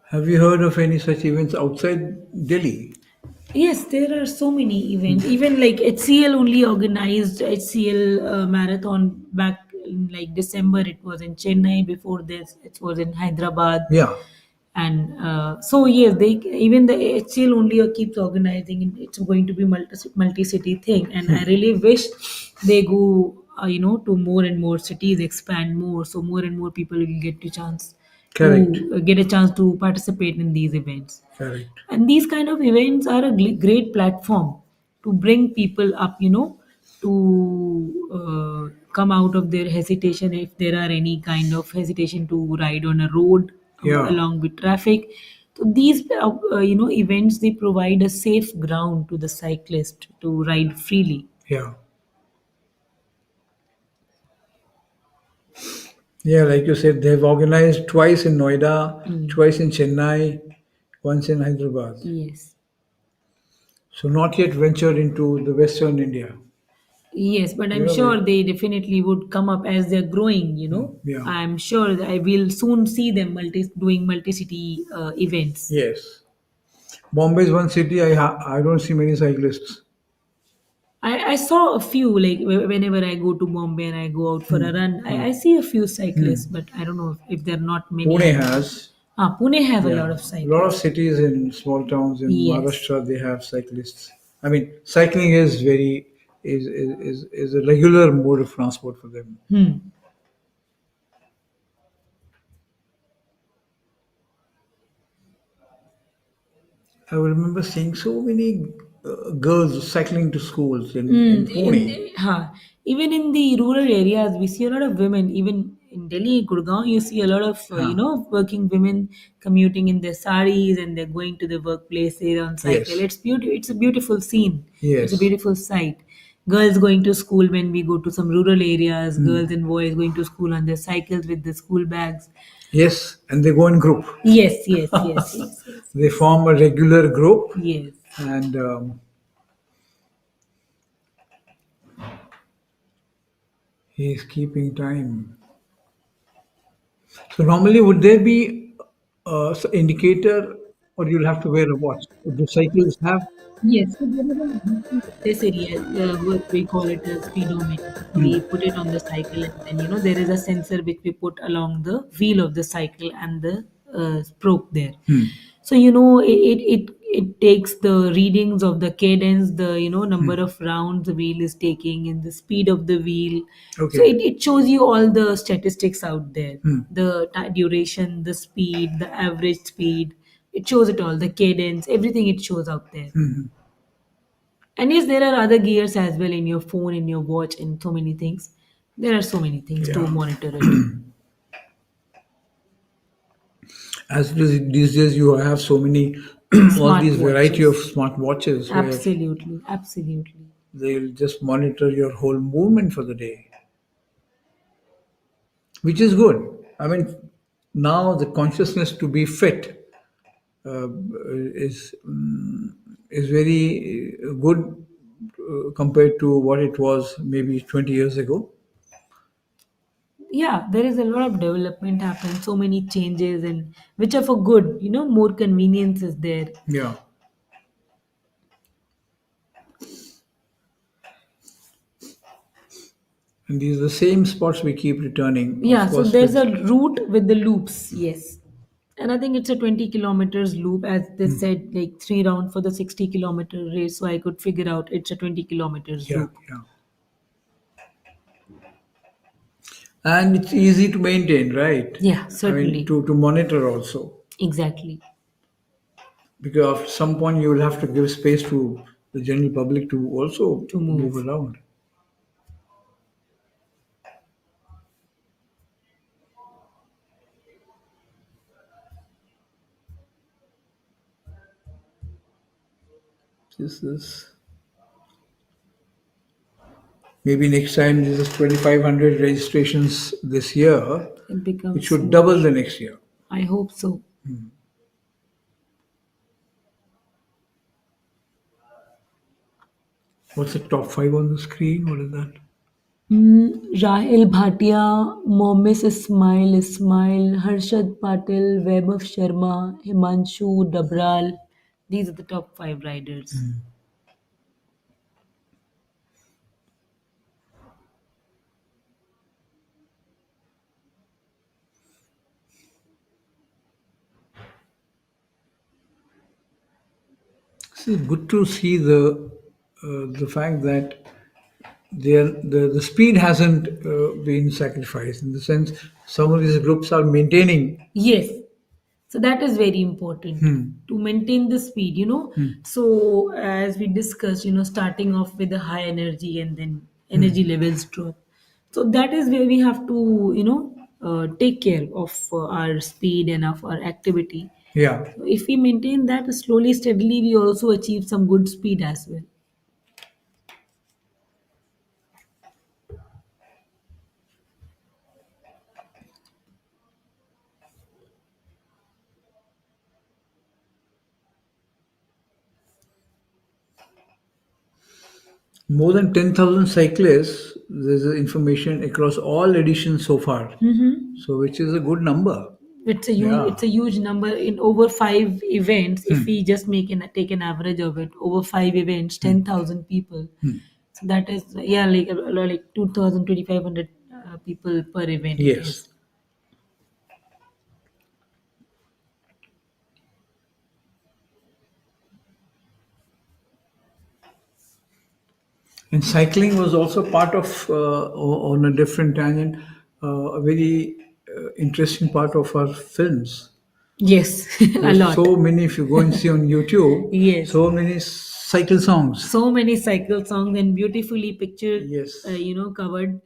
Have you heard of any such events outside Delhi? Yes, there are so many events. Even like HCL only organized HCL marathon back in like December. It was in Chennai. Before this, it was in Hyderabad. Yeah, And so yes, they even the HCL only keeps organizing. And it's going to be multi city thing. And I really wish they go to more and more cities, expand more, so more and more people will get to chance correct, to get a chance to participate in these events. correct. And these kind of events are a great platform to bring people up, to come out of their hesitation if there are any kind of hesitation to ride on a road Yeah, along with traffic. So these, events, they provide a safe ground to the cyclist to ride freely. yeah, yeah. Like you said, they've organized twice in Noida, twice in Chennai, once in Hyderabad. Yes. So not yet ventured into the Western India. Yes, but I'm You know, sure they definitely would come up as they're growing. yeah. I'm sure that I will soon see them doing multi-city events. Yes. Bombay is one city I don't see many cyclists. I saw a few, like whenever I go to Bombay and I go out for a run, I see a few cyclists, but I don't know if there are not many. Pune has. Pune have a Yeah. lot of A lot of cyclists. cities in small towns in Yes. Maharashtra they have cyclists. I mean, cycling is very is a regular mode of transport for them. I remember seeing so many girls cycling to schools in Pune. Even in the rural areas, we see a lot of women. Even in Delhi, Gurgaon, you see a lot of Huh. working women commuting in their saris and they're going to the workplaces on cycle. Yes. It's beautiful. It's a beautiful scene. It's a Yes. beautiful sight. Girls going to school when we go to some rural areas. Girls and boys going to school on their cycles with the school bags. Yes, and they go in group. Yes, yes, yes, yes, yes, They form a regular group, yes. and he's keeping time. So normally, would there be a indicator, or you'll have to wear a watch? Do cyclists have? Yes, so there is an accessory, what we call it a speedometer. We put it on the cycle, and then there is a sensor which we put along the wheel of the cycle and the stroke there. So it takes the readings of the cadence, the number of rounds the wheel is taking, and the speed of the wheel. So Okay. it shows you all the statistics out there, the duration, the speed, the average speed. It shows it all, the cadence, everything it shows out there. And yes, there are other gears as well in your phone, in your watch, and so many things. There are so many things to Yeah. monitor it. As it is these days, you have so many, all Smart these variety of watches. smart watches where Absolutely, absolutely. they'll just monitor your whole movement for the day, which is good. I mean, now the consciousness to be fit is is very good compared to what it was maybe 20 years ago. Yeah, there is a lot of development happened, so many changes, and which are for good. More convenience is there. Yeah. And these are the same spots we keep returning, Yeah, of so course. there's a route with the loops, yes. And I think it's a 20 kilometers loop, as they said, like 3 rounds for the 60-kilometer race. So I could figure out it's a 20 kilometers Yeah, loop. yeah. And it's easy to maintain, right? Yeah, I mean, certainly. to monitor also. Exactly. Because at some point you will have to give space to the general public to also To move move. around. This is maybe next time this is 2,500 registrations this year. It It becomes should more. double the next year. I hope so. What's the top five on the screen? What is that? Rahil Bhatia, Momis Ismail, Harshad Patil, Vaibhav Sharma, Himanshu Dabral. These are the top 5 riders. It's good to see the fact that the speed hasn't been sacrificed in the sense some of these groups are maintaining. Yes. So that is very important to maintain the speed. So as we discussed, starting off with a high energy and then energy levels drop. So that is where we have to, take care of our speed and of our activity. Yeah. So if we maintain that slowly, steadily, we also achieve some good speed as well. More than 10,000 cyclists, there's information across all editions so far. So, which is a good number. Yeah. It's a huge number in over 5 events. If we just take an average of it, over 5 events, 10,000 people. So that is like 2,000, 2,500 people per event. It Yes. is. And cycling was also part of, on a different tangent, a very interesting part of our films. Yes, a There's lot. so many, if you go and see on YouTube, Yes. so many cycle songs. So many cycle songs and beautifully pictured, Yes. covered.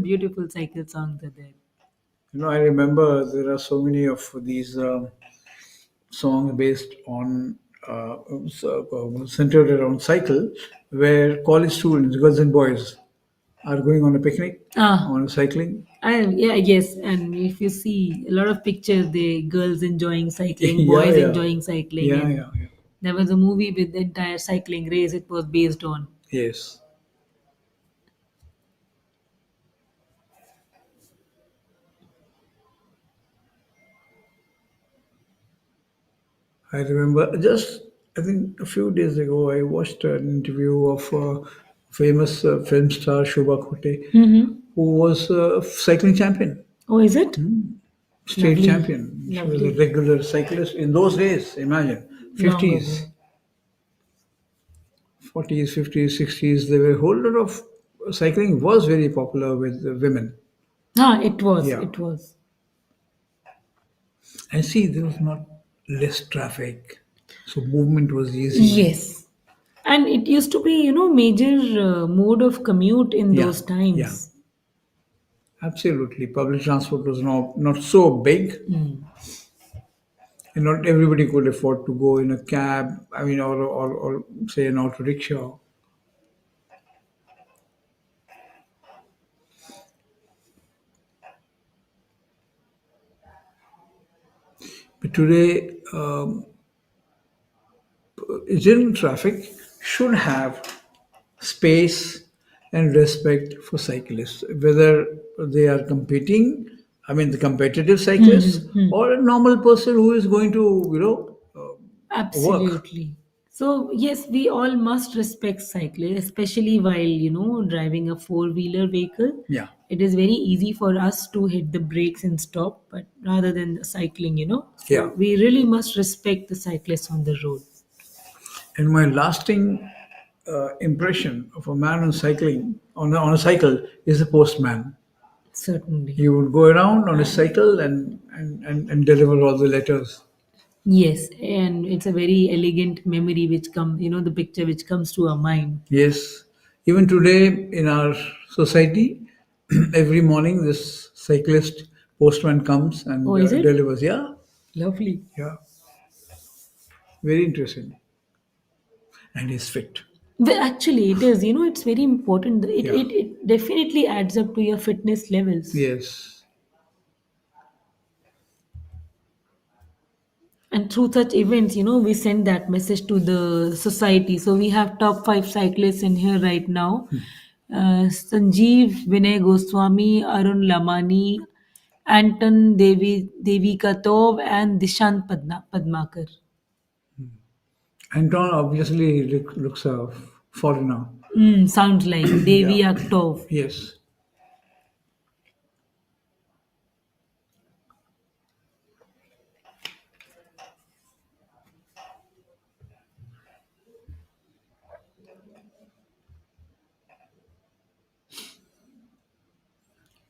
Beautiful cycle songs are there. I remember there are so many of these songs based on centered around cycle, where college students, girls and boys, are going on a picnic, Ah, on cycling. yeah, yes. And if you see a lot of pictures, the girls enjoying cycling, Yeah, boys yeah, enjoying cycling, yeah, and yeah, yeah. there was a movie with the entire cycling race it was based on. Yes. I remember just, I think a few days ago, I watched an interview of famous film star Shobha Khote, Mm-hmm. who was a cycling champion, Oh, is it? state Lovely. champion. She was a Lovely. regular cyclist in those days. Imagine, Long ago. 50s, 40s, 50s, 60s. There were a whole lot of cycling was very popular with the women. Ah, it was. Yeah, It was. and see, there was not less traffic, so movement was easy. Yes. And it used to be, major mode of commute in Yeah, those yeah. times. Absolutely. Public transport was not so big, and not everybody could afford to go in a cab, I mean, or say an auto rickshaw. But today, general traffic should have space and respect for cyclists, whether they are competing, I mean, the competitive cyclists, or a normal person who is going to, work. Absolutely. So, yes, we all must respect cyclists, especially while, driving a four-wheeler vehicle. Yeah. It is very easy for us to hit the brakes and stop, but rather than cycling, Yeah. So, we really must respect the cyclists on the road. And my lasting impression of a man on cycling on a cycle is a postman. Certainly. He would go around on his cycle and deliver all the letters. Yes, and it's a very elegant memory which comes, the picture which comes to our mind. Yes, even today in our society, every morning this cyclist postman comes Oh, and is it? delivers. Yeah, Lovely. yeah, very interesting, and he's fit. Well, actually, it is. It's very important. It, Yeah. it, it definitely adds up to your fitness levels. Yes. And through such events, we send that message to the society. So we have top five cyclists in here right now. Sanjeev, Vinay Goswami, Arun Lamani, Anton Devi Katov, and Dishant Padmakar. Anton obviously looks a foreigner. Sounds like Devi Yeah. Aktov. Yes.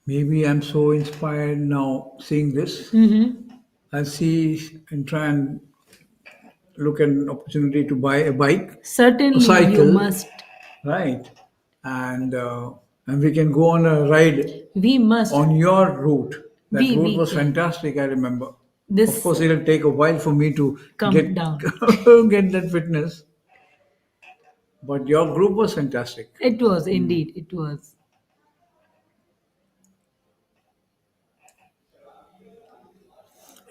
Maybe I'm so inspired now seeing this. I'll see and try and look at an opportunity to buy a bike, a Certainly, you cycle, must. right? And we can go on a ride We must. on your route. That route We was can. fantastic. I remember. Of This course, it'll take a while for me to come get down. get that fitness, but your group was fantastic. It was indeed. It was.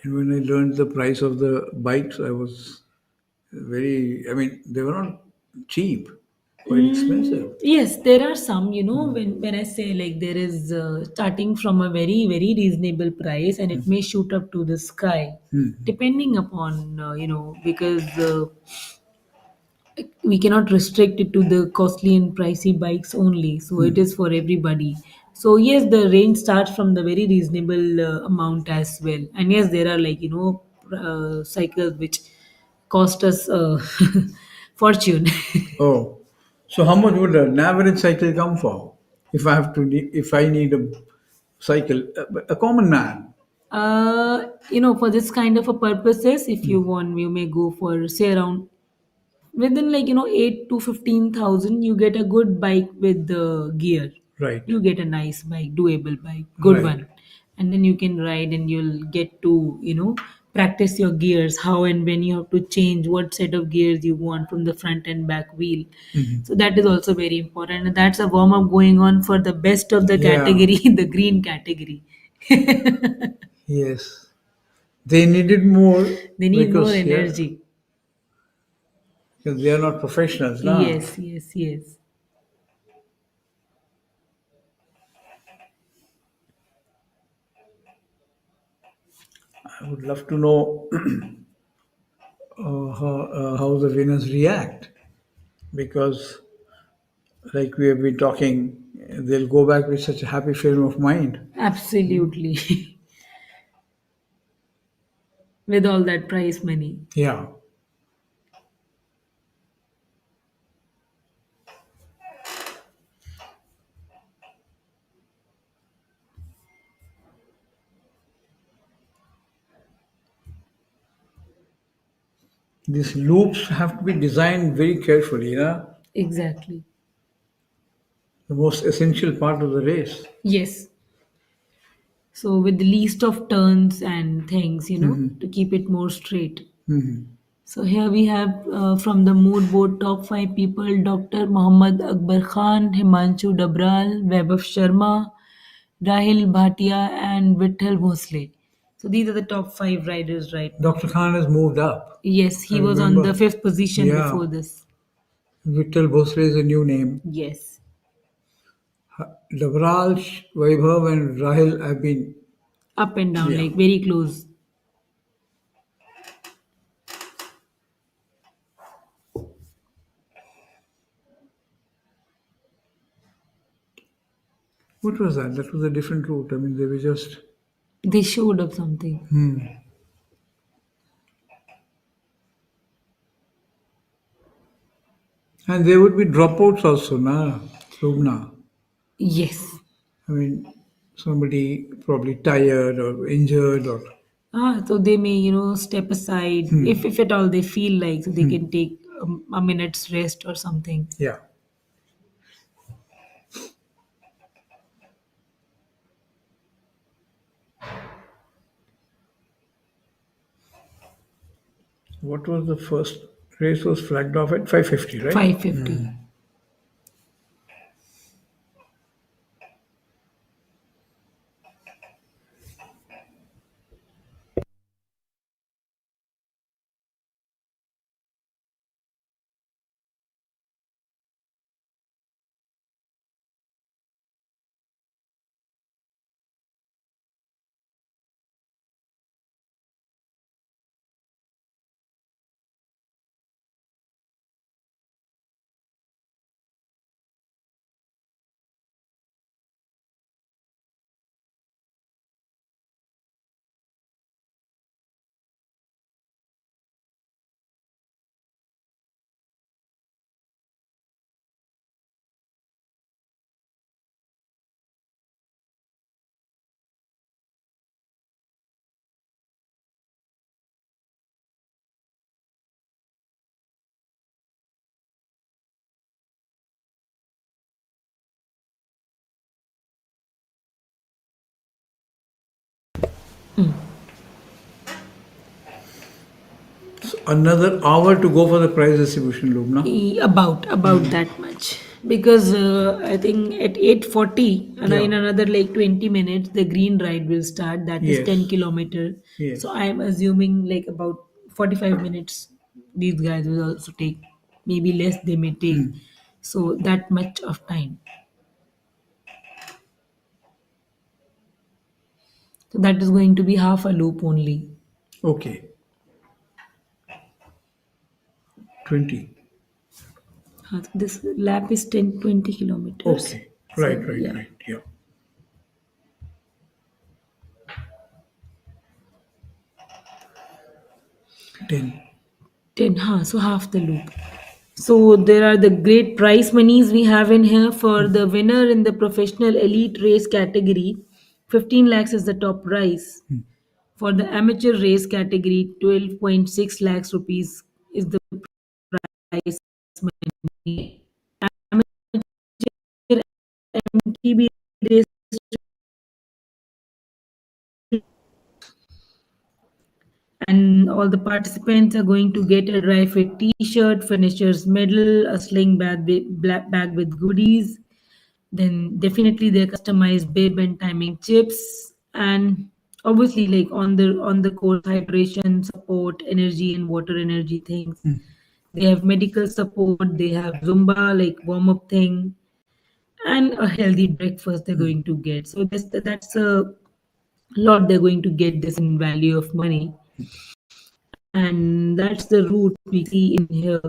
And when I learned the price of the bikes, I was very. I mean, they were not cheap, quite expensive. Yes, there are some, when I say like there is starting from a very, very reasonable price and it may shoot up to the sky, depending upon, because we cannot restrict it to the costly and pricey bikes only. So it is for everybody. So yes, the range starts from the very reasonable amount as well. And yes, there are like, cycles which cost us fortune. Oh, so how much would an average cycle come for? If I need a cycle, a common man. For this kind of a purposes, if you want, you may go for say around within 8 to 15,000, you get a good bike with the gear. Right. You get a nice bike, doable bike, good Right. one, and then you can ride and you'll get to practice your gears, how and when you have to change what set of gears you want from the front and back wheel. So that is also very important, and that's a warm up going on for the best of the Yeah. category, the green category. Yes. They needed more They need more because, yeah, energy. because they are not professionals now. Yes, yes, yes. I would love to know how the winners react because, like we have been talking, they'll go back with such a happy frame of mind. Absolutely. With all that prize money. Yeah. These loops have to be designed very carefully, Exactly. the most essential part of the race. Yes. So with the least of turns and things, to keep it more straight. So here we have from the mood board top five people: Dr. Muhammad Akbar Khan, Himanshu Dabral, Vaibhav Sharma, Rahil Bhatia, and Vittal Bhosle. So these are the top five riders right now. Dr. Khan has moved up. Yes, he I was on remember. the fifth position Yeah. before this. Vittal Bhosle is a new name. Yes. Dabral, Vaibhav, and Rahil have been. Up and down, Yeah. like very close. What was that? That was a different route. I mean, they were just. They showed up something. And there would be dropouts also, na, Lubna. Yes. I mean, somebody probably tired or injured or. So they may, step aside if at all they feel like, so they can take a minute's rest or something. Yeah. What was the first race was flagged off at 5:50, right? 550. So another hour to go for the prize distribution, Lubna. About that much, because I think at 8:40 and Yeah. in another like 20 minutes the green ride will start. That is Yes. 10 kilometer. Yes. So I am assuming like about 45 minutes these guys will also take, maybe less they may take. So that much of time. So that is going to be half a loop only. Okay. 20. This lap is 10-20 kilometers. Okay. So, Right, yeah. right. Yeah. Ten. 10, so half the loop. So there are the great prize monies we have in here for the winner in the professional elite race category. 15 lakhs is the top prize. For the amateur race category, 12.6 lakhs rupees is the prize money. Amateur MTB race, and all the participants are going to get a dry fit t-shirt, finisher's medal, a sling bag with goodies, then definitely their customized bib and timing chips, and obviously like on the course hydration support, energy and water energy things. They have medical support, they have zumba like warm up thing, and a healthy breakfast they're going to get. So that's a lot they're going to get this in value of money, and that's the route we see in here.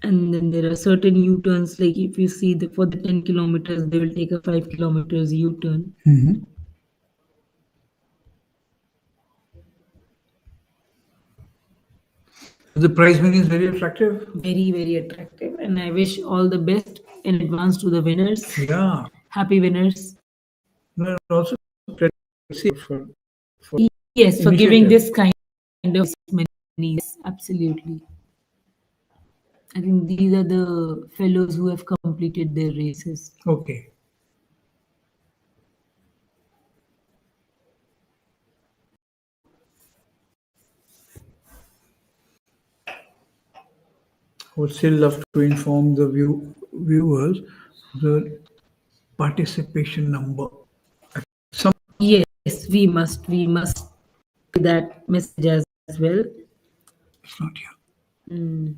And then there are certain u-turns, like if you see for the 10 kilometers they will take a 5 kilometers u-turn. The prize money is very attractive. Very, very attractive, and I wish all the best in advance to the winners. Yeah. Happy winners. No, also for Yes, for giving initiative. this kind of money. Yes, absolutely. I think these are the fellows who have completed their races. Okay. Would still love to inform the viewers the participation number. Some Yes, we must that message as well. it's not here. Mm.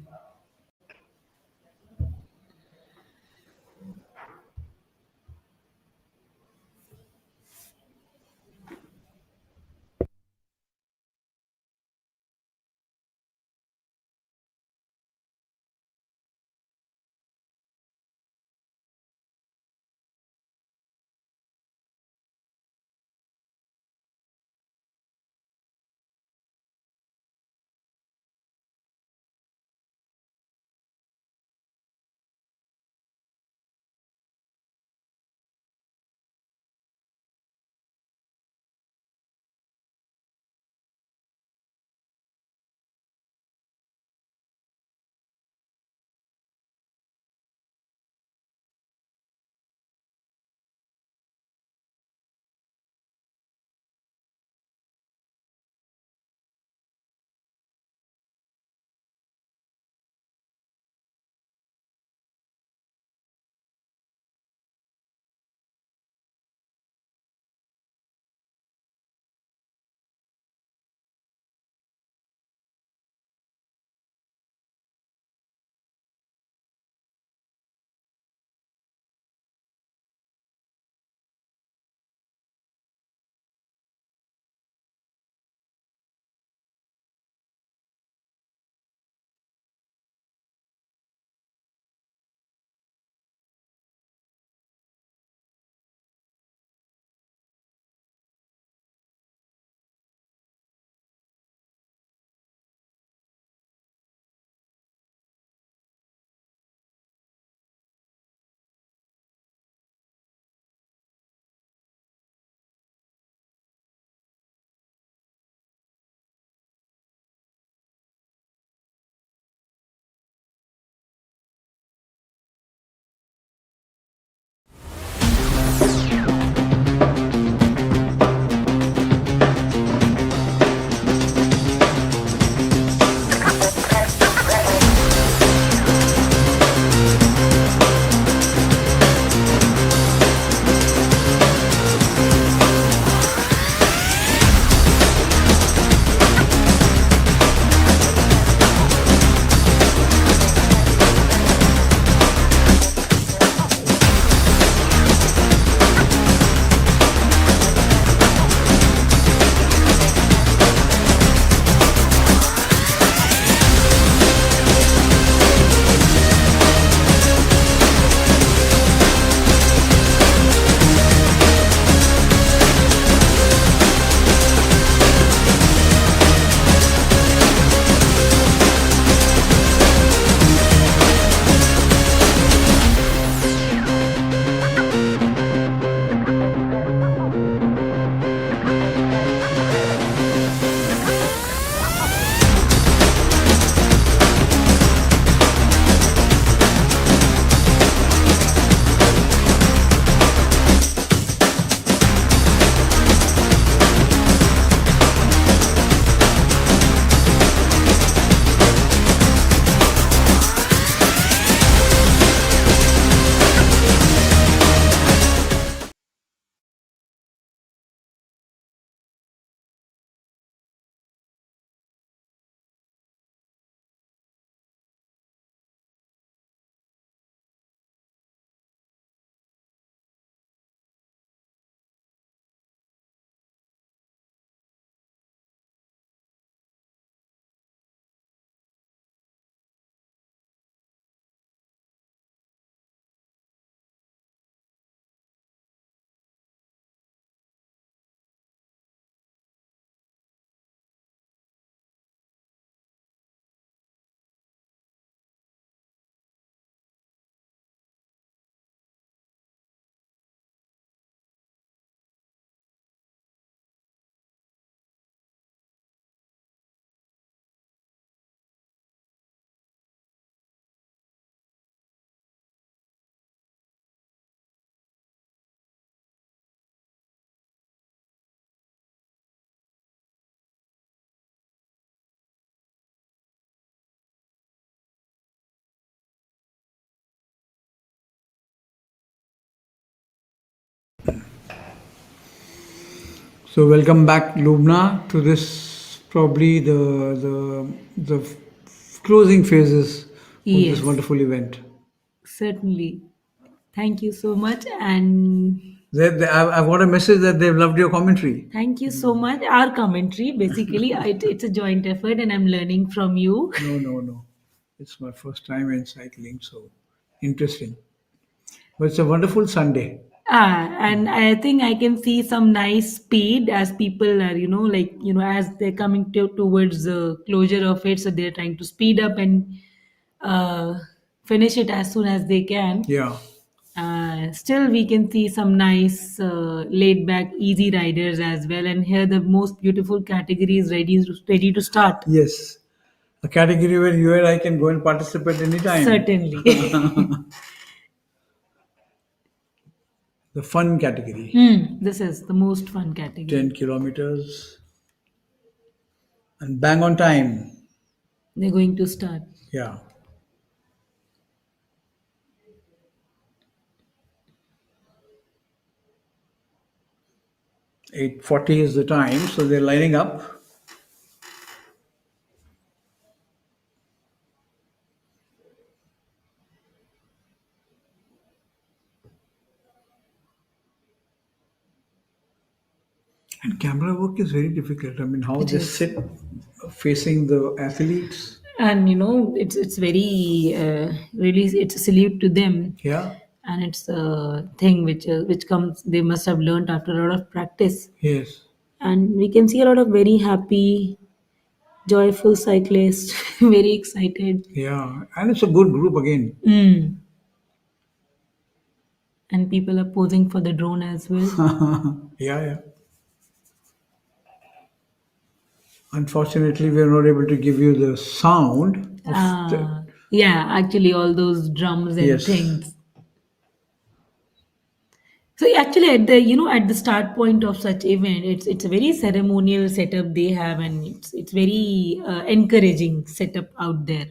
So welcome back, Lubna, to this probably the closing phases of this Yes, wonderful event. certainly. Thank you so much. And I've got a message that they've loved your commentary. thank you so much. Our commentary, basically, it's a joint effort, and I'm learning from you. No, no, no. It's my first time in cycling, so interesting. But it's a wonderful Sunday. And I think I can see some nice speed as people are, as they're coming towards the closure of it. So they're trying to speed up and uh, finish it as soon as they can. Yeah. Still, we can see some nice, laid back, easy riders as well. And here, the most beautiful category is ready to start. Yes. A category where you and I can go and participate anytime. Certainly. The fun category. This is the most fun category. 10 kilometers and bang on time. They're going to start. Yeah. 8:40 is the time, so they're lining up. And camera work is very difficult. I mean, how It they is. sit facing the athletes. And it's very really, it's a salute to them. Yeah. And it's a thing which comes, they must have learned after a lot of practice. Yes. And we can see a lot of very happy, joyful cyclists, very excited. Yeah. And it's a good group again. And people are posing for the drone as well. Yeah, yeah. Unfortunately, we are not able to give you the sound of the. Yeah, actually, all those drums and Yes. things. So actually, at the start point of such event, it's a very ceremonial setup they have, and it's very encouraging setup out there.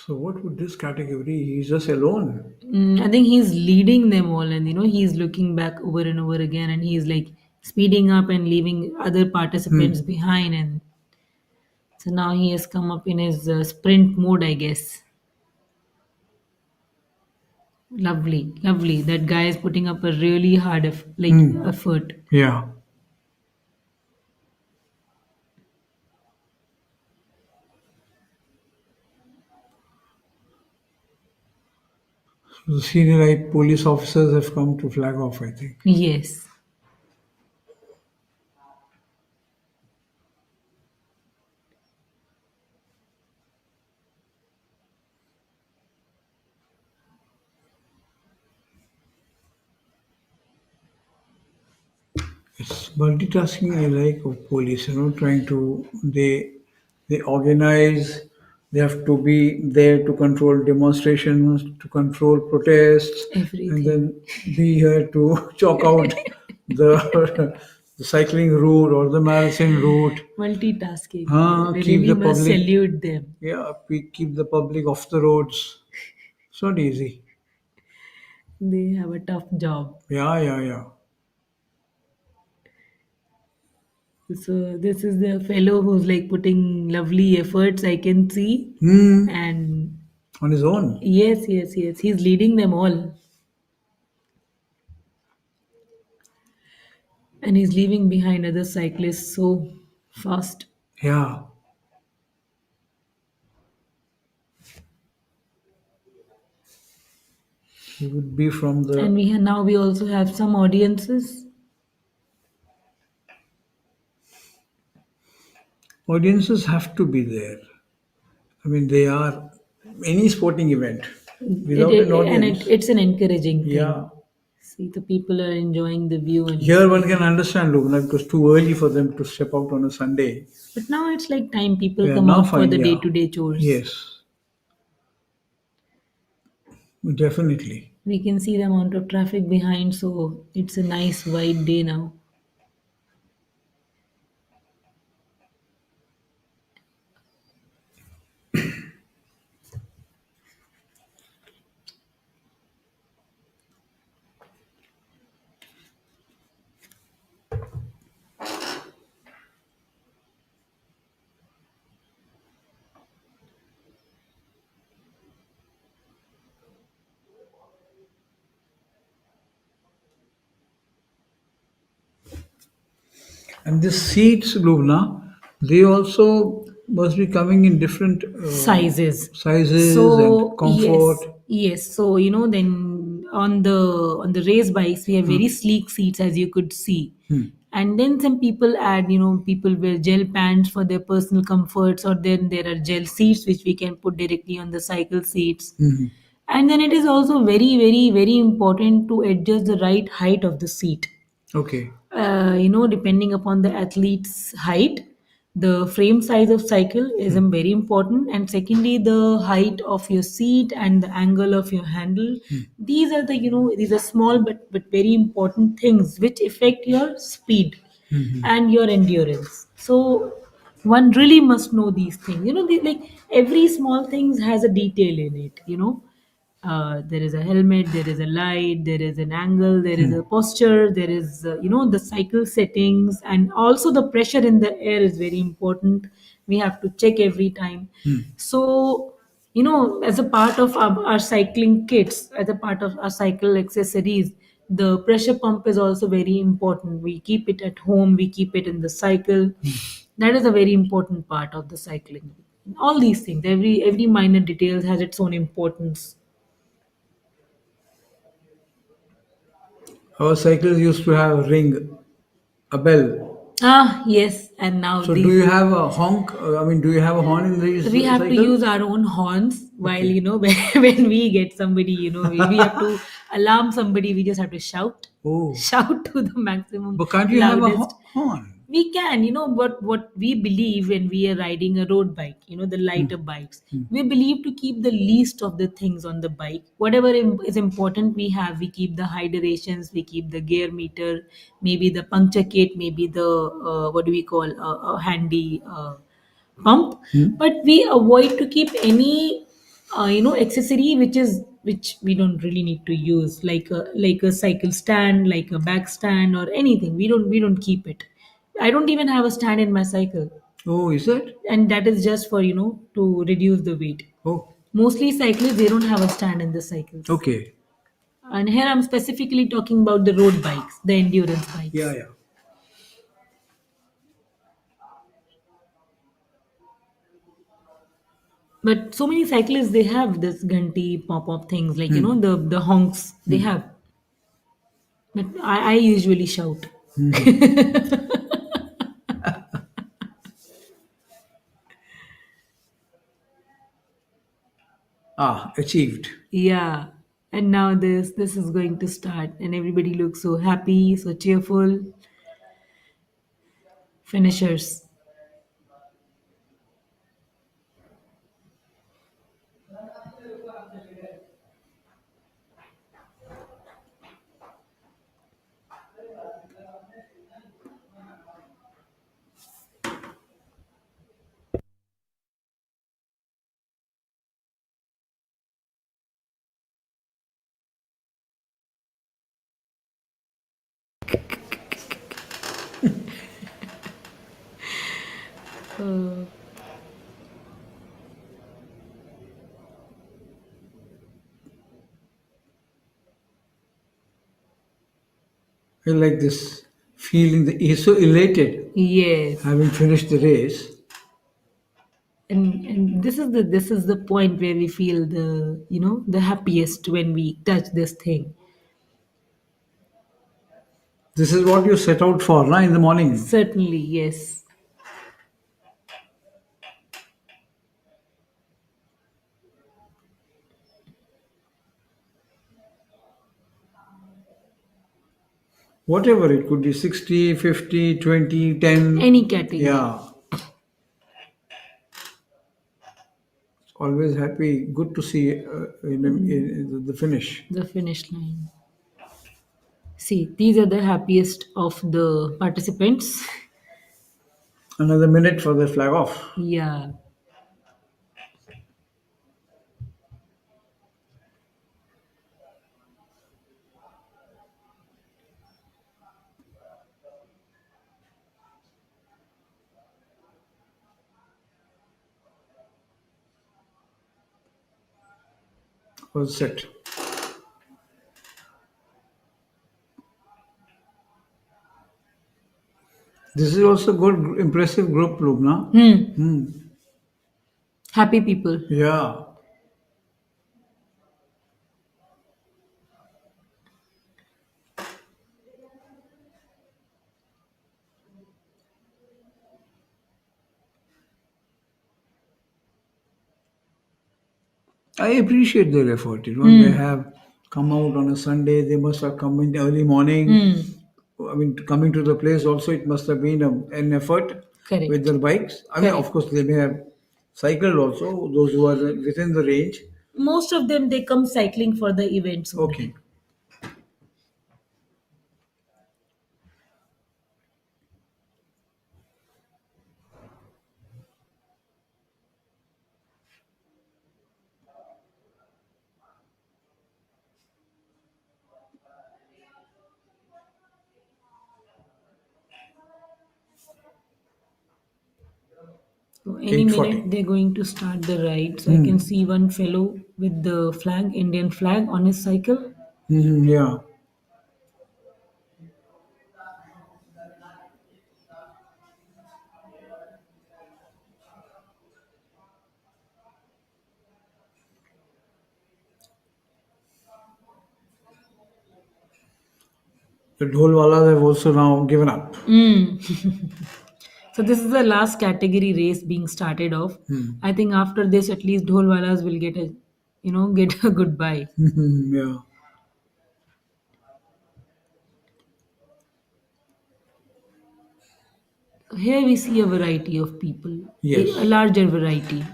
So, what would this category? He's just alone. I think he's leading them all, and he's looking back over and over again, and he's like speeding up and leaving other participants behind, and so now he has come up in his sprint mode, I guess. Lovely, lovely. That guy is putting up a really hard effort. Yeah. The senior police officers have come to flag off, I think. Yes. It's multitasking I like of police, trying to they organize, they have to be there to control demonstrations, to control protests, Everything. and then be here to chalk out the the cycling route or the marathon route. Multitasking. We Keep really the must public, salute them. yeah, we keep the public off the roads. It's not easy. They have a tough job. Yeah, yeah, yeah. So this is the fellow who's like putting lovely efforts, I can see. And On his own. yes, yes, yes. He's leading them all. And he's leaving behind other cyclists so fast. Yeah. He would be from the And now we also have some audiences. audiences have to be there. I mean, they are any sporting event without an And audience. it's an encouraging thing. Yeah. See, the people are enjoying the view. And Here one can understand, Lubna, because too early for them to step out on a Sunday. but now it's like time people They are come now out for fine, the yeah. day-to-day chores. Yes, definitely. We can see the amount of traffic behind, so it's a nice wide day now. And the seats, Lubna, they also must be coming in different sizes. sizes and So comfort. yes. So then on the race bikes we have very sleek seats, as you could see. And then some people add, people wear gel pants for their personal comforts, or then there are gel seats which we can put directly on the cycle seats. And then it is also very, very, very important to adjust the right height of the seat. Okay. Depending upon the athlete's height, the frame size of cycle is very important. And secondly, the height of your seat and the angle of your handle. These are these are small but very important things which affect your speed and your endurance. So one really must know these things. Like every small things has a detail in it. There is a helmet, there is a light, there is an angle, there is a posture, there is the cycle settings, and also the pressure in the air is very important. We have to check every time. So as a part of our cycling kits, as a part of our cycle accessories, the pressure pump is also very important. We keep it at home, we keep it in the cycle. That is a very important part of the cycling. All these things, every minor details has its own importance. Our cycles used to have a ring, a bell. Ah, yes, and now So do you have a honk? I mean, do you have a horn in these we have to cycles? use our own horns while Okay. when we get somebody, we have to alarm somebody. We just have to shout, Oh, shout to the maximum but can't you have a loudest. horn? We can, what we believe when we are riding a road bike, the lighter bikes, we believe to keep the least of the things on the bike. Whatever is important, we keep the high durations, we keep the gear meter, maybe the puncture kit, maybe the what do we call a handy pump. But we avoid to keep any accessory which we don't really need to use, like a cycle stand, like a back stand, or anything. We don't keep it. I don't even have a stand in my cycle, Oh, is it? and that is just for to reduce the weight. Oh, Mostly cyclists, they don't have a stand in the cycles. okay. And here I'm specifically talking about the road bikes, the endurance Yeah, bikes. yeah. But so many cyclists, they have this ganti pop-up things, like the honks they have. But I usually shout. Ah, achieved. Yeah. And now this is going to start, and everybody looks so happy, so cheerful. Finishers. Uh, I like this feeling that he's so elated yes. having finished the race. And this is the point where we feel the happiest when we touch this thing. This is what you set out for, na, in the morning. Certainly, yes. Whatever it could be 60, 50, 20, 10. Any category. Yeah. Always happy. Good to see in the finish. The finish line. See, these are the happiest of the participants. Another minute for the flag off. Yeah. Was set. This is also good, impressive group, Lubna. Happy people. Yeah. I appreciate their effort. They have come out on a Sunday. They must have come in early morning. I mean, coming to the place also, it must have been an effort Correct. with their bikes. I mean, of Correct. course, they may have cycled also, those who are within the range. Most of them, they come cycling for the events only. Okay. So any 8:40. minute they're going to start the ride. So I can see one fellow with the flag, Indian flag, on his cycle. Yeah. The Dholwalas have also now given up. So this is the last category race being started off. I think after this, at least Dholwalas will get a, get a goodbye. Yeah. Here we see a variety of people, Yes. a larger variety.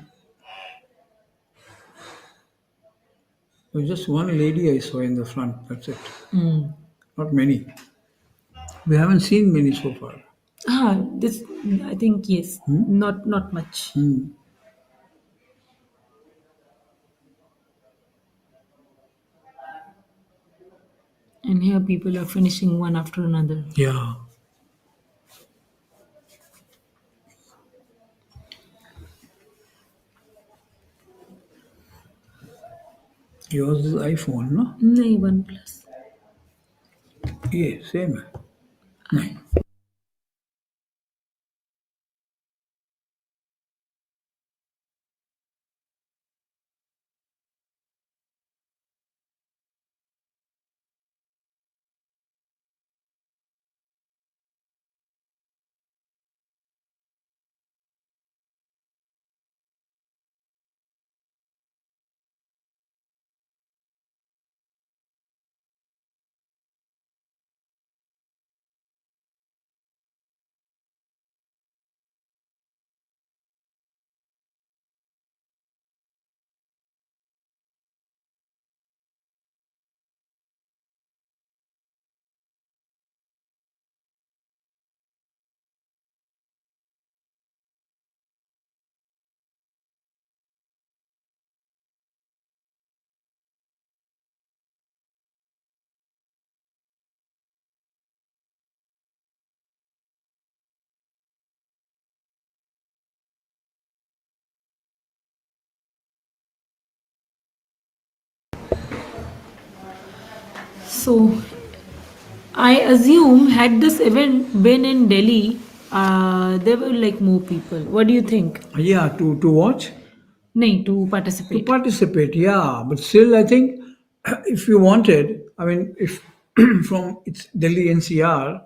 There's just one lady I saw in the front. That's it. Mm. Not many. We haven't seen many so far. This I think yes, not much. And here people are finishing one after another. Yeah. Yours is iPhone, no? नहीं OnePlus. Yeah, same. नहीं. So I assume had this event been in Delhi, there were like more people. What do you think? Yeah, to watch? No, to To participate. participate, yeah. But still, I think if you wanted, I mean, if from it's Delhi NCR,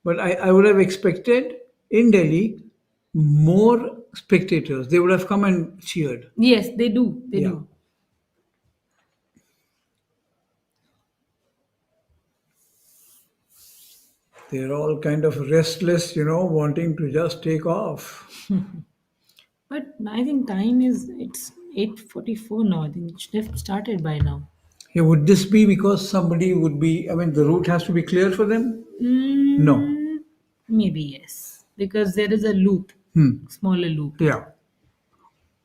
but I would have expected in Delhi more spectators. They would have come and cheered. Yes, they do. They Yeah. do. They're all kind of restless, wanting to just take off. But I think time is it's 8:44 now. I think it should have started by now. Yeah, would this be because somebody would be, I mean, the route has to be clear for them? No. Maybe yes, because there is a loop, smaller loop, Yeah.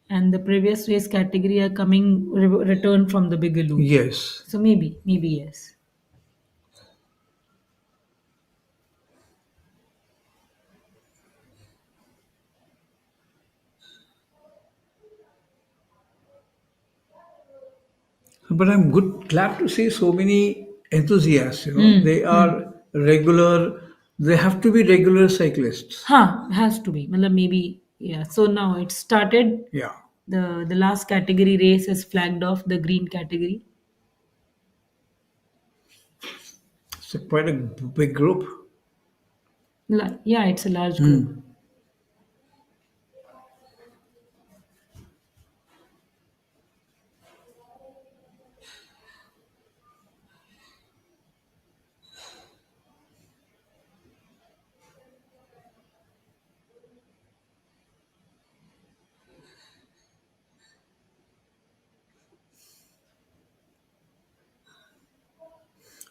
and the previous race category are coming return from the bigger loop. Yes. So maybe yes. But I'm glad to see so many enthusiasts. They are regular. They have to be regular cyclists. Has to be. Matlab maybe, yeah. So now it's started. Yeah. The last category race is flagged off, the green category. It's quite a big group. Yeah, it's a large group.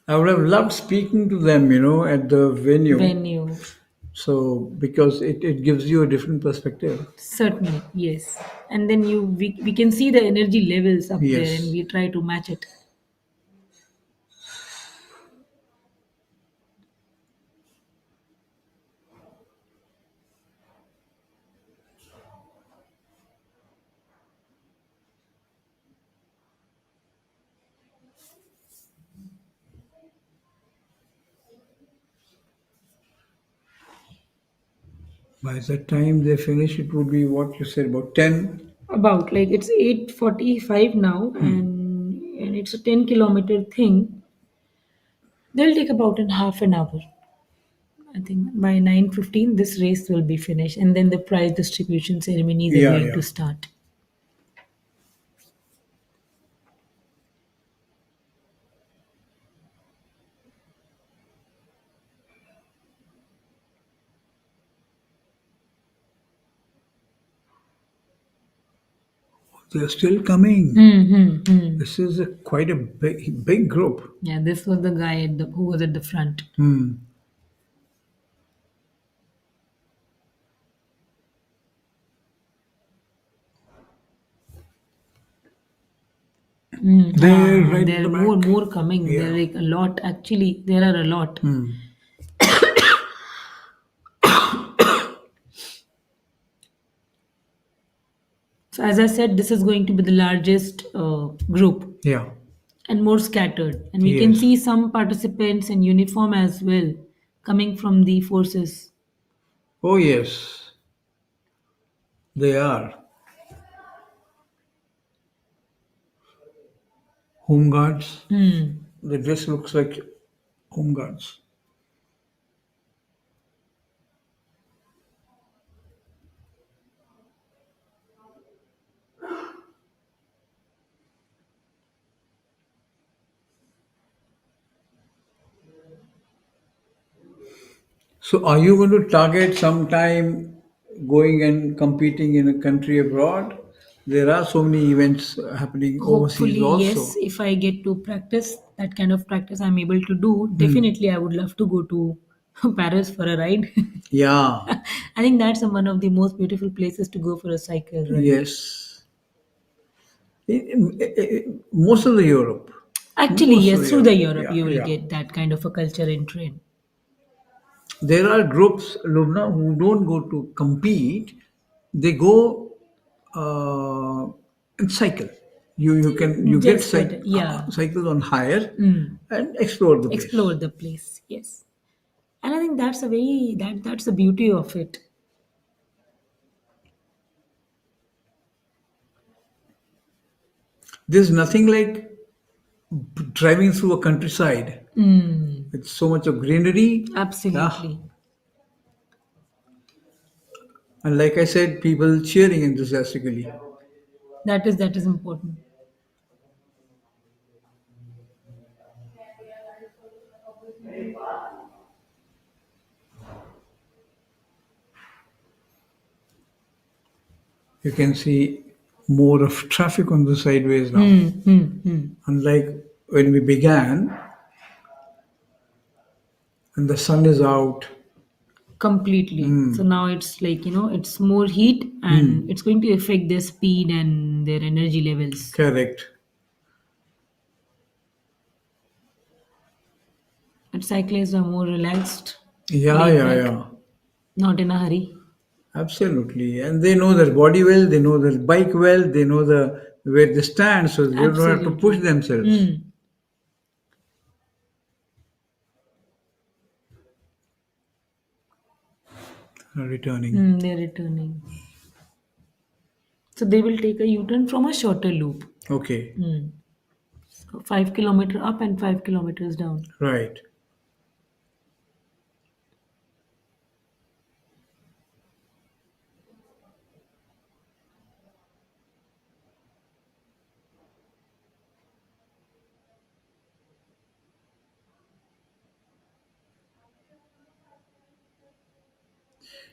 I would have loved speaking to them, at the venue. Venue. So, because it gives you a different perspective. Certainly, yes. And then we can see the energy levels up there Yes. and we try to match it. By the time they finish, it would be what you said, about 10. About like it's 8:45 now and it's a 10-kilometer thing. They'll take about an half an hour. I think by 9:15 this race will be finished and then the prize distribution ceremonies are Yeah, going yeah. to start. They're still coming. Mm-hmm. This is quite a big group. Yeah, this was the guy who was at the front. They're right There at are the more back. coming. Yeah. There are like a lot. Actually, there are a lot. So as I said, this is going to be the largest group Yeah. and more scattered. And we can Yes. see some participants in uniform as well coming from the forces. Oh, yes. They are. Home guards. The dress looks like home guards. So, are you going to target sometime going and competing in a country abroad? There are so many events happening overseas Hopefully, also. yes, if I get to practice that kind of practice I'm able to do, definitely I would love to go to Paris for a ride. Yeah. I think that's one of the most beautiful places to go for a cycle ride. Yes. Most of the Europe. Actually, Most of yes, the through the Europe. Europe, Yeah, you will yeah. get that kind of a culture in train. There are groups, Lubna, who don't go to compete. They go and cycle. You get Just that, yeah, cycles on hire and explore the place. explore the place. Yes, and I think that's a very that's the beauty of it. There's nothing like driving through a countryside. With so much of greenery. Absolutely. And like I said, people cheering enthusiastically. That is important. You can see more of traffic on the sideways now. Unlike when we began, and the sun is out. Completely. So now it's like, it's more heat and it's going to affect their speed and their energy levels. Correct. But cyclists are more relaxed, Yeah, laid yeah, back, yeah. not in a hurry. Absolutely. And they know their body well, they know their bike well, they know the where they stand, so they don't have to push Absolutely. themselves. Returning. They're returning. So they will take a U-turn from a shorter loop. Okay. So 5 kilometer up and 5 kilometers down. Right.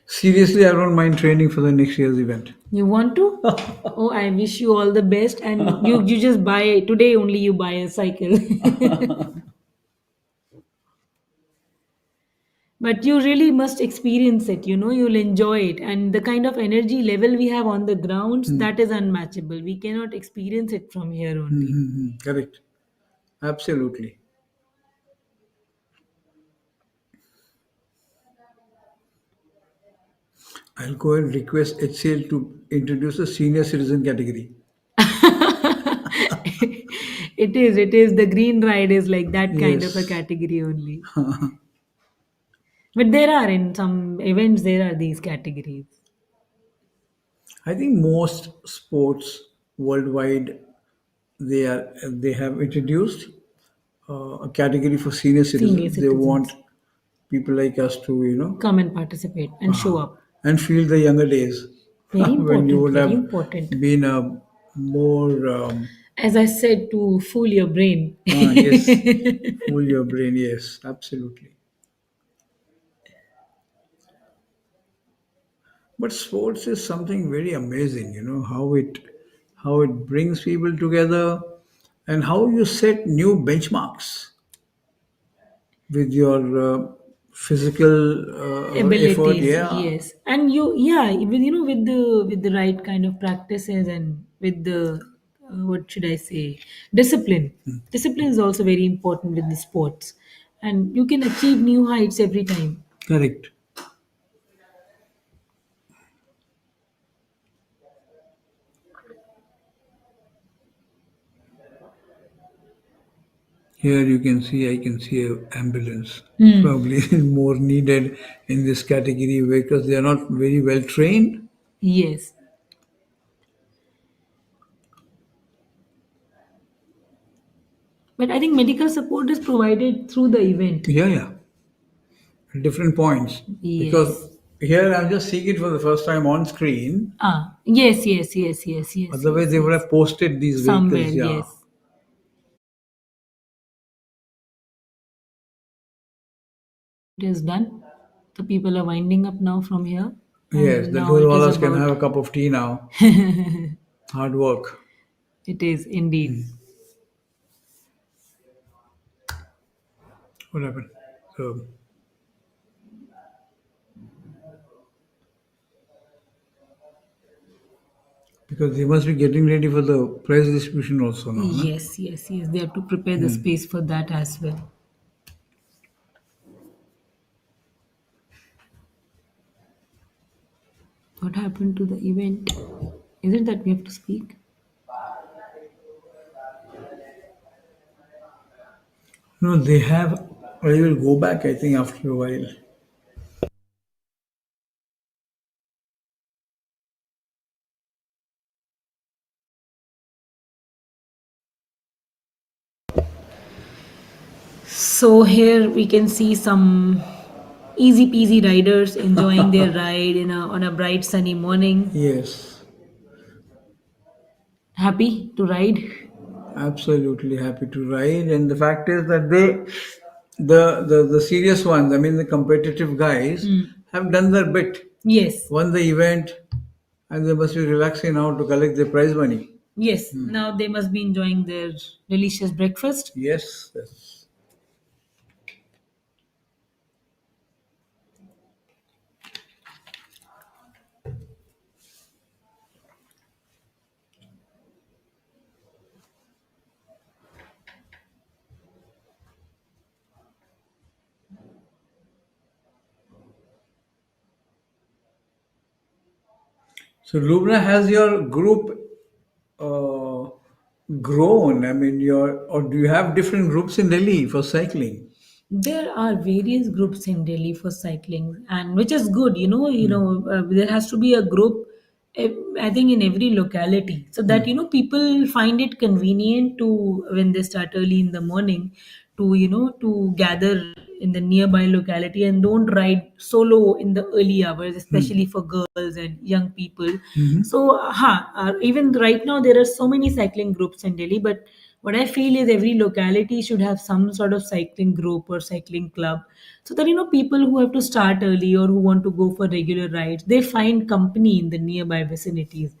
Seriously, I don't mind training for the next year's event. You want to? Oh, I wish you all the best. And you just buy today only. You buy a cycle. But you really must experience it. You'll enjoy it, and the kind of energy level we have on the grounds, that is unmatchable. We cannot experience it from here only. Correct. Absolutely. I'll go and request HCL to introduce a senior citizen category. It is the green ride is like that kind of a Yes. category only. But there are in some events there are these categories. I think most sports worldwide they have introduced a category for senior Senior citizens. They want citizens people like us to come and participate and show up. and feel the younger days Very when you important, would very have important. been a more As I said, to fool your brain. yes, fool your brain. Yes, absolutely. But sports is something very amazing. How it brings people together, and how you set new benchmarks with your physical effort. Abilities, Yeah, yes. And yeah, with the right kind of practices and with the what should I say, discipline. Discipline is also very important with the sports, and you can achieve new heights every time. correct. Here you can see, I can see a ambulance. Probably more needed in this category because they are not very well trained. Yes, but I think medical support is provided through the event. Yeah, yeah, different points. Because Yes. here I'm just seeing it for the first time on screen. Yes, yes, yes, yes, yes, Otherwise, yes, they would yes. have posted these Somewhere, vehicles. Yeah. yes. It is done. The people are winding up now from here, Yes, and the now it is Dholwalas can about. have a cup of tea now. Hard work. It is indeed. What happened? So, because they must be getting ready for the prize distribution also now. Huh? Yes, yes, yes. They have to prepare the space for that as well. What happened to the event? Is it that we have to speak? No, they have. I will go back, I think, after a while. So here we can see some easy peasy riders enjoying their ride on a bright sunny morning. Yes, Happy to ride. absolutely happy to ride. And the fact is that the serious ones, I mean, the competitive guys, have done their bit, Yes, won the event, and they must be relaxing now to collect their prize money. yes. Now they must be enjoying their delicious breakfast. Yes, yes. So, Lubna, has your group grown? I mean, or do you have different groups in Delhi for cycling? There are various groups in Delhi for cycling, and which is good. There has to be a group. I think in every locality, so that people find it convenient to when they start early in the morning to to gather in the nearby locality and don't ride solo in the early hours, especially for girls and young people. So, even right now there are so many cycling groups in Delhi, but what I feel is every locality should have some sort of cycling group or cycling club, so that people who have to start early or who want to go for regular rides, they find company in the nearby vicinities,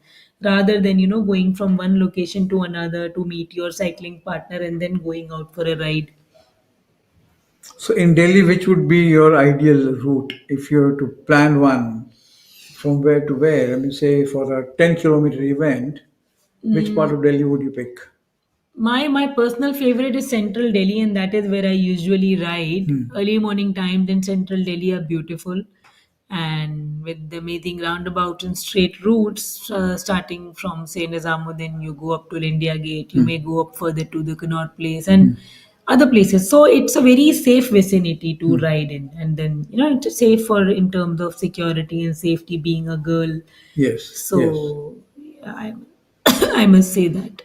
rather than going from one location to another to meet your cycling partner and then going out for a ride. So in Delhi, which would be your ideal route if you were to plan one from where to where? I mean, say for a 10-kilometer event, which part of Delhi would you pick? My personal favorite is Central Delhi, and that is where I usually ride. Early morning times in Central Delhi are beautiful, and with the amazing roundabouts and straight routes, starting from say Nizamuddin, you go up to India Gate. You may go up further to the Connaught Place and other places. So it's a very safe vicinity to ride in, and then it's safe for in terms of security and safety. Being a girl, Yes, yes. so I I must say that.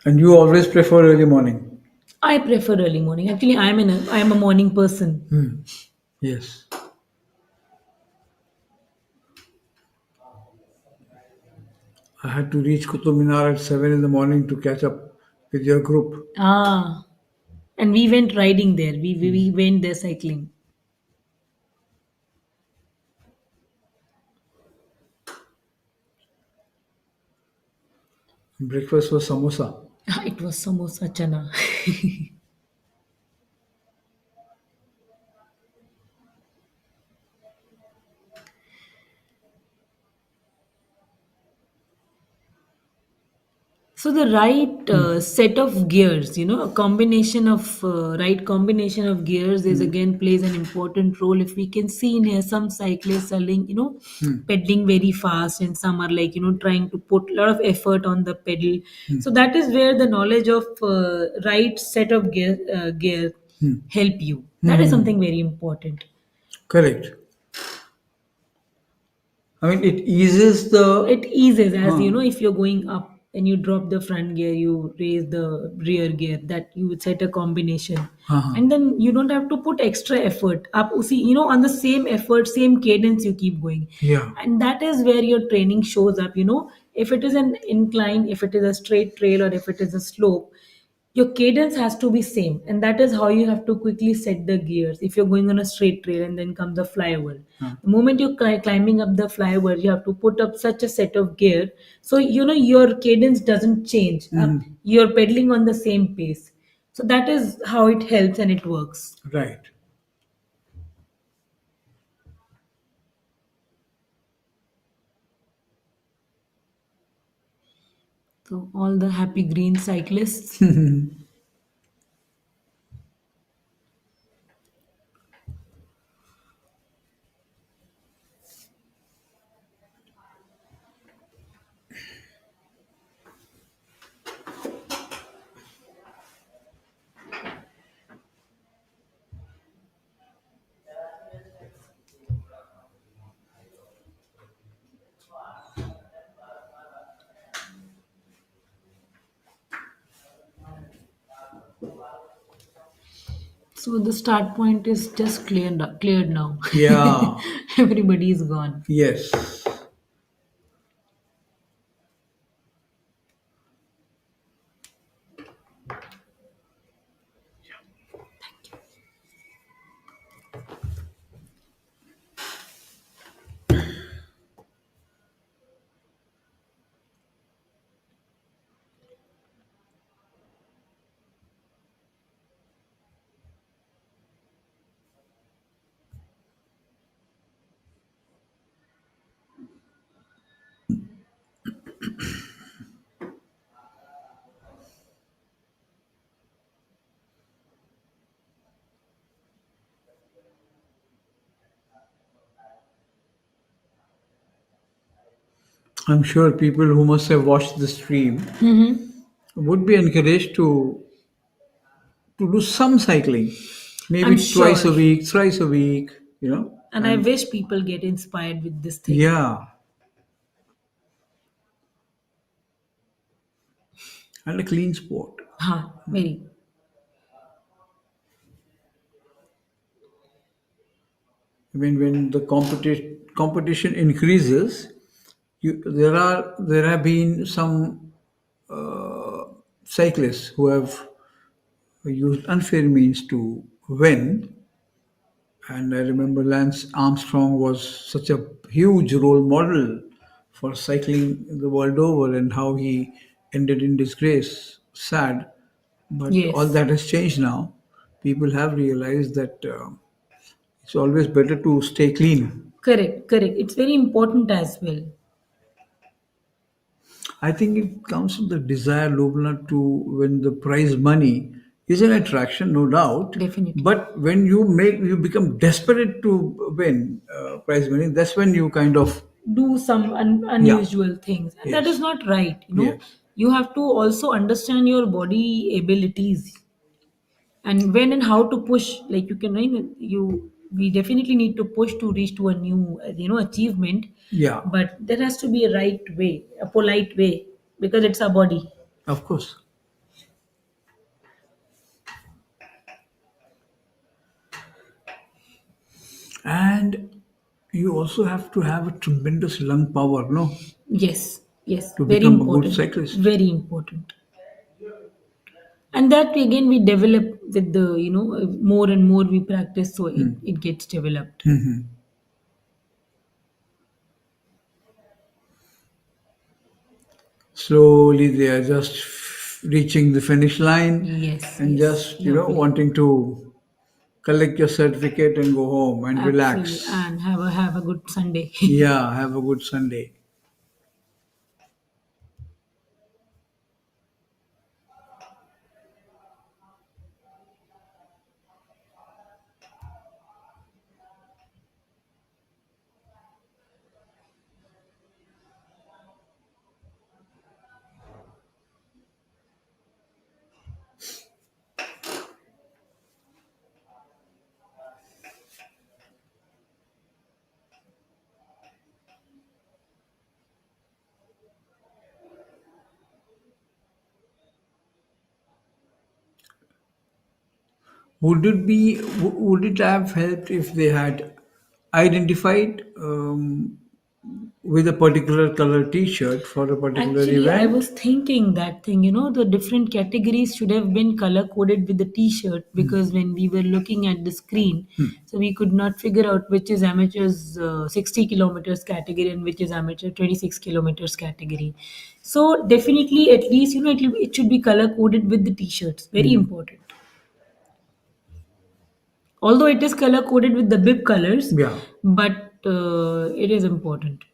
And you always prefer early morning? I prefer early morning. Actually, I'm a morning person. Yes. I had to reach Qutub Minar at 7 in the morning to catch up with your group. Ah, and we went riding there. We went there cycling. Breakfast was samosa. It was samosa chana. So the right set of gears, a combination of right combination of gears is again plays an important role. If we can see in here, some cyclists are like, pedaling very fast, and some are like trying to put a lot of effort on the pedal. So that is where the knowledge of right set of gear help you. That is something very important. Correct. I mean, it eases the. It eases as Huh. if you're going up and you drop the front gear, you raise the rear gear, that you would set a combination, Uh-huh. and then you don't have to put extra effort up. See, on the same effort, same cadence, you keep going, Yeah. and that is where your training shows up. If it is an incline, if it is a straight trail, or if it is a slope, your cadence has to be same, and that is how you have to quickly set the gears. If you're going on a straight trail and then comes the flyover, the moment you're climbing up the flyover, you have to put up such a set of gear, so your cadence doesn't change up. You're pedaling on the same pace, so that is how it helps and it works. Right. So all the happy green cyclists. So the start point is just cleared now. Yeah. Everybody is gone. Yes. I'm sure people who must have watched the stream would be encouraged to to do some cycling, maybe I'm twice a sure. week, thrice a week, you know. And I wish people get inspired with this thing. Yeah, and a clean sport. Huh, very. I mean, when the competition increases, there have been some cyclists who have used unfair means to win. And I remember Lance Armstrong was such a huge role model for cycling the world over, and how he ended in disgrace. Sad, but all Yes. that has changed now. People have realized that it's always better to stay clean. Correct, correct. It's very important as well. I think it comes from the desire, Lubna, to when the prize money is an attraction, no doubt. Definitely. But when you become desperate to win prize money, that's when you kind of Do some yeah. unusual things. And that is Yes. not right. Yes. You have to also understand your body abilities and when and how to push. Like you can, we definitely need to push to reach to a new, achievement. Yeah. But there has to be a right way, a polite way, because it's our body. Of course. And you also have to have a tremendous lung power, no, Yes, yes, to very become a good important. cyclist. Very important. And that again we develop with the, more and more we practice, so it gets developed. Slowly, they are just reaching the finish line Yes, and yes, just lovely. wanting to collect your certificate and go home and Absolutely. relax. And have a good Sunday. Yeah, have a good Sunday. Would it have helped if they had identified with a particular color T-shirt for a particular Actually, I event? was thinking that thing, the different categories should have been color coded with the t-shirt, because when we were looking at the screen, so we could not figure out which is amateurs 60 kilometers category and which is amateur 26 kilometers category. So definitely, at least, it should be color coded with the t-shirts. Very important. Although it is color coded with the bib colors, Yeah. but it is important.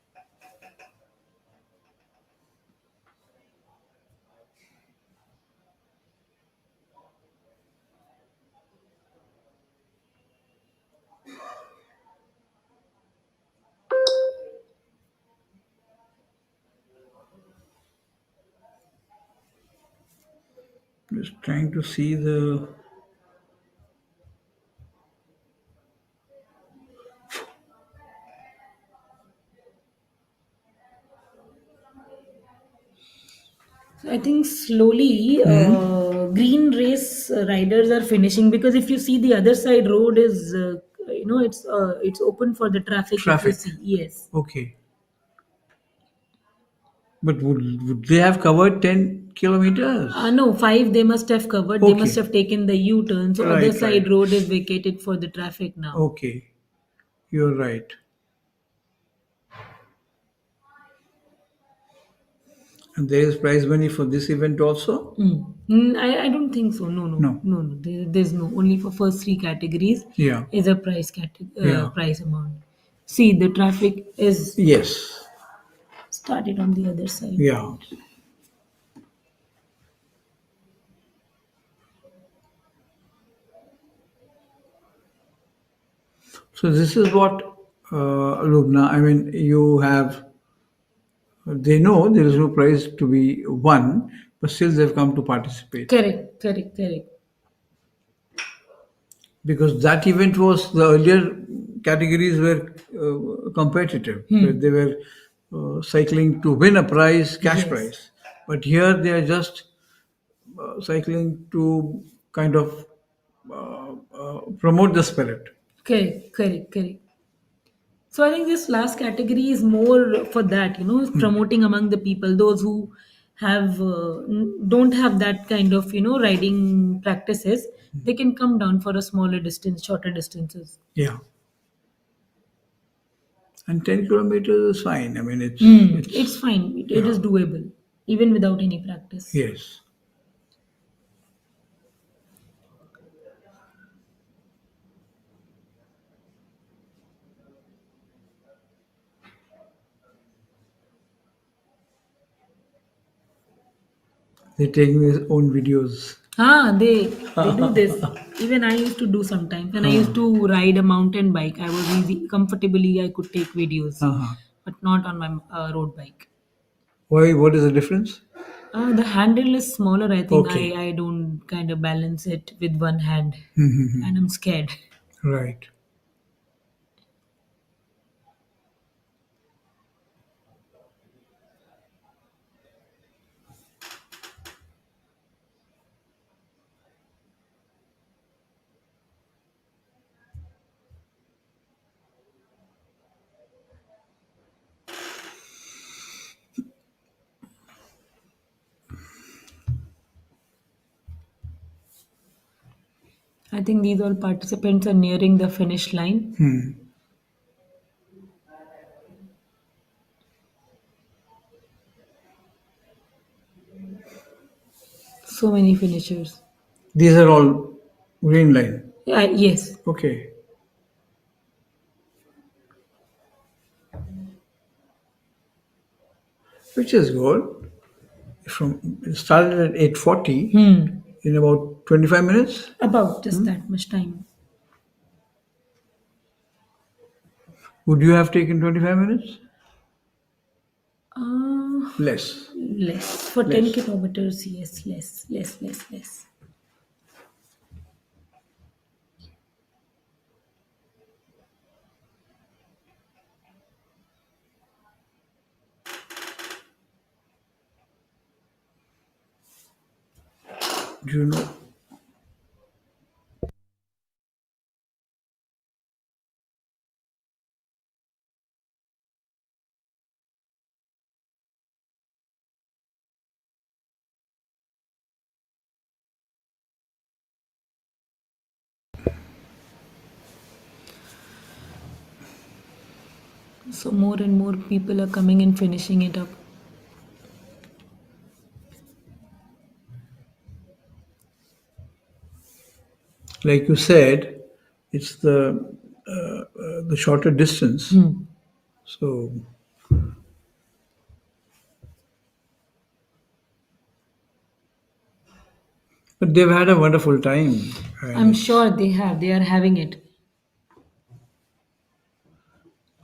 Just trying to see the. I think slowly green race riders are finishing, because if you see the other side road is it's open for the traffic. If you Traffic. see, yes. Okay. But would they have covered 10 kilometers? No, 5 they must have covered. They must Okay. have taken the U-turn. So other Right, side right. road is vacated for the traffic now. Okay. You're right. And there is prize money for this event also? I don't think so. No, no, No. no, no. There's no. Only for first 3 categories Yeah. is a price Yeah. price amount. See, the traffic is Yes. started on the other side. Yeah. So this is what, Lubna, I mean, they know there is no prize to be won, but still they've come to participate. Correct, correct, correct. because that event was the earlier categories were competitive, where they were cycling to win a prize, cash Yes. prize. But here they are just cycling to kind of promote the spirit. Correct, correct, correct. So I think this last category is more for that, promoting among the people, those who have don't have that kind of riding practices. They can come down for a smaller distance, shorter distances. Yeah. And 10 kilometers is fine. I mean, It's fine. It is yeah. doable, even without any practice. Yes. They're taking their own videos. They do this. Even I used to do sometimes. When I used to ride a mountain bike, I was easy comfortably. I could take videos, Uh-huh. but not on my road bike. Why? What is the difference? The handle is smaller. I think Okay. I don't kind of balance it with one hand, and I'm scared. Right. I think these all participants are nearing the finish line. So many finishers. These are all green line. Yeah, yes. Okay. Which is good. From it started at 8:40 in about 25 minutes. About just that much time. Would you have taken 25 minutes? Uh, Less. Less for 10 Less. kilometers. Yes, less, less, less, less. Do you know? So more and more people are coming and finishing it up. Like you said, it's the shorter distance. So, but they've had a wonderful time. And I'm sure they have. They are having it.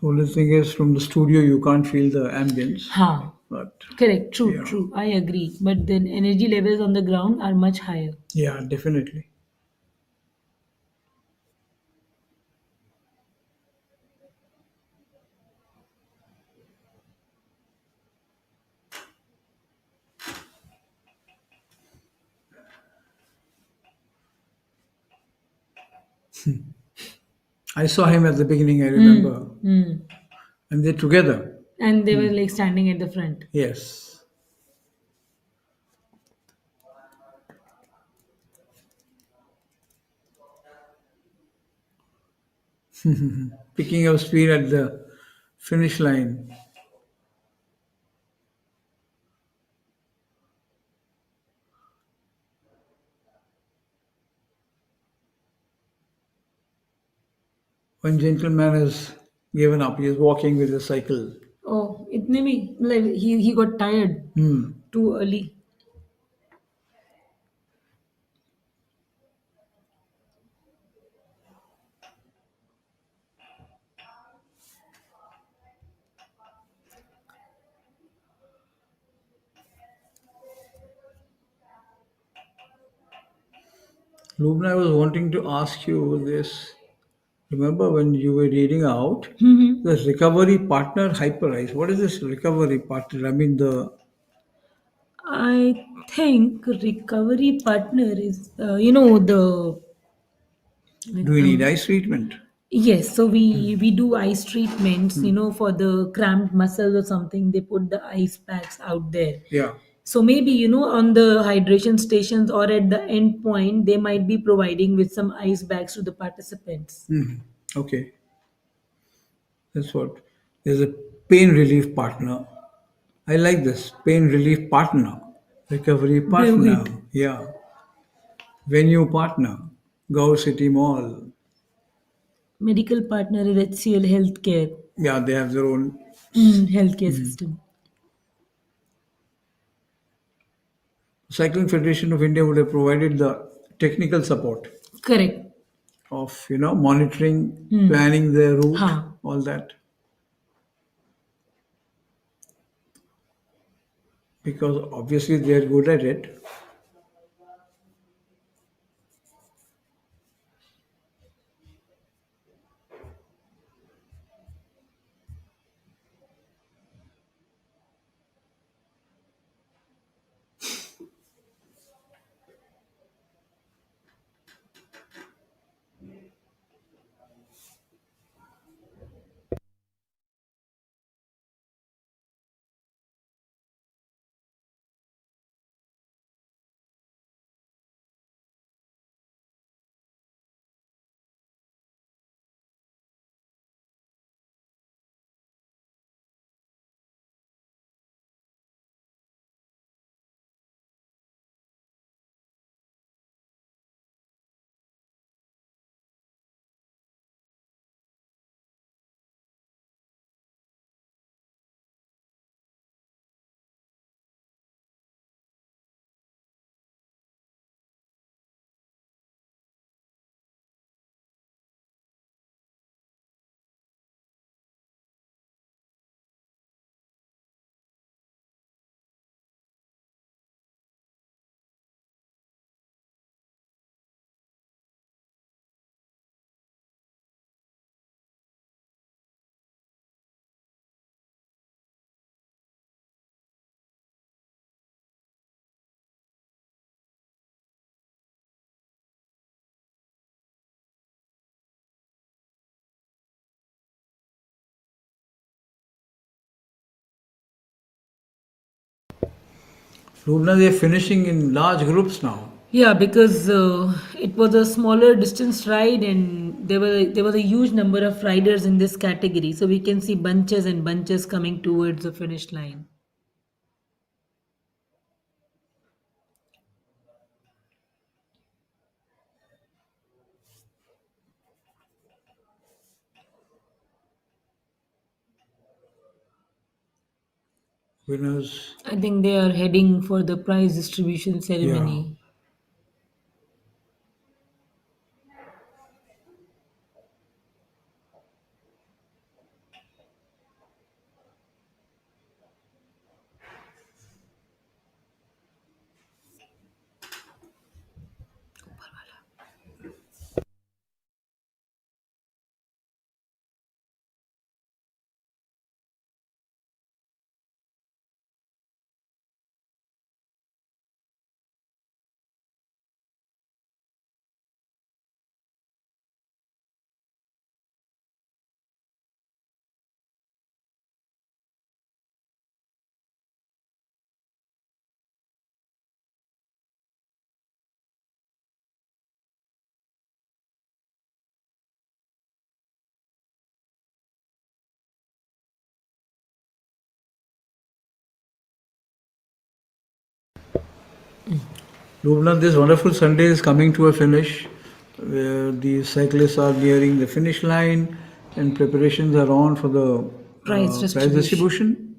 the only thing is, from the studio, you can't feel the ambience. Ha. But Correct. True. yeah, True. I agree. But the energy levels on the ground are much higher. yeah, definitely. I saw him at the beginning. I remember, and they're together. And they were like standing at the front. Yes. Picking up speed at the finish line. One gentleman has given up. He is walking with a cycle. Oh, itne bhi, like he got tired too early. Lubna, I was wanting to ask you this. Remember when you were reading out the recovery partner hyperize? What is this recovery partner? I mean, the I think recovery partner is, the do we need um, ice treatment? yes. So we do ice treatments, for the cramped muscles or something. They put the ice packs out there. Yeah. So maybe on the hydration stations or at the end point, they might be providing with some ice bags to the participants. Okay. That's what. There's a pain relief partner. I like this pain relief partner, recovery partner. Rohit, Yeah. Venue partner, Gaur City Mall. medical partner is HCL Healthcare, Yeah, they have their own. healthcare system. Cycling Federation of India would have provided the technical support Correct. of monitoring, planning their route, Ha. all that. Because obviously they are good at it. Lubna, they're finishing in large groups now. Yeah, because it was a smaller distance ride, and there was a huge number of riders in this category. So we can see bunches and bunches coming towards the finish line. Winners, I think they are heading for the prize distribution yeah. ceremony. Lubna, this wonderful Sunday is coming to a finish. Where the cyclists are nearing the finish line and preparations are on for the Prize prize distribution. distribution.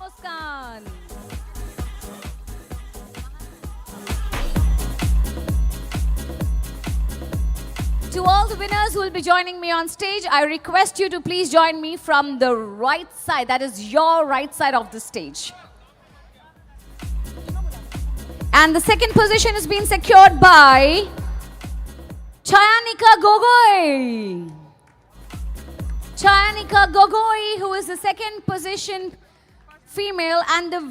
Muskan. To all the winners who will be joining me on stage, I request you to please join me from the right side. That is your right side of the stage. And the second position is being secured by Chayanika Gogoi. Chayanika Gogoi, who is the second position female, and the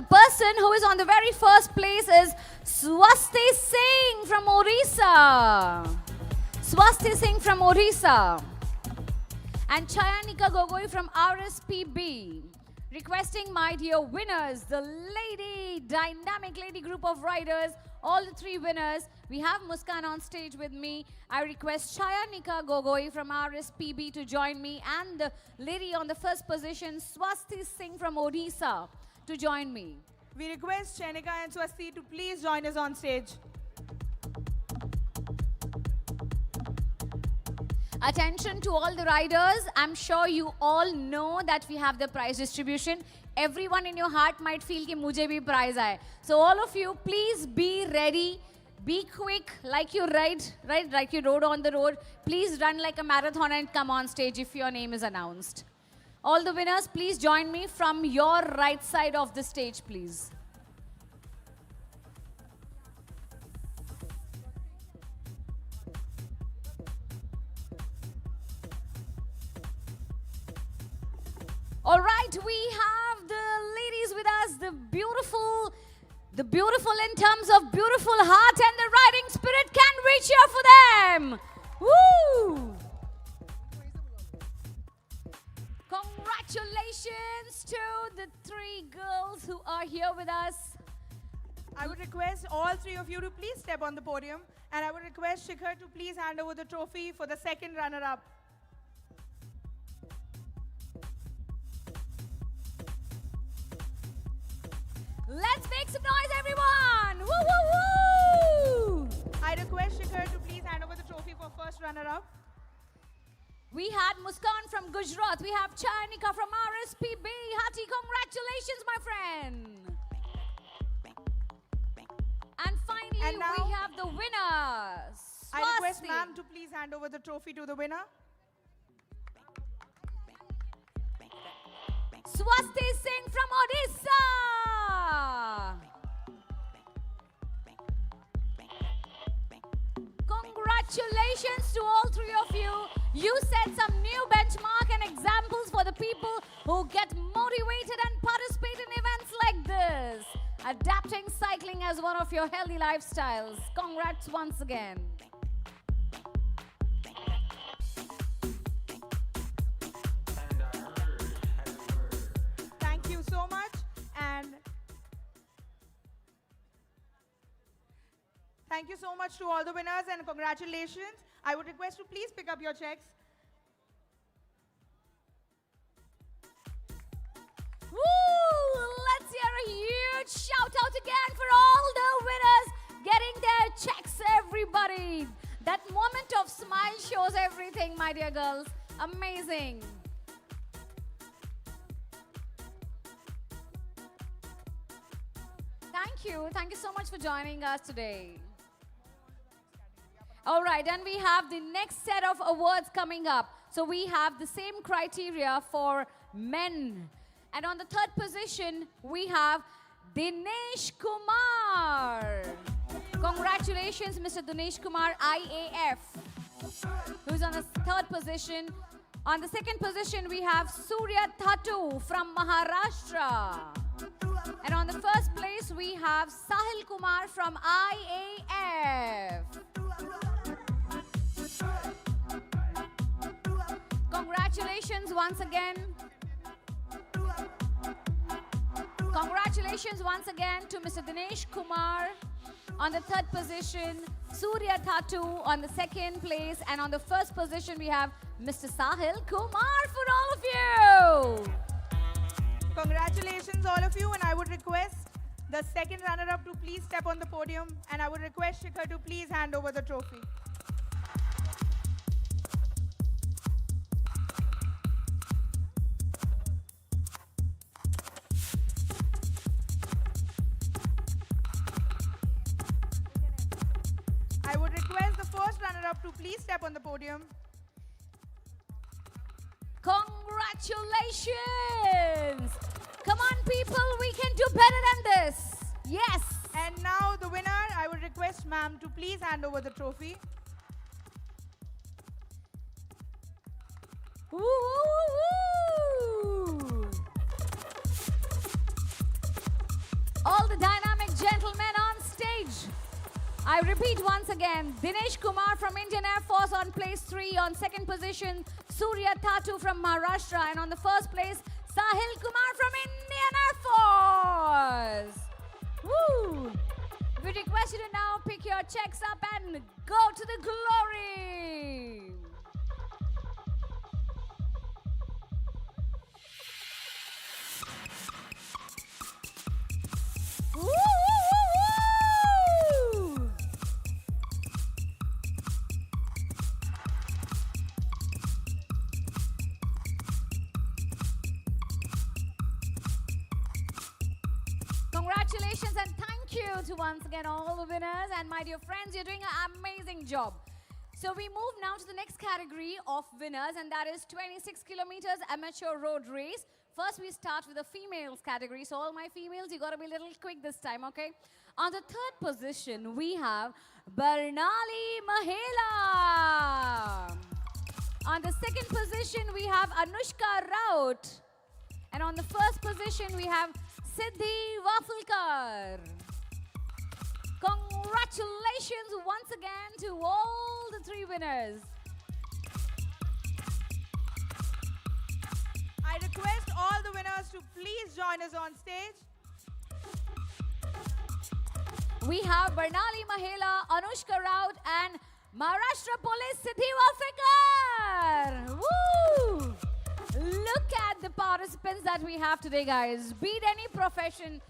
person who is on the very first place is Swasti Singh from Orissa. Swasti Singh from Orissa. And Chayanika Gogoi from RSPB. Requesting my dear winners, the dynamic lady group of riders, all the three winners. We have Muskan on stage with me. I request Chayanika Gogoi from RSPB to join me, and the lady on the first position, Swasti Singh from Odisha, to join me. We request Chayanika and Swasti to please join us on stage. Attention to all the riders. I'm sure you all know that we have the prize distribution. Everyone in your heart might feel कि मुझे भी prize आए. So all of you, please be ready. Be quick, like you like you rode on the road. Please run like a marathon and come on stage if your name is announced. All the winners, please join me from your right side of the stage, please. All right, we have the ladies with us, the beautiful in terms of beautiful heart and the riding spirit. Can we cheer for them? Woo! Congratulations to the three girls who are here with us. I would request all three of you to please step on the podium, and I would request Shikhar to please hand over the trophy for the second runner-up. Let's make some noise, everyone! Woo, woo, woo! I request Shikhar to please hand over the trophy for first runner-up. We had Muskan from Gujarat. We have Chayanika from RSPB. Hearty congratulations, my friend. And finally, we have the winners. I request ma'am to please hand over the trophy to the winner. Swasti Singh from Odisha. Congratulations to all three of you. You set some new benchmark and examples for the people who get motivated and participate in events like this. Adapting cycling as one of your healthy lifestyles. Congrats once again. Thank you so much, and thank you so much to all the winners, and congratulations. I would request to please pick up your checks. Woo! Let's hear a huge shout out again for all the winners getting their checks, everybody. That moment of smile shows everything, my dear girls. Amazing. Thank you. Thank you so much for joining us today. All right, and we have the next set of awards coming up. So we have the same criteria for men. And on the third position, we have Dinesh Kumar. Congratulations, Mr. Dinesh Kumar, IAF, who's on the third position. On the second position, we have Surya Thatu from Maharashtra. And on the first place, we have Sahil Kumar from IAF. Congratulations once again. Congratulations once again to Mr. Dinesh Kumar on the third position, Surya Thatu on the second place, and on the first position we have Mr. Sahil Kumar for all of you. Congratulations all of you, and I would request the second runner-up to please step on the podium, and I would request Shikhar to please hand over the trophy. runner-up to please step on the podium. Congratulations! Come on, people, we can do better than this. Yes. And now the winner, I would request ma'am to please hand over the trophy. Woo, woo, woo, woo. All the dynamic gentlemen on stage. I repeat once again, Dinesh Kumar from Indian Air Force on place 3. On second position, Surya Thatu from Maharashtra. And on the first place, Sahil Kumar from Indian Air Force. Woo! We request you to now pick your checks up and go to the glory. Woo, woo, woo, woo. Congratulations and thank you to once again all the winners. And my dear friends, you're doing an amazing job. So we move now to the next category of winners, and that is 26 kilometers amateur road race. First, we start with the females category. So all my females, you got to be a little quick this time, okay? On the third position, we have Barnali Mahela. On the second position, we have Anushka Raut. And on the first position, we have Siddhi Wafulkar. Congratulations once again to all the 3 winners. I request all the winners to please join us on stage. We have Barnali Mahela, Anushka Raut, and Maharashtra Police Siddhi Wafulkar. Woo! Look at the participants that we have today, guys. Be it any profession,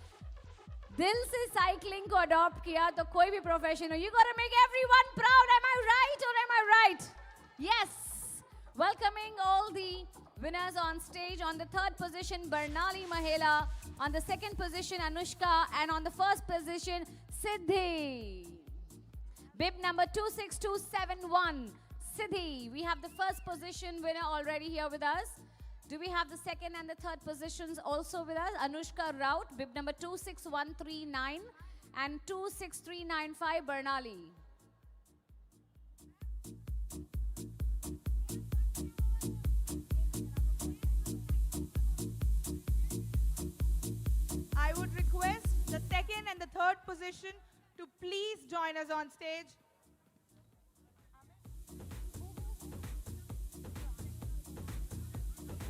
दिल से cycling को adopt किया तो कोई भी profession हो, you gotta make everyone proud. Am I right or am I right? Yes. Welcoming all the winners on stage. On the third position, Barnali Mahela. On the second position, Anushka. And on the first position, Siddhi. Bib number 26271. Siddhi. We have the first position winner already here with us. Do we have the second and the third positions also with us? Anushka Raut, bib number 26139 and 26395, Barnali. I would request the second and the third position to please join us on stage.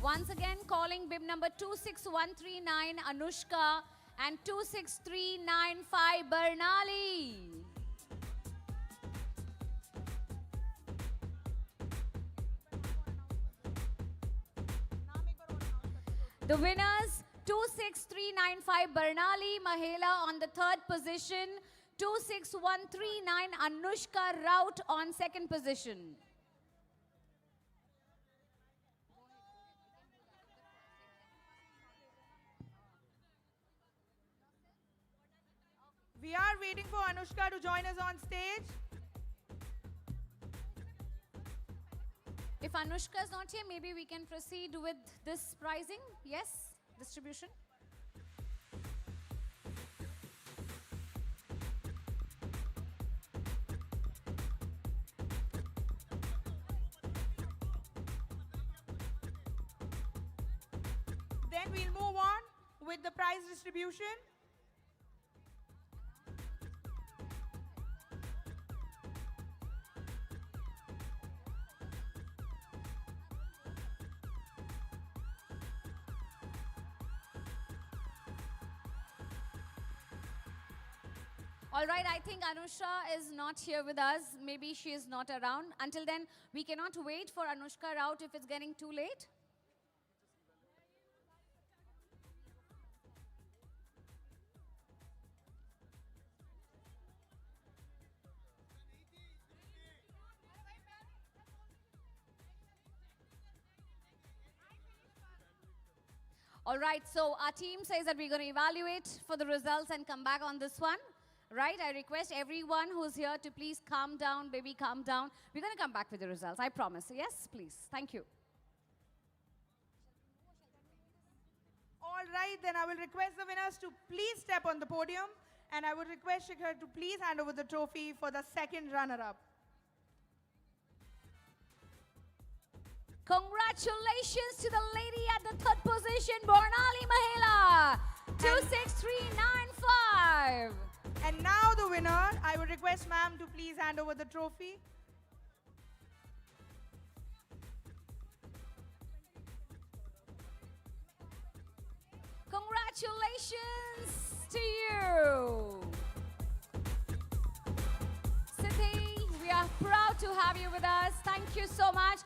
Once again, calling bib number 26139, Anushka, and 26395, Barnali. The winners, 26395, Barnali Mahela on the third position, 26139, Anushka Raut on second position. We are waiting for Anushka to join us on stage. If Anushka is not here, maybe we can proceed with this pricing. Yes, distribution. Then we'll move on with the prize distribution. All right, I think Anusha is not here with us. Maybe she is not around. Until then, we cannot wait for Anushka Raut if it's getting too late. All right, so our team says that we're going to evaluate for the results and come back on this one. Right? I request everyone who's here to please calm down, baby, calm down. We're going to come back with the results, I promise. Yes, please. Thank you. All right, then I will request the winners to please step on the podium, and I would request Shikhar to please hand over the trophy for the second runner-up. Congratulations to the lady at the third position, Bornali Mahela, 26395. And now the winner, I would request ma'am to please hand over the trophy. Congratulations to you. Siddhi, we are proud to have you with us. Thank you so much.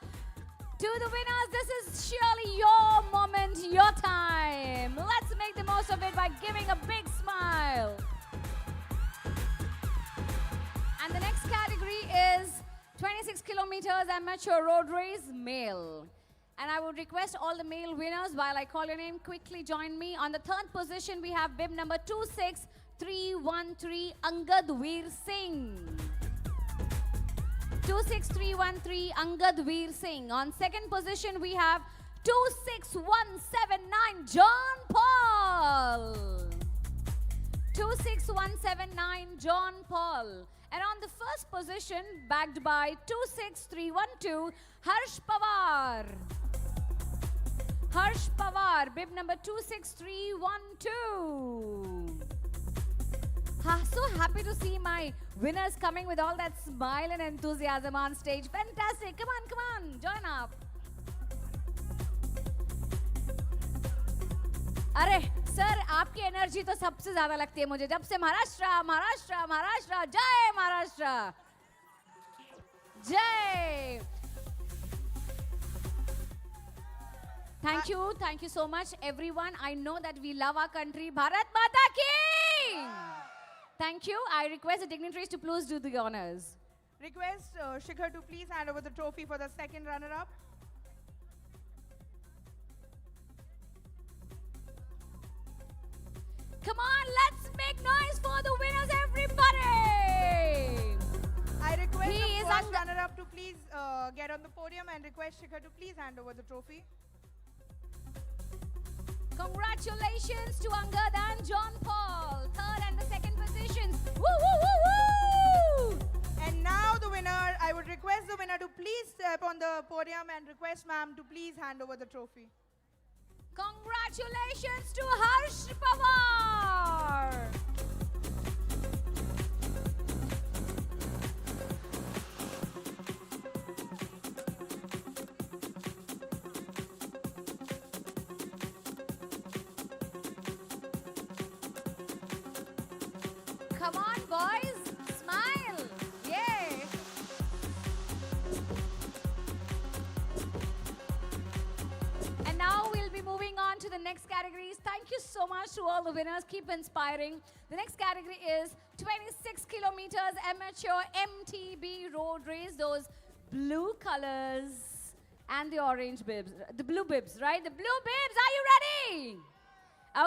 To the winners, this is surely your moment, your time. Let's make the most of it by giving a big smile. And the next category is 26 kilometers amateur road race male. And I would request all the male winners, while I call your name, quickly join me. On the third position, we have bib number 26313, Angad Veer Singh. 26313, Angad Veer Singh. On second position, we have 26179, John Paul. 26179, John Paul. And on the first position, backed by 26312, Harsh Pawar. Harsh Pawar, bib number 26312. So happy to see my winners coming with all that smile and enthusiasm on stage. Fantastic. Come on, come on. Join up. अरे sir आपकी energy तो सबसे ज्यादा लगती है मुझे जब से महाराष्ट्र महाराष्ट्र महाराष्ट्र जय महाराष्ट्र जय thank you so much everyone. I know that we love our country. Bharat Mata ki thank you. I request the dignitaries to please do the honors. Request Shikhar to please hand over the trophy for the second runner-up. Come on, let's make noise for the winners, everybody! I request the first runner-up to please get on the podium and request Shikhar to please hand over the trophy. Congratulations to Angad and John Paul, third and the second positions. Woo, woo, woo, woo! And now the winner, I would request the winner to please step on the podium and request ma'am to please hand over the trophy. Congratulations to Harsh Pawar. Come on, boys. Smile. Yay. And now we'll be moving on to the next categories. Thank you so much to all the winners. Keep inspiring. The next category is 26 kilometers amateur MTB road race. Those blue colors and the orange bibs. The blue bibs, right? The blue bibs. Are you ready?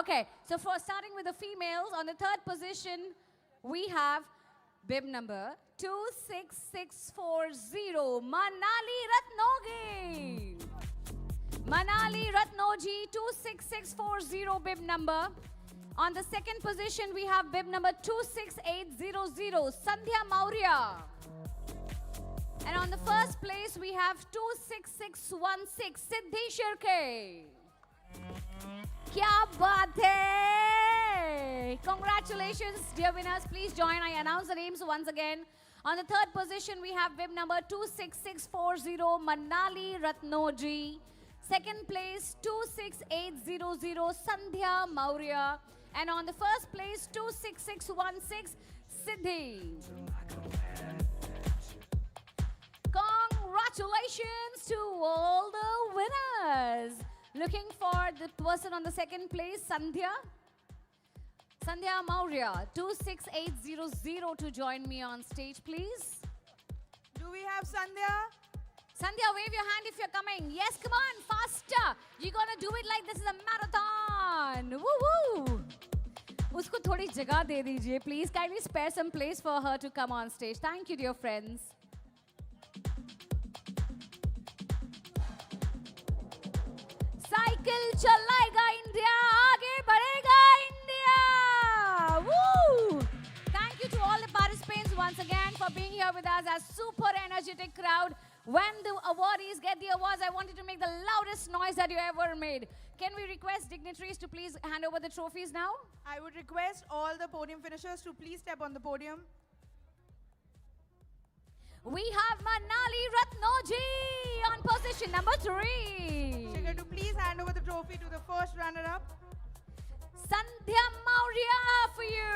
Okay. So for starting with the females, on the third position, we have bib number 26640, Manali Ratnogi. Manali Ratnoji, 26640 bib number. On the second position, we have bib number 26800, Sandhya Maurya. And on the first place, we have 26616, Siddhi Shirke. Kya baat hai? Congratulations, dear winners. Please join. I announce the names once again. On the third position, we have bib number 26640, Manali Ratnoji. Second place, 26800, Sandhya Maurya. And on the first place, 26616, Siddhi. Congratulations to all the winners. Looking for the person on the second place, Sandhya. Sandhya Maurya, 26800 to join me on stage, please. Do we have Sandhya? Sandhya, wave your hand if you're coming. Yes, come on, faster. You're gonna do it like this is a marathon. Woo woo. उसको थोड़ी जगह दे दीजिए. Please kindly spare some place for her to come on stage. Thank you, dear friends. Cycle चलाएगा India, आगे बढ़ेगा India. Woo! Thank you to all the participants once again for being here with us as super energetic crowd. When the awardees get the awards, I want you to make the loudest noise that you ever made. Can we request dignitaries to please hand over the trophies now? I would request all the podium finishers to please step on the podium. We have Manali Ratnoji on position number 3. Shikhar, to please hand over the trophy to the first runner-up. Sandhya Maurya for you.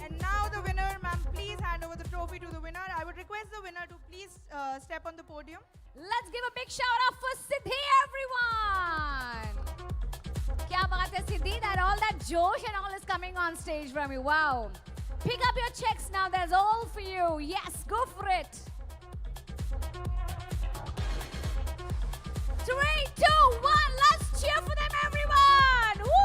And now the winner, ma'am, please hand over the trophy to the winner. I would request the winner to please step on the podium. Let's give a big shout out for Siddhi, everyone. Kya baat hai Siddhi, that all that josh and all is coming on stage from you. Wow. Pick up your checks now, there's all for you. Yes, go for it. 3, 2, 1, let's cheer for them, everyone. Woo!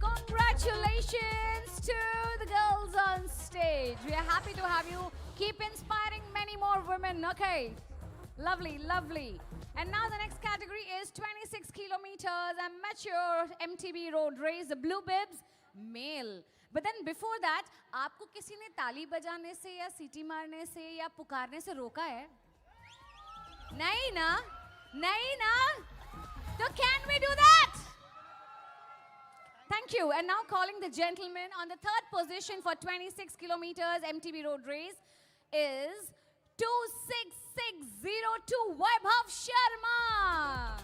Congratulations to the girls on stage. We are happy to have you. Keep inspiring many more women. Okay. Lovely, lovely. And now the next category is 26 kilometers amateur MTB road race, the blue bibs, male. But then before that, आपको किसी ने ताली बजाने से या सीटी मारने से या पुकारने से रोका है? नहीं ना? नहीं ना? So can we do that? Thank you. And now calling the gentleman on the third position for 26 kilometers MTB road race is 26602 Vaibhav Sharma.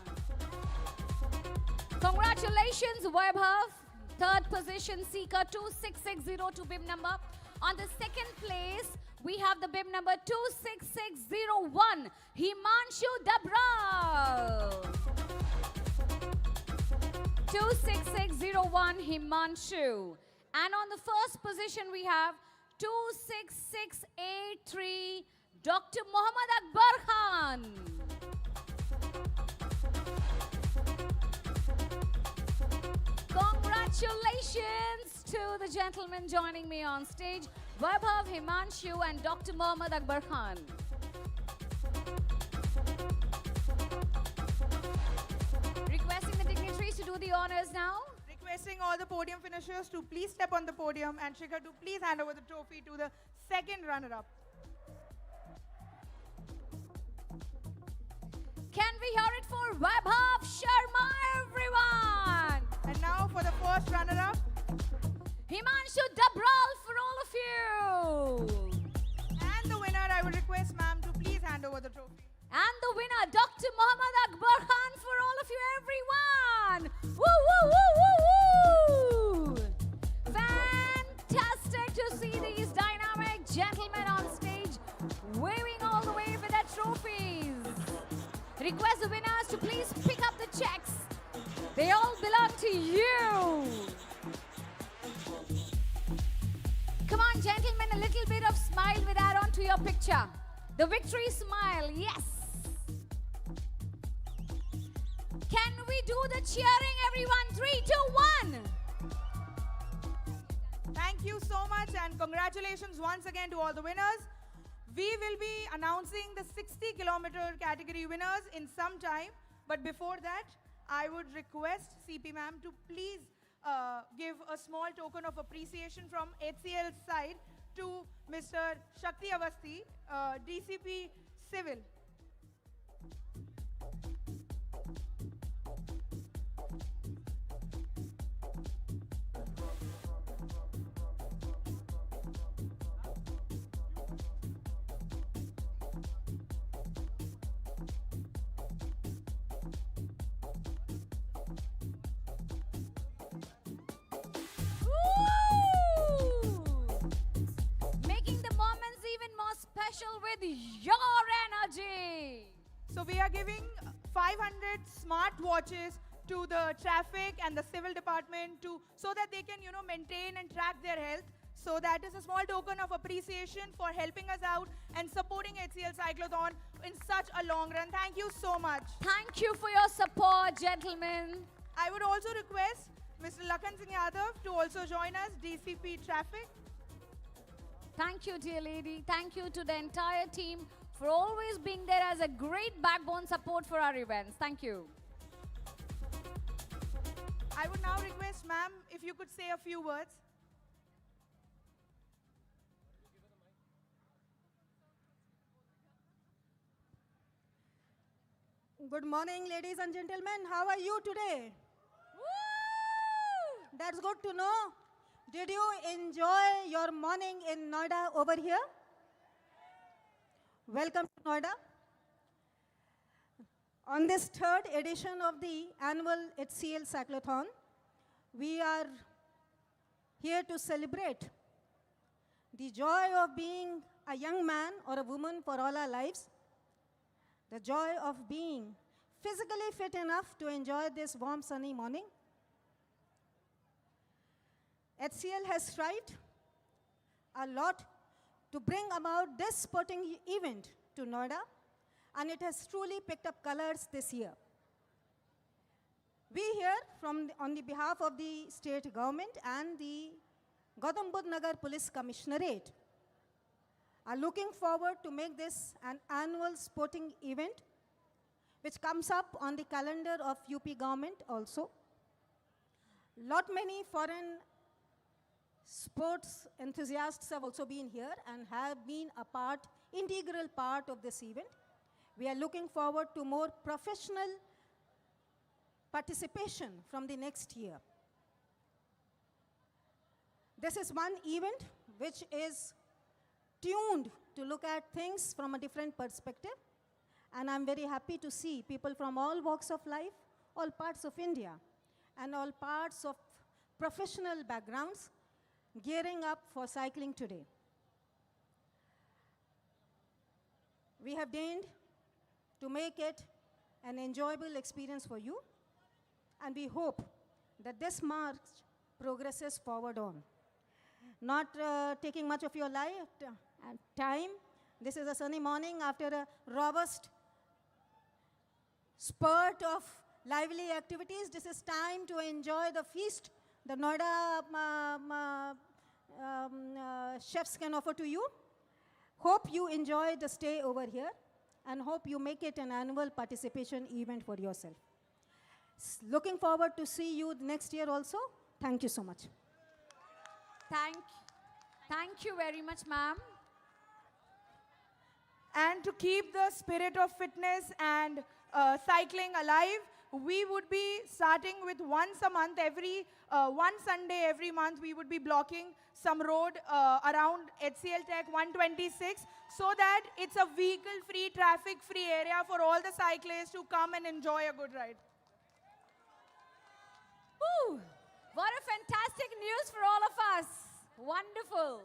Congratulations, Vaibhav. Third position seeker 26602 bib number. On the second place, we have the bib number 26601 Himanshu Dabral. 26601 Himanshu. And on the first position, we have 26683 Dr. Muhammad Akbar Khan. Congratulations to the gentlemen joining me on stage, Vaibhav, Himanshu and Dr. Muhammad Akbar Khan. Requesting the dignitaries to do the honors now. Requesting all the podium finishers to please step on the podium and Shikhar to please hand over the trophy to the second runner-up. Can we hear it for Vaibhav Sharma, everyone? And now for the first runner-up. Himanshu Dabral for all of you. And the winner, I would request ma'am to please hand over the trophy. And the winner, Dr. Muhammad Akbar Khan for all of you, everyone. Woo, woo, woo, woo, woo. Fantastic to see these dynamic gentlemen on stage waving all the way with their trophies. Request the winners to please pick up the checks. They all belong to you. Come on, gentlemen, a little bit of smile with add on to your picture. The victory smile, yes. Can we do the cheering, everyone? 3, 2, 1. Thank you so much and congratulations once again to all the winners. We will be announcing the 60-kilometer category winners in some time. But before that, I would request CP ma'am to please give a small token of appreciation from HCL side to Mr. Shakti Avasthi, DCP Civil. Making the moments even more special with your energy. So we are giving 500 smart watches to the traffic and the civil department so that they can, maintain and track their health. So that is a small token of appreciation for helping us out and supporting HCL Cyclothon in such a long run. Thank you so much. Thank you for your support, gentlemen. I would also request Mr. Lakhan Singh Yadav to also join us, DCP Traffic. Thank you, dear lady. Thank you to the entire team for always being there as a great backbone support for our events. Thank you. I would now request, ma'am, if you could say a few words. Good morning, ladies and gentlemen. How are you today? Woo! That's good to know. Did you enjoy your morning in Noida over here? Welcome to Noida. On this third edition of the annual HCL Cyclothon, we are here to celebrate the joy of being a young man or a woman for all our lives, the joy of being physically fit enough to enjoy this warm sunny morning. HCL has strived a lot to bring about this sporting event to Noida, and it has truly picked up colors this year. We here, on the behalf of the state government and the Gautam Budh Nagar Police Commissionerate, are looking forward to make this an annual sporting event, which comes up on the calendar of UP government also. Lot many foreign sports enthusiasts have also been here and have been a part, integral part of this event. We are looking forward to more professional participation from the next year. This is one event which is tuned to look at things from a different perspective, and I'm very happy to see people from all walks of life, all parts of India, and all parts of professional backgrounds gearing up for cycling today. We have deigned to make it an enjoyable experience for you, and we hope that this march progresses forward on. Not taking much of your time. This is a sunny morning after a robust spurt of lively activities. This is time to enjoy the feast the Noida chefs can offer to you. Hope you enjoy the stay over here and hope you make it an annual participation event for yourself. Looking forward to see you next year also. Thank you so much. Thank you very much, ma'am. And to keep the spirit of fitness and cycling alive, we would be starting with once a month, one Sunday every month, we would be blocking some road around HCL Tech 126 so that it's a vehicle-free, traffic-free area for all the cyclists to come and enjoy a good ride. Woo! What a fantastic news for all of us. Wonderful.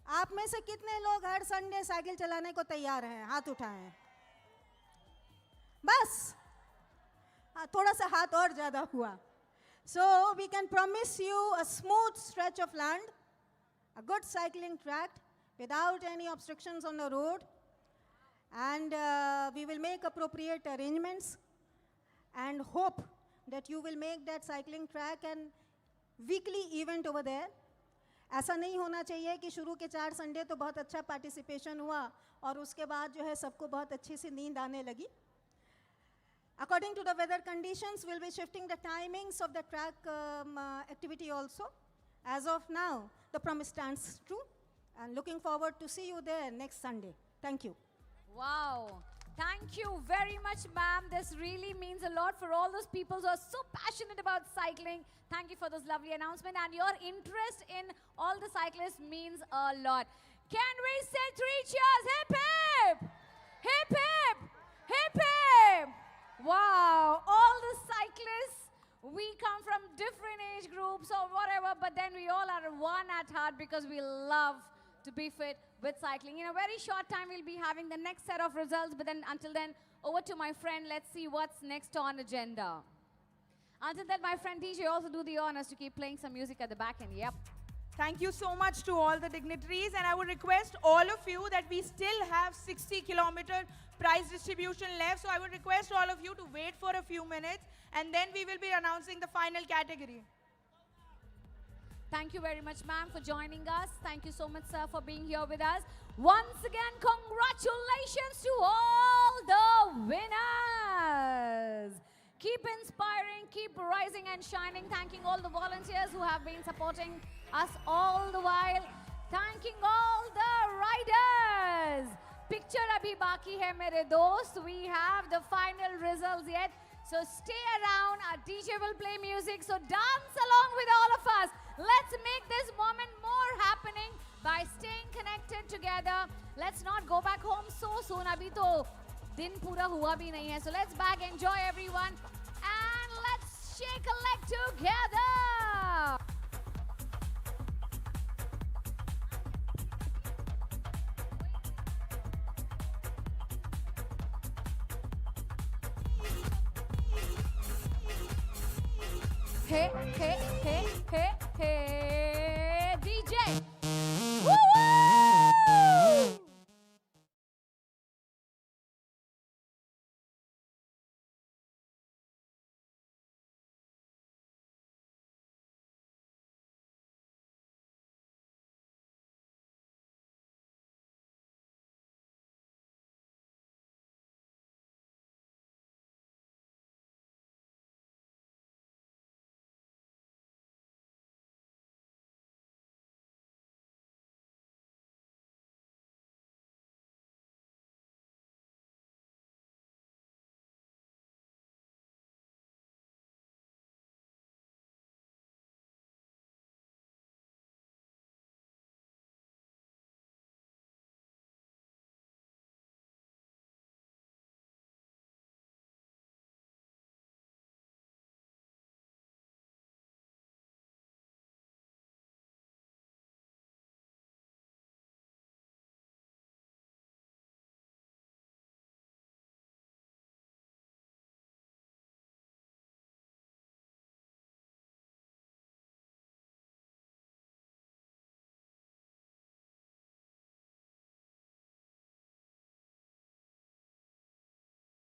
आप में से कितने लोग हर Sunday cycle चलाने को तैयार हैं? हाथ उठाएं। बस थोड़ा सा हाथ और ज़्यादा हुआ. So we can promise you a smooth stretch of land, a good cycling track without any obstructions on the road, and we will make appropriate arrangements and hope that you will make that cycling track an weekly event over there. ऐसा नहीं होना चाहिए कि शुरू के 4 Sunday तो बहुत अच्छा पार्टिसिपेशन हुआ और उसके बाद जो है सबको बहुत अच्छी सी नींद आने लगी. According to the weather conditions, we'll be shifting the timings of the track activity also. As of now, the promise stands true, and looking forward to see you there next Sunday. Thank you. Wow. Thank you very much, ma'am. This really means a lot for all those people who are so passionate about cycling. Thank you for this lovely announcement, and your interest in all the cyclists means a lot. Can we say 3 cheers? Hip hip! Hip hip! Hip hip! Wow, all the cyclists, we come from different age groups or whatever, but then we all are one at heart because we love to be fit with cycling. In a very short time, we'll be having the next set of results, but then until then, over to my friend. Let's see what's next on agenda. Until then, my friend DJ also do the honors to keep playing some music at the back end. Yep. Thank you so much to all the dignitaries, and I would request all of you that we still have 60-kilometer prize distribution left. So I would request all of you to wait for a few minutes, and then we will be announcing the final category. Thank you very much, ma'am, for joining us. Thank you so much, sir, for being here with us. Once again, congratulations to all the winners. Keep inspiring, keep rising and shining. Thanking all the volunteers who have been supporting us all the while. Thanking all the riders. Picture abhi baki hai mere dost. We have the final results yet. So stay around. Our DJ will play music. So dance along with all of us. Let's make this moment more happening by staying connected together. Let's not go back home so soon. Abhi to din pura hua bhi nahi hai. So let's back enjoy everyone. And let's shake a leg together. Hey, hey, hey, hey, hey.